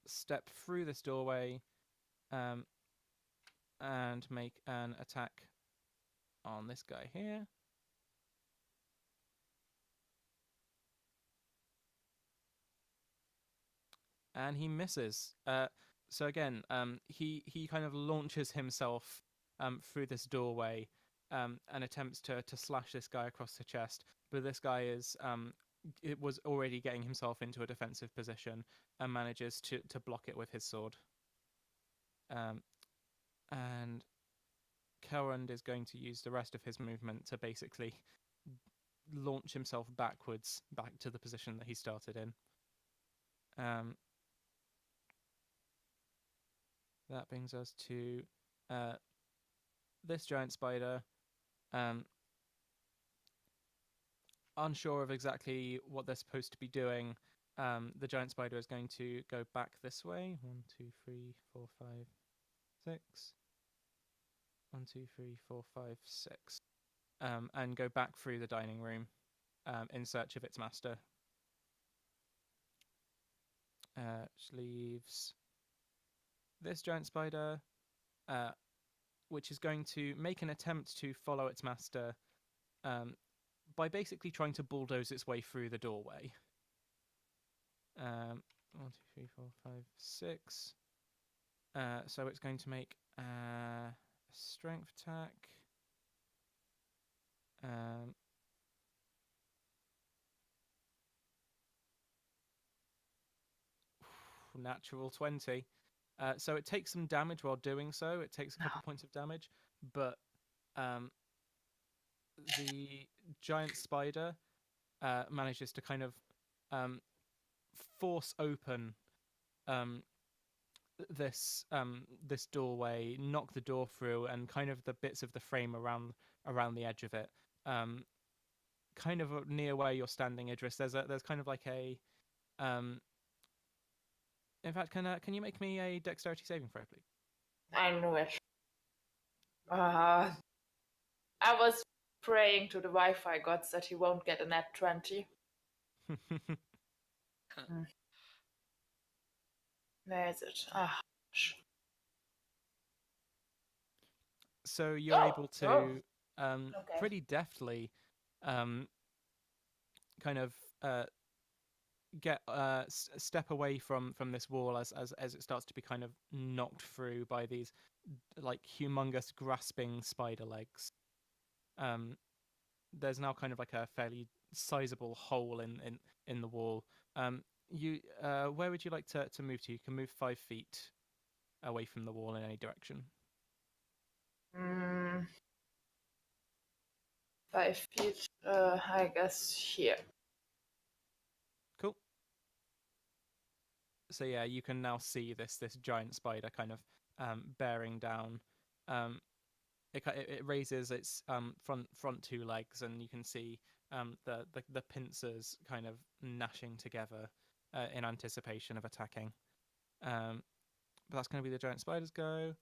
step through this doorway and make an attack on this guy here. And he misses. So again, he kind of launches himself through this doorway and attempts to slash this guy across the chest. But this guy it was already getting himself into a defensive position and manages to block it with his sword. And Kelrond is going to use the rest of his movement to basically launch himself backwards back to the position that he started in. That brings us to this giant spider. Unsure of exactly what they're supposed to be doing, the giant spider is going to go back this way. 1, 2, 3, 4, 5, 6. 1, 2, 3, 4, 5, 6. And go back through the dining room in search of its master. Which leaves this giant spider, which is going to make an attempt to follow its master by basically trying to bulldoze its way through the doorway. 1, 2, 3, 4, 5, 6. So it's going to make a strength attack. Natural 20. So it takes some damage while doing so. It takes a couple points of damage, but the giant spider manages to kind of force open this doorway, knock the door through, and kind of the bits of the frame around the edge of it. Kind of near where you're standing, Idris. There's kind of like a in fact, can you make me a dexterity saving throw, please? I knew it. I was praying to the Wi-Fi gods that he won't get a nat 20. Where is it? So you're able to Okay. pretty deftly kind of get step away from this wall as it starts to be kind of knocked through by these like humongous grasping spider legs. There's now kind of like a fairly sizable hole in the wall. You where would you like to move to? You can move 5 feet away from the wall in any direction. 5 feet, I guess here. Cool. So yeah, you can now see this giant spider kind of bearing down. It raises its front 2 legs, and you can see the pincers kind of gnashing together in anticipation of attacking. But that's going to be the giant spider's go.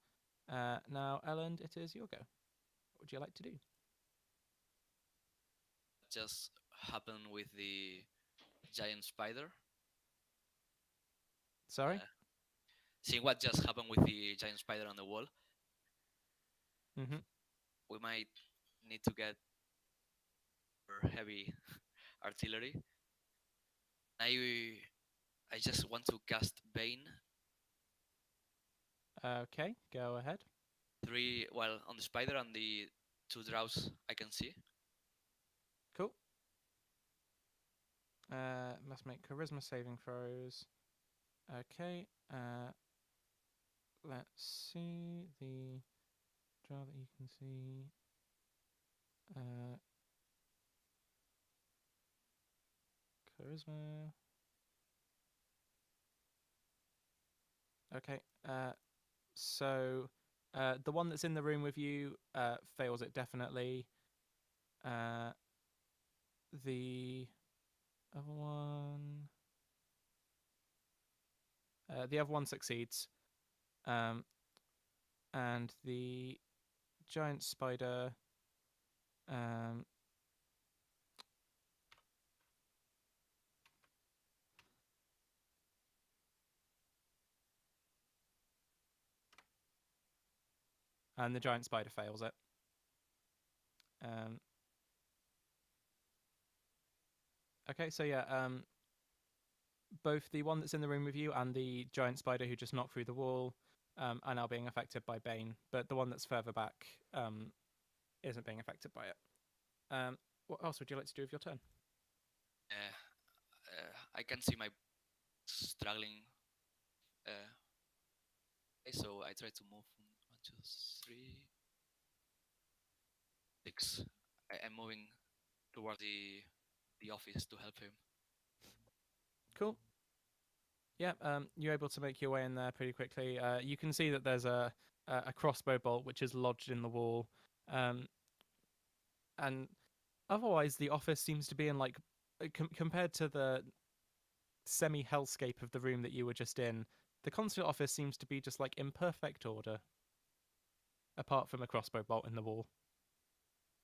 Now, Ellen, it is your go. What would you like to do? Just happened with the giant spider. Sorry? Seeing what just happened with the giant spider on the wall, Mm-hmm. we might need to get heavy artillery. I just want to cast Bane. Okay, go ahead. 3, well, on the spider and the 2 drows I can see. Cool. Must make charisma saving throws. Okay. Let's see the draw that you can see. Charisma. Okay. So the one that's in the room with you fails it definitely. The other one. The other one succeeds. And the giant spider. And the giant spider fails it. Okay, so yeah, both the one that's in the room with you and the giant spider who just knocked through the wall are now being affected by Bane, but the one that's further back isn't being affected by it. What else would you like to do with your turn? I can see my struggling. So I try to move 1, 2, 3, 6. I'm moving toward the office to help him. Cool. Yeah, you're able to make your way in there pretty quickly. You can see that there's a crossbow bolt which is lodged in the wall, and otherwise the office seems to be in like compared to the semi-hellscape of the room that you were just in, the consulate office seems to be just like in perfect order, apart from a crossbow bolt in the wall.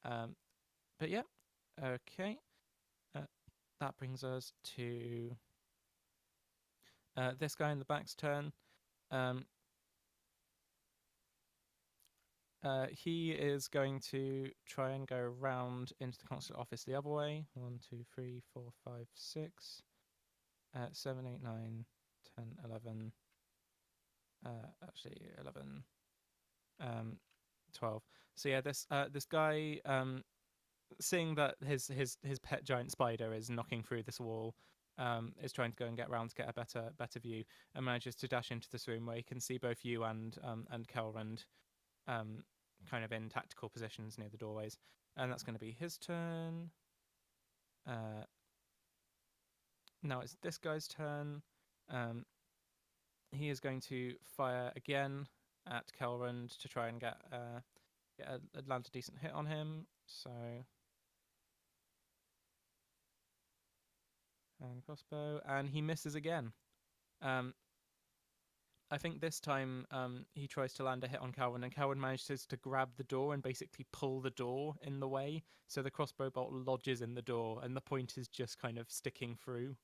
But yeah, okay. That brings us to this guy in the back's turn. He is going to try and go round into the consulate office the other way. 1, 2, 3, 4, 5, 6, 7, 8, 9, 10, 11. Actually, 11, 12. So yeah, this guy, seeing that his pet giant spider is knocking through this wall, is trying to go and get round to get a better view, and manages to dash into this room where he can see both you and Kelrand, kind of in tactical positions near the doorways, and that's going to be his turn. Now it's this guy's turn. He is going to fire again at Kelrand to try and land a decent hit on him. So, and crossbow, and he misses again. I think this time he tries to land a hit on Calvin, and Calvin manages to grab the door and basically pull the door in the way, so the crossbow bolt lodges in the door, and the point is just kind of sticking through.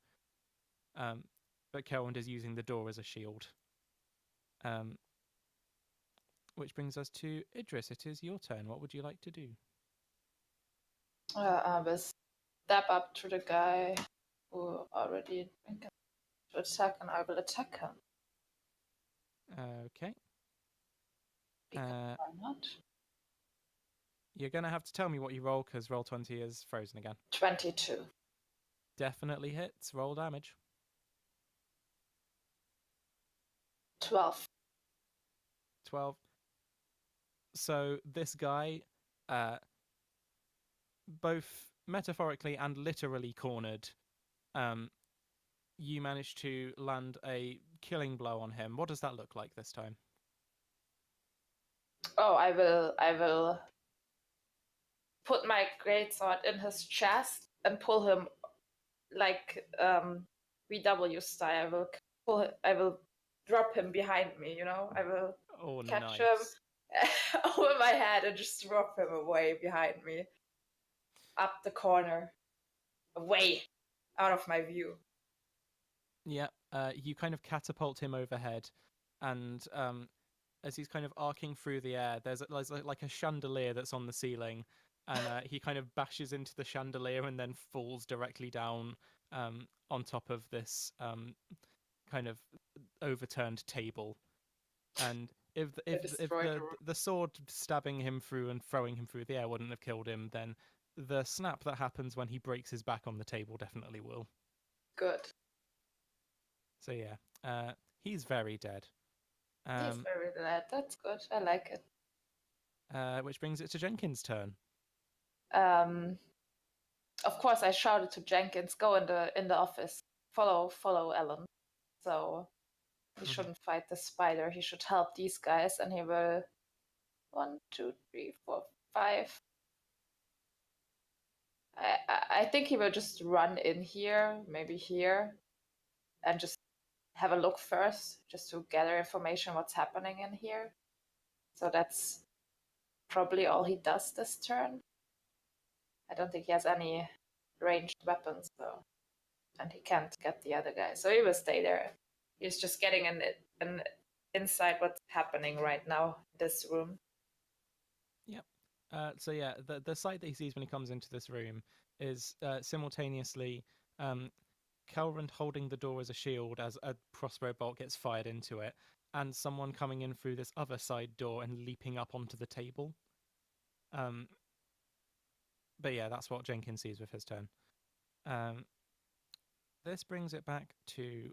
But Calvin is using the door as a shield. Which brings us to Idris. It is your turn. What would you like to do? I will step up to the guy who already drank to attack, and I will attack him. Okay. Because why not? You're going to have to tell me what you roll, because Roll20 is frozen again. 22. Definitely hits. Roll damage. 12. 12. So this guy, both metaphorically and literally cornered, you managed to land a killing blow on him. What does that look like this time? Oh, I will put my greatsword in his chest and pull him like VW style. I will drop him behind me, I will catch him over my head and just drop him away behind me. Up the corner. Away. Out of my view. Yeah, you kind of catapult him overhead, and as he's kind of arcing through the air, there's like a chandelier that's on the ceiling, and he kind of bashes into the chandelier and then falls directly down on top of this kind of overturned table. And if the sword stabbing him through and throwing him through the air wouldn't have killed him, then the snap that happens when he breaks his back on the table definitely will. Good. So yeah, he's very dead. He's very dead. That's good. I like it. Which brings it to Jenkins' turn. Of course, I shouted to Jenkins, "Go in the office. Follow Ellen." So he shouldn't fight the spider. He should help these guys, and he will. 1, 2, 3, 4, 5. I think he will just run in here, maybe here, and just have a look first, just to gather information what's happening in here. So that's probably all he does this turn. I don't think he has any ranged weapons, though, and he can't get the other guy. So he will stay there. He's just getting an insight what's happening right now in this room. Yep. So yeah, the sight that he sees when he comes into this room is simultaneously Kelrand holding the door as a shield as a crossbow bolt gets fired into it, and someone coming in through this other side door and leaping up onto the table. But yeah, that's what Jenkins sees with his turn. This brings it back to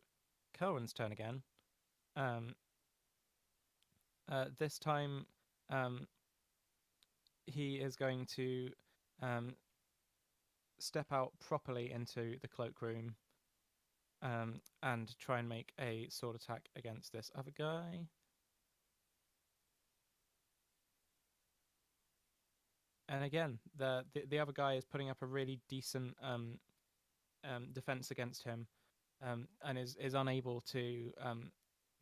Kelrand's turn again. This time, he is going to step out properly into the cloakroom and try and make a sword attack against this other guy. And again, the other guy is putting up a really decent defense against him. and is unable to.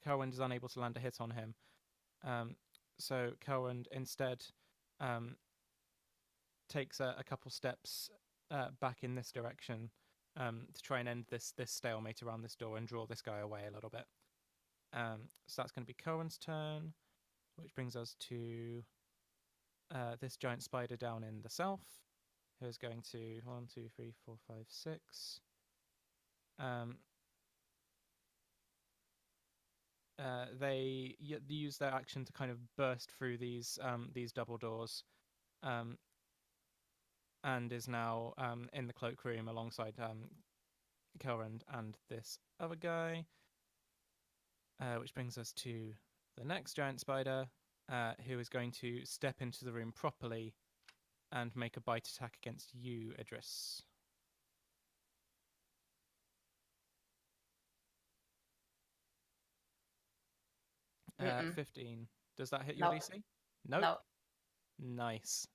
Kelrond is unable to land a hit on him. So Kelrond instead um, takes a couple steps back in this direction to try and end this stalemate around this door and draw this guy away a little bit. So that's going to be Kelrond's turn, which brings us to this giant spider down in the south, who is going to 1, 2, 3, 4, 5, 6. They use their action to kind of burst through these double doors, and is now in the cloakroom alongside Kelrond and this other guy, which brings us to the next giant spider, who is going to step into the room properly and make a bite attack against you, Idris. Mm-mm. 15. Does that hit your No. DC? Nope. No. Nice.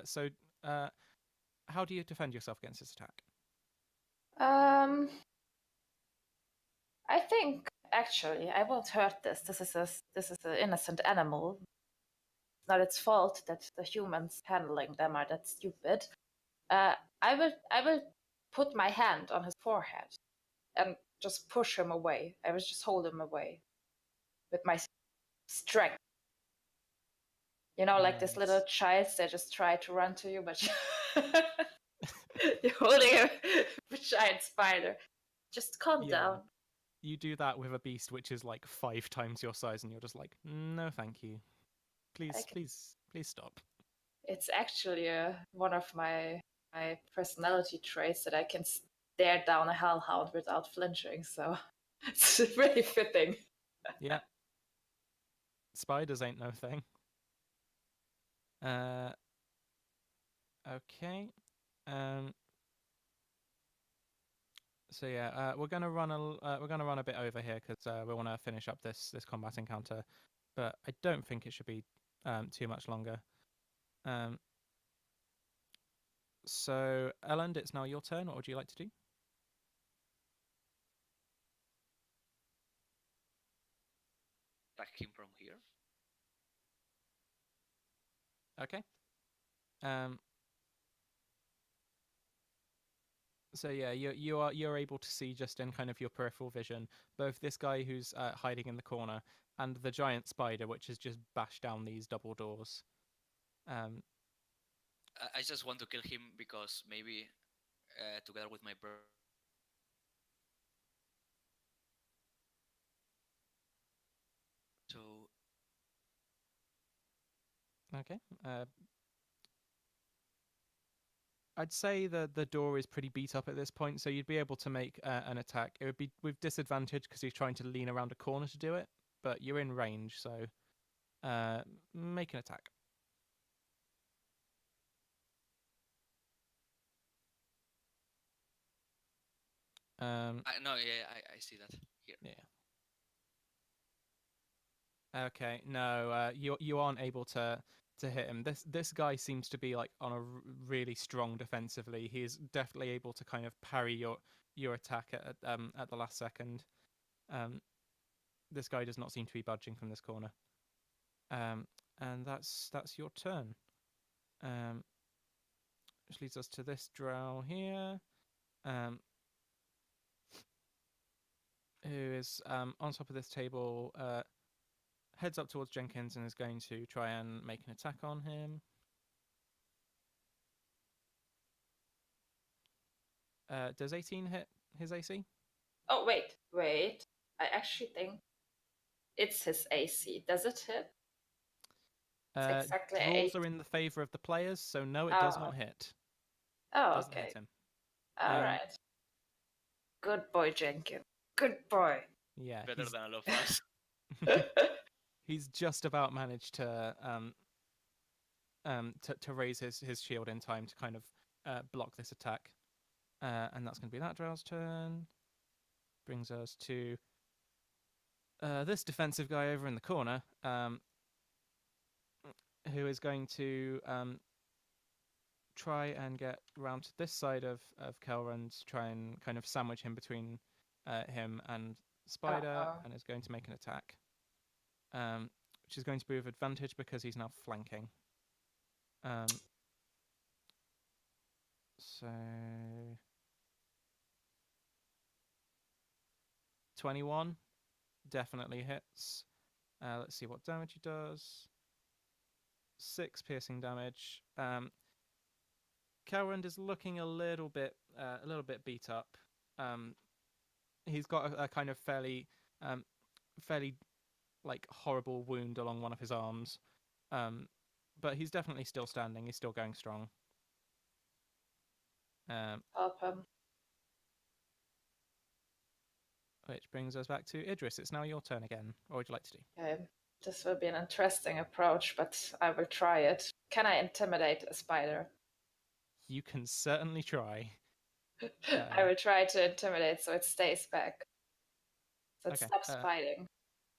So, how do you defend yourself against this attack? I think actually I won't hurt this. This is an innocent animal. It's not its fault that the humans handling them are that stupid. I will put my hand on his forehead and just push him away. I will just hold him away with my strength. You know, like this little Nice. child that just try to run to you, but you're holding a giant spider. Just calm Yeah. down. You do that with a beast which is like 5 times your size, and you're just like, no, thank you. Please, please, please stop. It's actually one of my personality traits that I can stare down a hellhound without flinching. So it's really fitting. Yeah. Spiders ain't no thing. Okay. So yeah, we're gonna run a bit over here because we want to finish up this combat encounter, but I don't think it should be too much longer. So Elland, it's now your turn. What would you like to do? Attack him from here. Okay. So yeah, you're able to see just in kind of your peripheral vision both this guy who's hiding in the corner and the giant spider which has just bashed down these double doors. I just want to kill him because maybe together with my brother. So Okay. I'd say the door is pretty beat up at this point, so you'd be able to make an attack. It would be with disadvantage because he's trying to lean around a corner to do it, but you're in range, so make an attack. no, yeah, I see that here. Yeah. Okay. No, you aren't able to hit him. This guy seems to be like on a really strong defensively. He is definitely able to kind of parry your attack at the last second. This guy does not seem to be budging from this corner. And that's your turn. Which leads us to this drow here, who is on top of this table, heads up towards Jenkins and is going to try and make an attack on him. Does 18 hit his AC? Oh, wait. I actually think it's his AC. Does it hit? It's exactly Draws 8. are in the favor of the players, so no, it does not hit. Oh, Doesn't okay. hit him. All right. Good boy, Jenkins. Good boy. Yeah. Better than a lot of us. He's just about managed to raise his shield in time to kind of block this attack. And that's going to be that drow's turn. Brings us to this defensive guy over in the corner, who is going to try and get round to this side of Kelrond to try and kind of sandwich him between him and Spider, Uh-oh. and is going to make an attack, which is going to be with advantage because he's now flanking. So 21 definitely hits. Let's see what damage he does. 6 piercing damage. Calrand is looking a little bit beat up. He's got a kind of fairly like horrible wound along one of his arms, but he's definitely still standing. He's still going strong. Help him. Which brings us back to Idris. It's now your turn again. What would you like to do? Okay. This will be an interesting approach, but I will try it. Can I intimidate a spider? You can certainly try. I will try to intimidate so it stays back. So it Okay, stops fighting.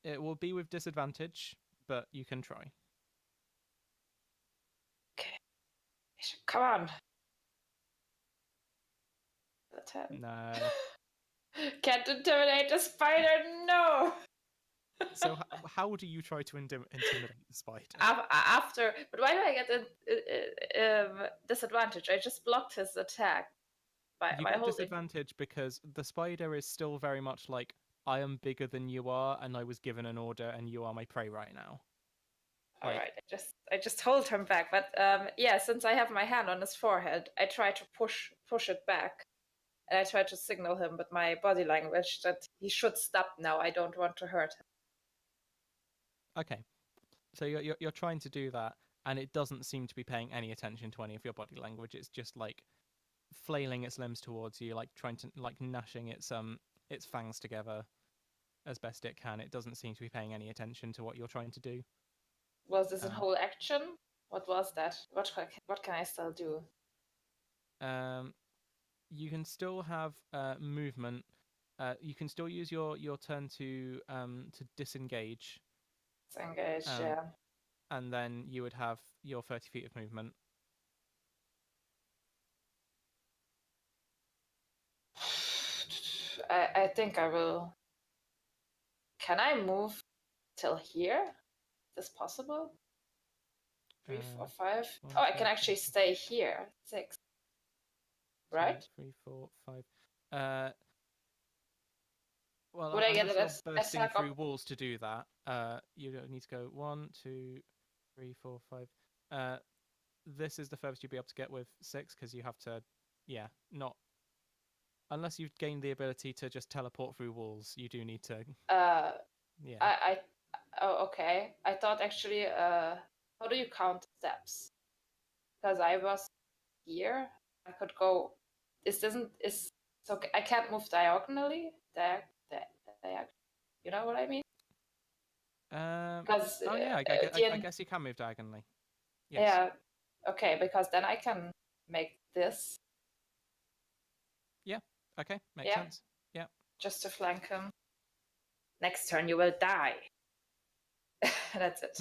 It will be with disadvantage, but you can try. Okay. Come on. The 10. No. Can't intimidate a spider, no! So how do you try to intimidate the spider? After, but why do I get disadvantage? I just blocked his attack. You get disadvantage because the spider is still very much like, I am bigger than you are, and I was given an order, and you are my prey right now. All right, I just hold him back, but yeah, since I have my hand on his forehead, I try to push it back, and I try to signal him with my body language that he should stop now. I don't want to hurt him. Okay, so you're trying to do that, and it doesn't seem to be paying any attention to any of your body language. It's just like flailing its limbs towards you, like trying to gnashing its fangs together as best it can. It doesn't seem to be paying any attention to what you're trying to do. Was this a whole action? What was that? What can I still do? You can still have movement. You can still use your turn to disengage. Disengage, yeah. And then you would have your 30 feet of movement. I think I will. Can I move till here? Is this possible? 3, 4, 5. Oh, I can actually stay here. 6. Right? 2, 3, 4, 5. Well, Would I get unless you're bursting attack through walls to do that, you don't need to go 1, 2, 3, 4, 5. This is the furthest you'll be able to get with 6 because you have to, not unless you've gained the ability to just teleport through walls. You do need to. Oh, okay. I thought actually, how do you count steps? Because I was here, I could go. So I can't move diagonally. You know what I mean? Because I guess you can move diagonally. Yes. Yeah. Okay, because then I can make this. Yeah. Okay. Makes sense. Yeah. Just to flank him. Next turn you will die. That's it.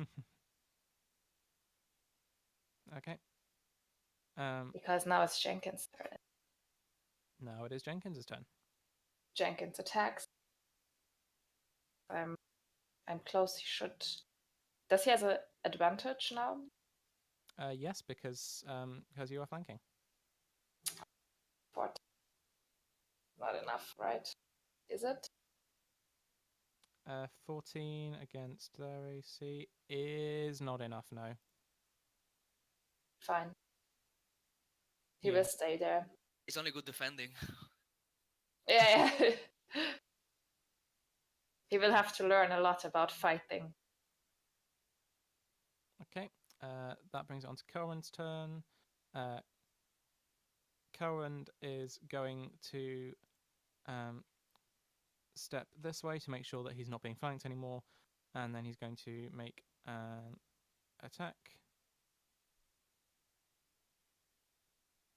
Okay. Because now it's Jenkins' turn. Now it is Jenkins' turn. Jenkins attacks. I'm close. He should. Does he have an advantage now? Yes, because you are flanking. 14. Not enough, right? Is it? 14 against their AC is not enough. No. Fine. He will stay there. It's only good defending. Yeah. He will have to learn a lot about fighting. Okay. That brings it on to Curran's turn. Curran is going to step this way to make sure that he's not being flanked anymore, and then he's going to make an attack.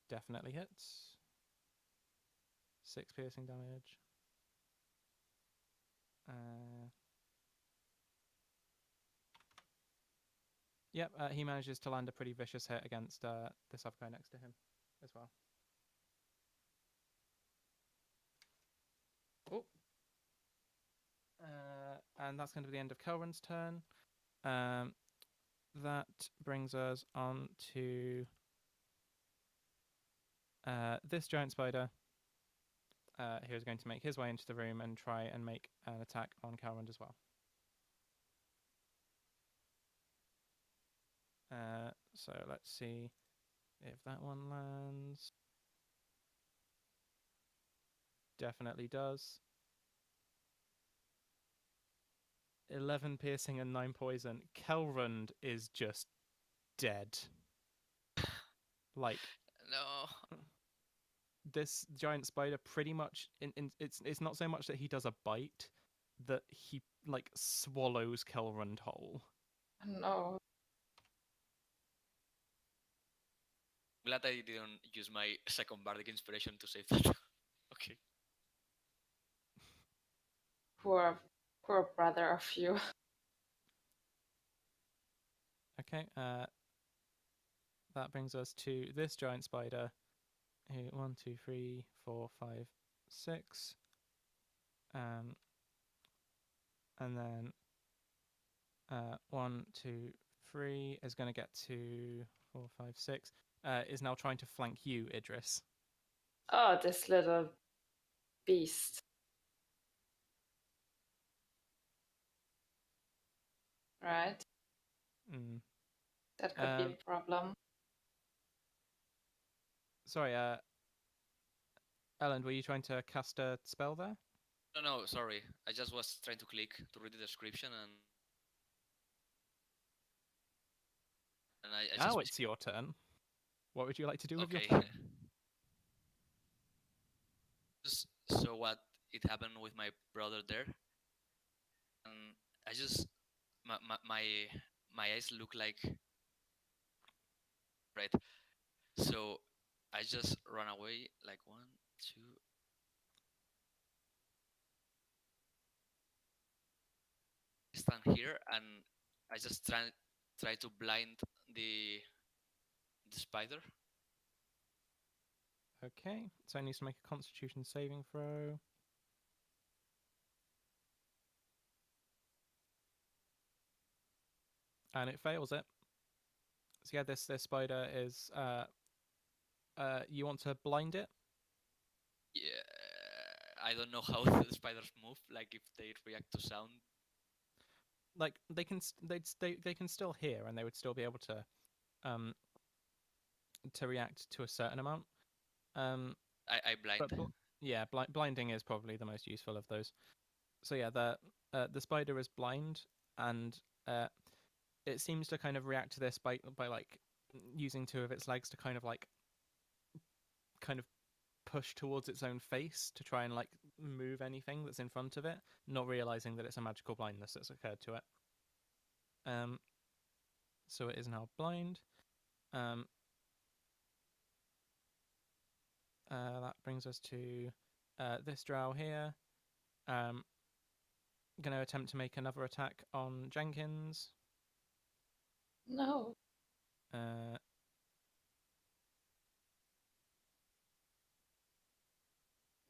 Definitely hits. 6 piercing damage. Yep, he manages to land a pretty vicious hit against this other guy next to him as well. Oh, and that's going to be the end of Kelrin's turn. That brings us on to this giant spider. Who's going to make his way into the room and try and make an attack on Calrond as well. So let's see if that one lands. Definitely does. 11 piercing and 9 poison. Kelrond is just dead. Like, No. this giant spider pretty much it's not so much that he does a bite, that he like swallows Kelrond whole. No. Glad I didn't use my second bardic inspiration to save that. Okay. Poor, poor brother of you. Okay, that brings us to this giant spider. 1, 2, 3, 4, 5, 6. And then 1, 2, 3 is going to get to 4, 5, 6. Is now trying to flank you, Idris. Oh, this little beast. Right? Mm. That could be a problem. Sorry, Ellen, were you trying to cast a spell there? No, sorry. I just was trying to click to read the description and I Now just it's your turn. What would you like to do with your okay. turn? Just so what it happened with my brother there, and I just my eyes look like red. So I just run away like 1, 2. Stand here and I just try to blind the spider. Okay, so it needs to make a Constitution saving throw. And it fails it. So yeah, this spider is. You want to blind it? Yeah, I don't know how the spiders move. Like if they react to sound. Like they can still hear, and they would still be able to react to a certain amount. I blind. But blinding is probably the most useful of those. So yeah, the spider is blind, and it seems to kind of react to this by like using 2 of its legs to kind of push towards its own face to try and like move anything that's in front of it, not realizing that it's a magical blindness that's occurred to it. So it is now blind. That brings us to this drow here. Going to attempt to make another attack on Jenkins. No.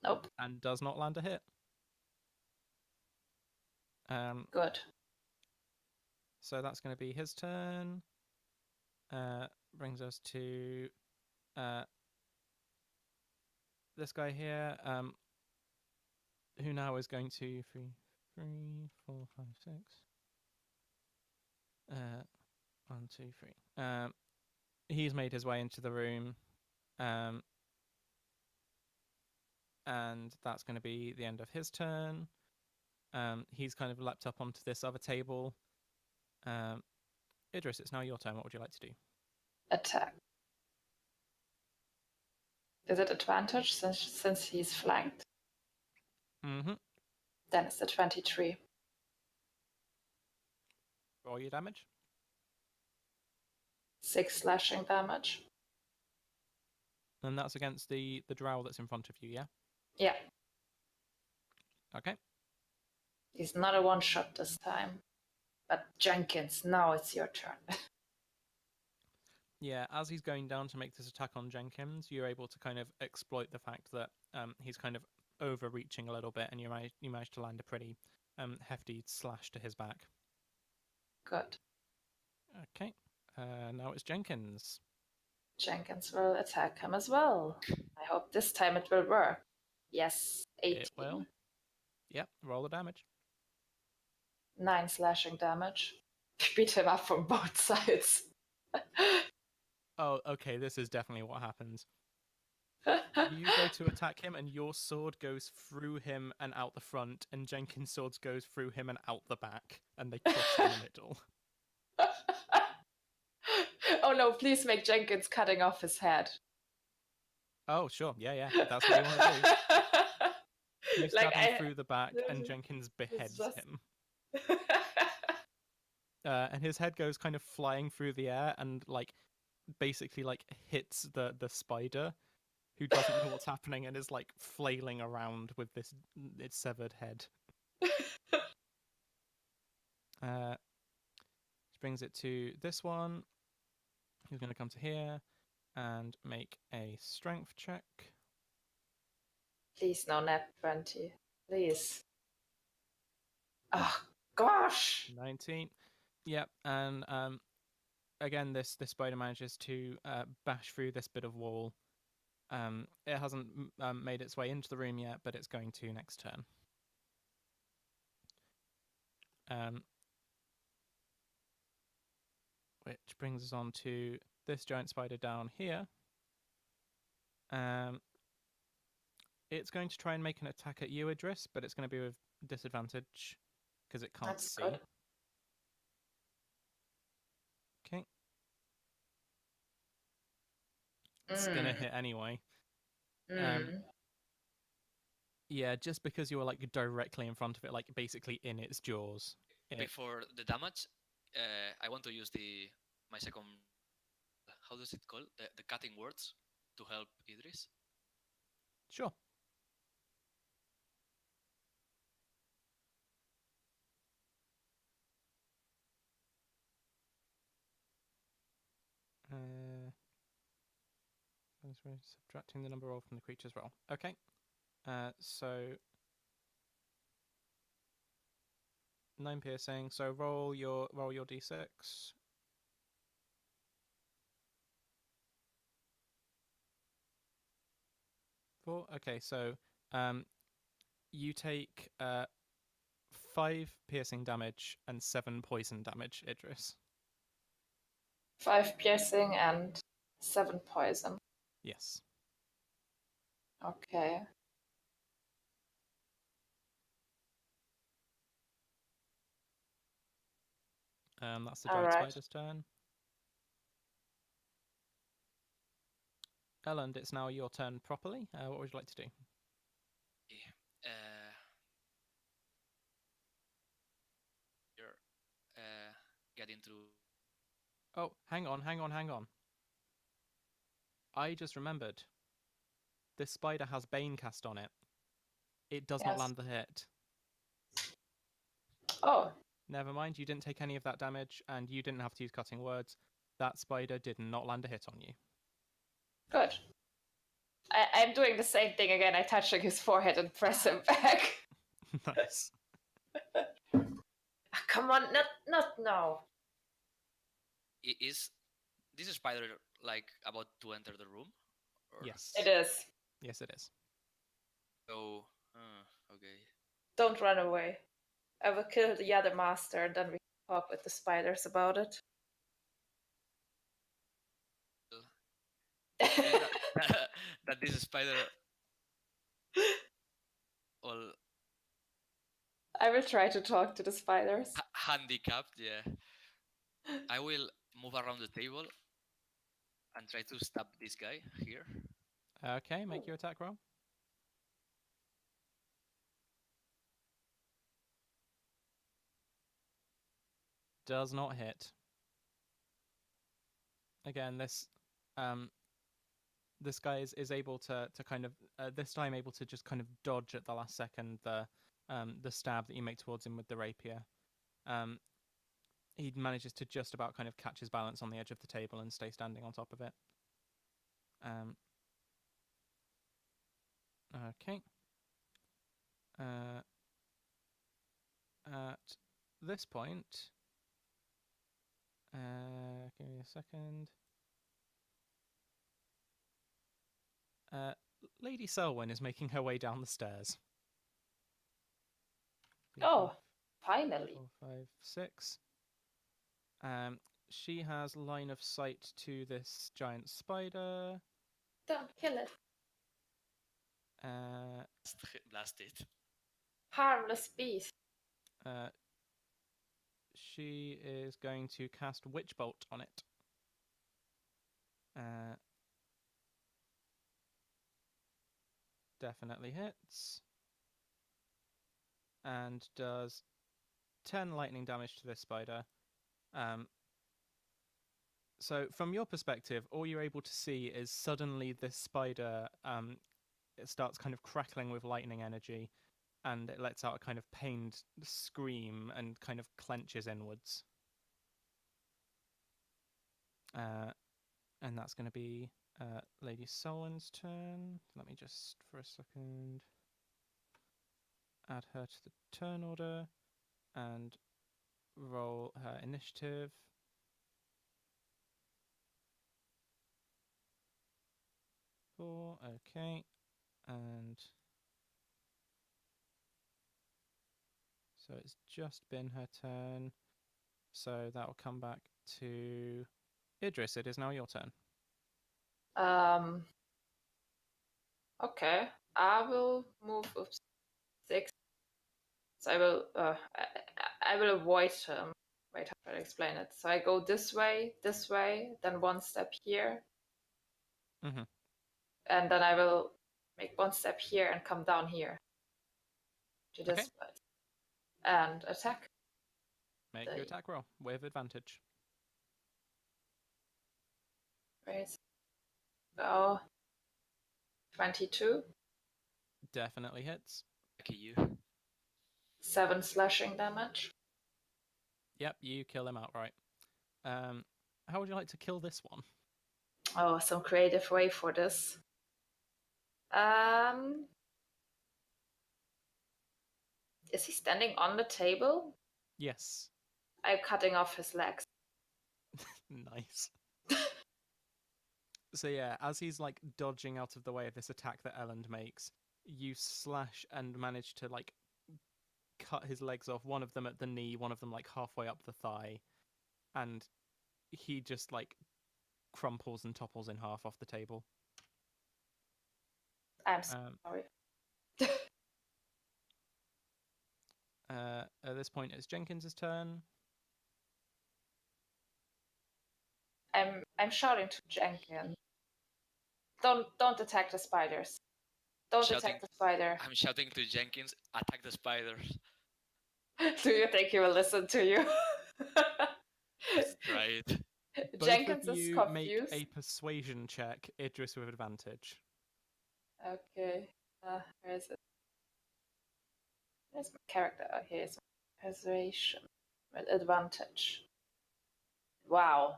Nope. And does not land a hit. Good. So that's going to be his turn. Brings us to this guy here, who now is going to 3, 4, 5, 6. 1, 2, 3. He's made his way into the room, and that's going to be the end of his turn. He's kind of leapt up onto this other table. Idris, it's now your turn. What would you like to do? Attack. Is it advantage since he's flanked? Mm-hmm. Then it's a 23. Roll your damage. 6 slashing damage. And that's against the drow that's in front of you, yeah? Yeah. Okay. He's not a one-shot this time. But Jenkins, now it's your turn. Yeah, as he's going down to make this attack on Jenkins, you're able to kind of exploit the fact that he's kind of overreaching a little bit, and you manage to land a pretty hefty slash to his back. Good. Okay. Now it's Jenkins. Jenkins will attack him as well. I hope this time it will work. Yes, 18. It will. Yep. Roll the damage. 9 slashing damage. Beat him up from both sides. Oh, okay. This is definitely what happens. You go to attack him, and your sword goes through him and out the front, and Jenkins' sword goes through him and out the back, and they cross in the middle. Oh no, please make Jenkins cutting off his head. Oh, sure. Yeah. That's what you want to do. You stab him through the back, and Jenkins beheads him. And his head goes kind of flying through the air, and basically hits the spider, who doesn't know what's happening and is flailing around with its severed head. Which brings it to this one. Who's going to come to here and make a strength check. Please, no nat 20. Please. Oh, gosh! 19. Yep, and again, this spider manages to bash through this bit of wall. It hasn't made its way into the room yet, but it's going to next turn. Which brings us on to this giant spider down here. It's going to try and make an attack at you, Idris, but it's going to be with disadvantage because it can't see. Good. Okay. It's going to hit anyway. Yeah, just because you were directly in front of it, basically in its jaws. Before the damage, I want to use my second. How does it call the cutting words to help Idris? Sure. Subtracting the number rolled from the creature's roll. Okay. So 9 piercing. So roll your d6. 4. Okay, so you take 5 piercing damage and 7 poison damage, Idris. 5 piercing and 7 poison. Yes. Okay. That's the giant spider's turn. Elland, it's now your turn properly. What would you like to do? Getting through. Oh, hang on. I just remembered. This spider has Bane cast on it. It does not land the hit. Oh. Never mind, you didn't take any of that damage, and you didn't have to use cutting words. That spider did not land a hit on you. Good. I'm doing the same thing again. I touch his forehead and press him back. Nice. Come on, not now. Is this spider about to enter the room? Or? Yes. It is. Yes, it is. So, okay. Don't run away. I will kill the other master, and then we can talk with the spiders about it. That this spider. Well, I will try to talk to the spiders. Handicapped, yeah. I will move around the table and try to stab this guy here. Okay, make your attack roll. Does not hit. Again, this guy is able to kind of this time able to just kind of dodge at the last second the stab that you make towards him with the rapier. He manages to just about kind of catch his balance on the edge of the table and stay standing on top of it. Okay. this point, give me a second. Lady Selwyn is making her way down the stairs. Oh, finally. 4, 5, 6. She has line of sight to this giant spider. Don't kill it. Blast it. Harmless beast. She is going to cast Witch Bolt on it. Definitely hits. And does 10 lightning damage to this spider. So from your perspective, all you're able to see is suddenly this spider it starts kind of crackling with lightning energy, and it lets out a kind of pained scream and kind of clenches inwards. And that's going to be Lady Selwyn's turn. Let me just, for a second, add her to the turn order and roll her initiative. Okay, and so it's just been her turn. So that will come back to Idris. It is now your turn. Okay, I will move up 6. So I will avoid him. Wait, how do I explain it? So I go this way, then one step here, Mhm. and then I will make one step here and come down here to this Okay. place and attack. Make your attack roll with advantage. Raise. Go. 22. Definitely hits. Lucky you. 7 slashing damage. Yep, you kill him outright. How would you like to kill this one? Oh, some creative way for this. Is he standing on the table? Yes. I'm cutting off his legs. Nice. So yeah, as he's like dodging out of the way of this attack that Elend makes, you slash and manage to like cut his legs off, one of them at the knee, one of them like halfway up the thigh, and he just like crumples and topples in half off the table. I'm sorry. At this point, it's Jenkins' turn. I'm shouting to Jenkins. Don't attack the spiders. Don't attack the spider. I'm shouting to Jenkins, attack the spiders. Do you think he will listen to you? Let's try it. Both Jenkins of is you confused. make a persuasion check, Idris with advantage. Okay. Where is it? Where's my character? Oh, here's my persuasion with advantage. Wow.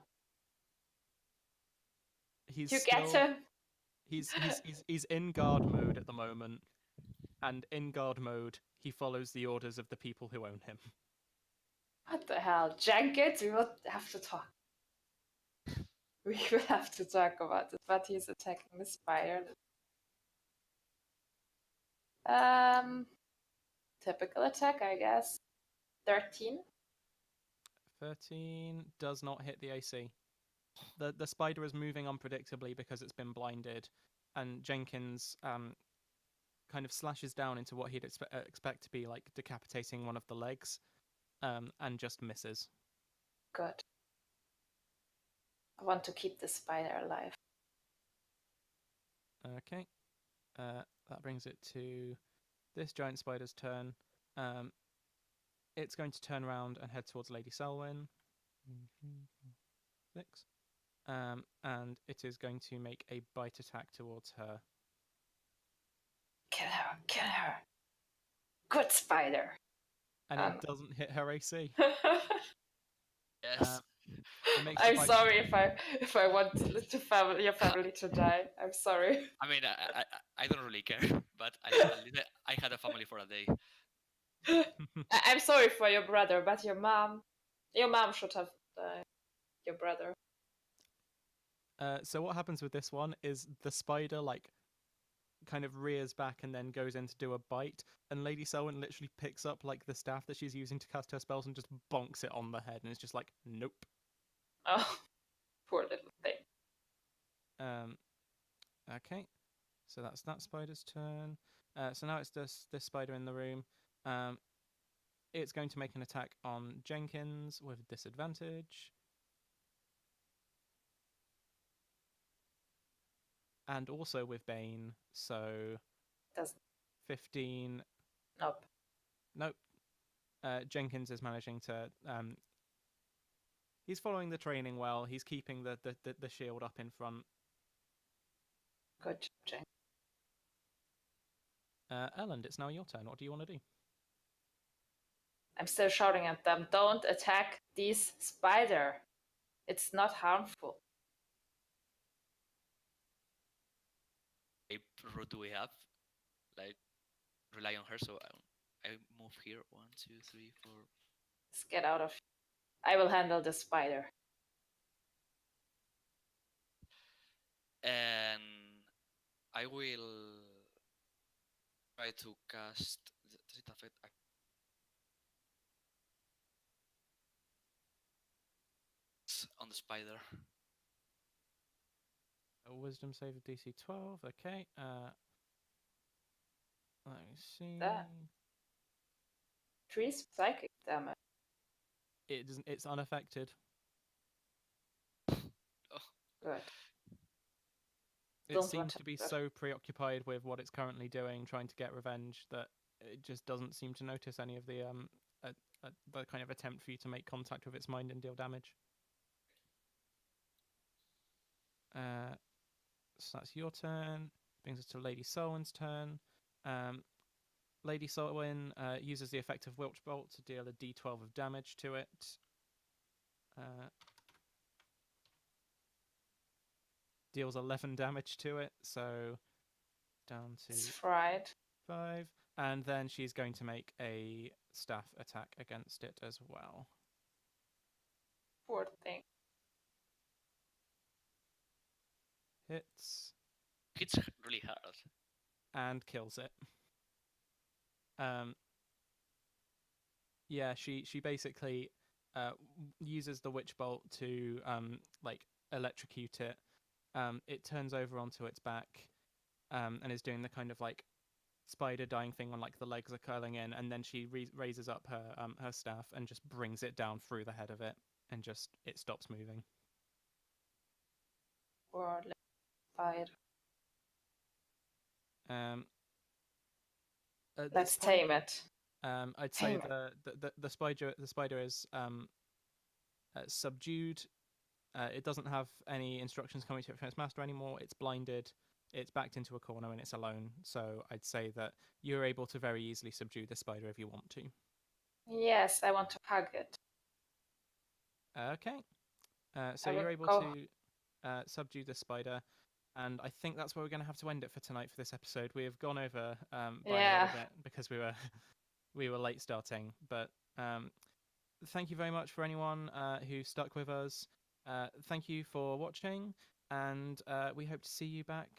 He's You still, get him? He's in guard mode at the moment, and in guard mode, he follows the orders of the people who own him. What the hell? Jenkins, we will have to talk. We will have to talk about it, but he's attacking the spider. Typical attack, I guess. 13. 13 does not hit the AC. The spider is moving unpredictably because it's been blinded, and Jenkins kind of slashes down into what he'd expect to be like decapitating one of the legs, and just misses. Good. I want to keep the spider alive. Okay. That brings it to this giant spider's turn. It's going to turn around and head towards Lady Selwyn. 6. And it is going to make a bite attack towards her. Kill her, kill her. Good spider. And it doesn't hit her AC. Yes. I'm sorry if I want your family to die. I'm sorry. I mean, I don't really care, but I had a family for a day. I'm sorry for your brother, but your mom should have died. Your brother. So what happens with this one is the spider like kind of rears back and then goes in to do a bite, and Lady Selwyn literally picks up like the staff that she's using to cast her spells and just bonks it on the head, and it's just like, nope. Oh, poor little thing. Okay, so that's that spider's turn. So now it's this spider in the room. It's going to make an attack on Jenkins with disadvantage. And also with Bane, so Doesn't. 15. Nope. Nope. Jenkins is managing to. He's following the training well. He's keeping the shield up in front. Good job, Jane. Elland, it's now your turn. What do you want to do? I'm still shouting at them. Don't attack this spider. It's not harmful. Route do we have? Like, rely on her. So I move here. 1, 2, 3, 4. Let's get out of here. I will handle the spider. And I will try to cast. Does it affect? On the spider. A wisdom save of DC 12. Okay. Let me see. That. 3 psychic damage. It doesn't. It's unaffected. Good. It Don't seems want to be to- so preoccupied with what it's currently doing, trying to get revenge, that it just doesn't seem to notice any of the the kind of attempt for you to make contact with its mind and deal damage. So that's your turn. Brings us to Lady Selwyn's turn. Lady Selwyn uses the effect of Wilch Bolt to deal a d12 of damage to it. Deals 11 damage to it, so down to It's fried. 5. And then she's going to make a staff attack against it as well. Poor thing. Hits. Hits really hard. And kills it. Yeah, she basically uses the witch bolt to like electrocute it. It turns over onto its back and is doing the kind of like spider dying thing when like the legs are curling in, and then she raises up her staff and just brings it down through the head of it, and just it stops moving. Poor little spider. Let's tame it. I'd say the spider is subdued. It doesn't have any instructions coming to it from its master anymore. It's blinded. It's backed into a corner and it's alone. So I'd say that you're able to very easily subdue the spider if you want to. Yes, I want to hug it. Okay. So I will you're able go- to subdue the spider. And I think that's where we're going to have to end it for tonight for this episode. We have gone over by a Yeah. little bit because we were late starting. But thank you very much for anyone who stuck with us. Thank you for watching, and we hope to see you back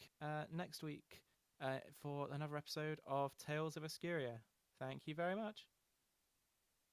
next week for another episode of Tales of Escuria. Thank you very much.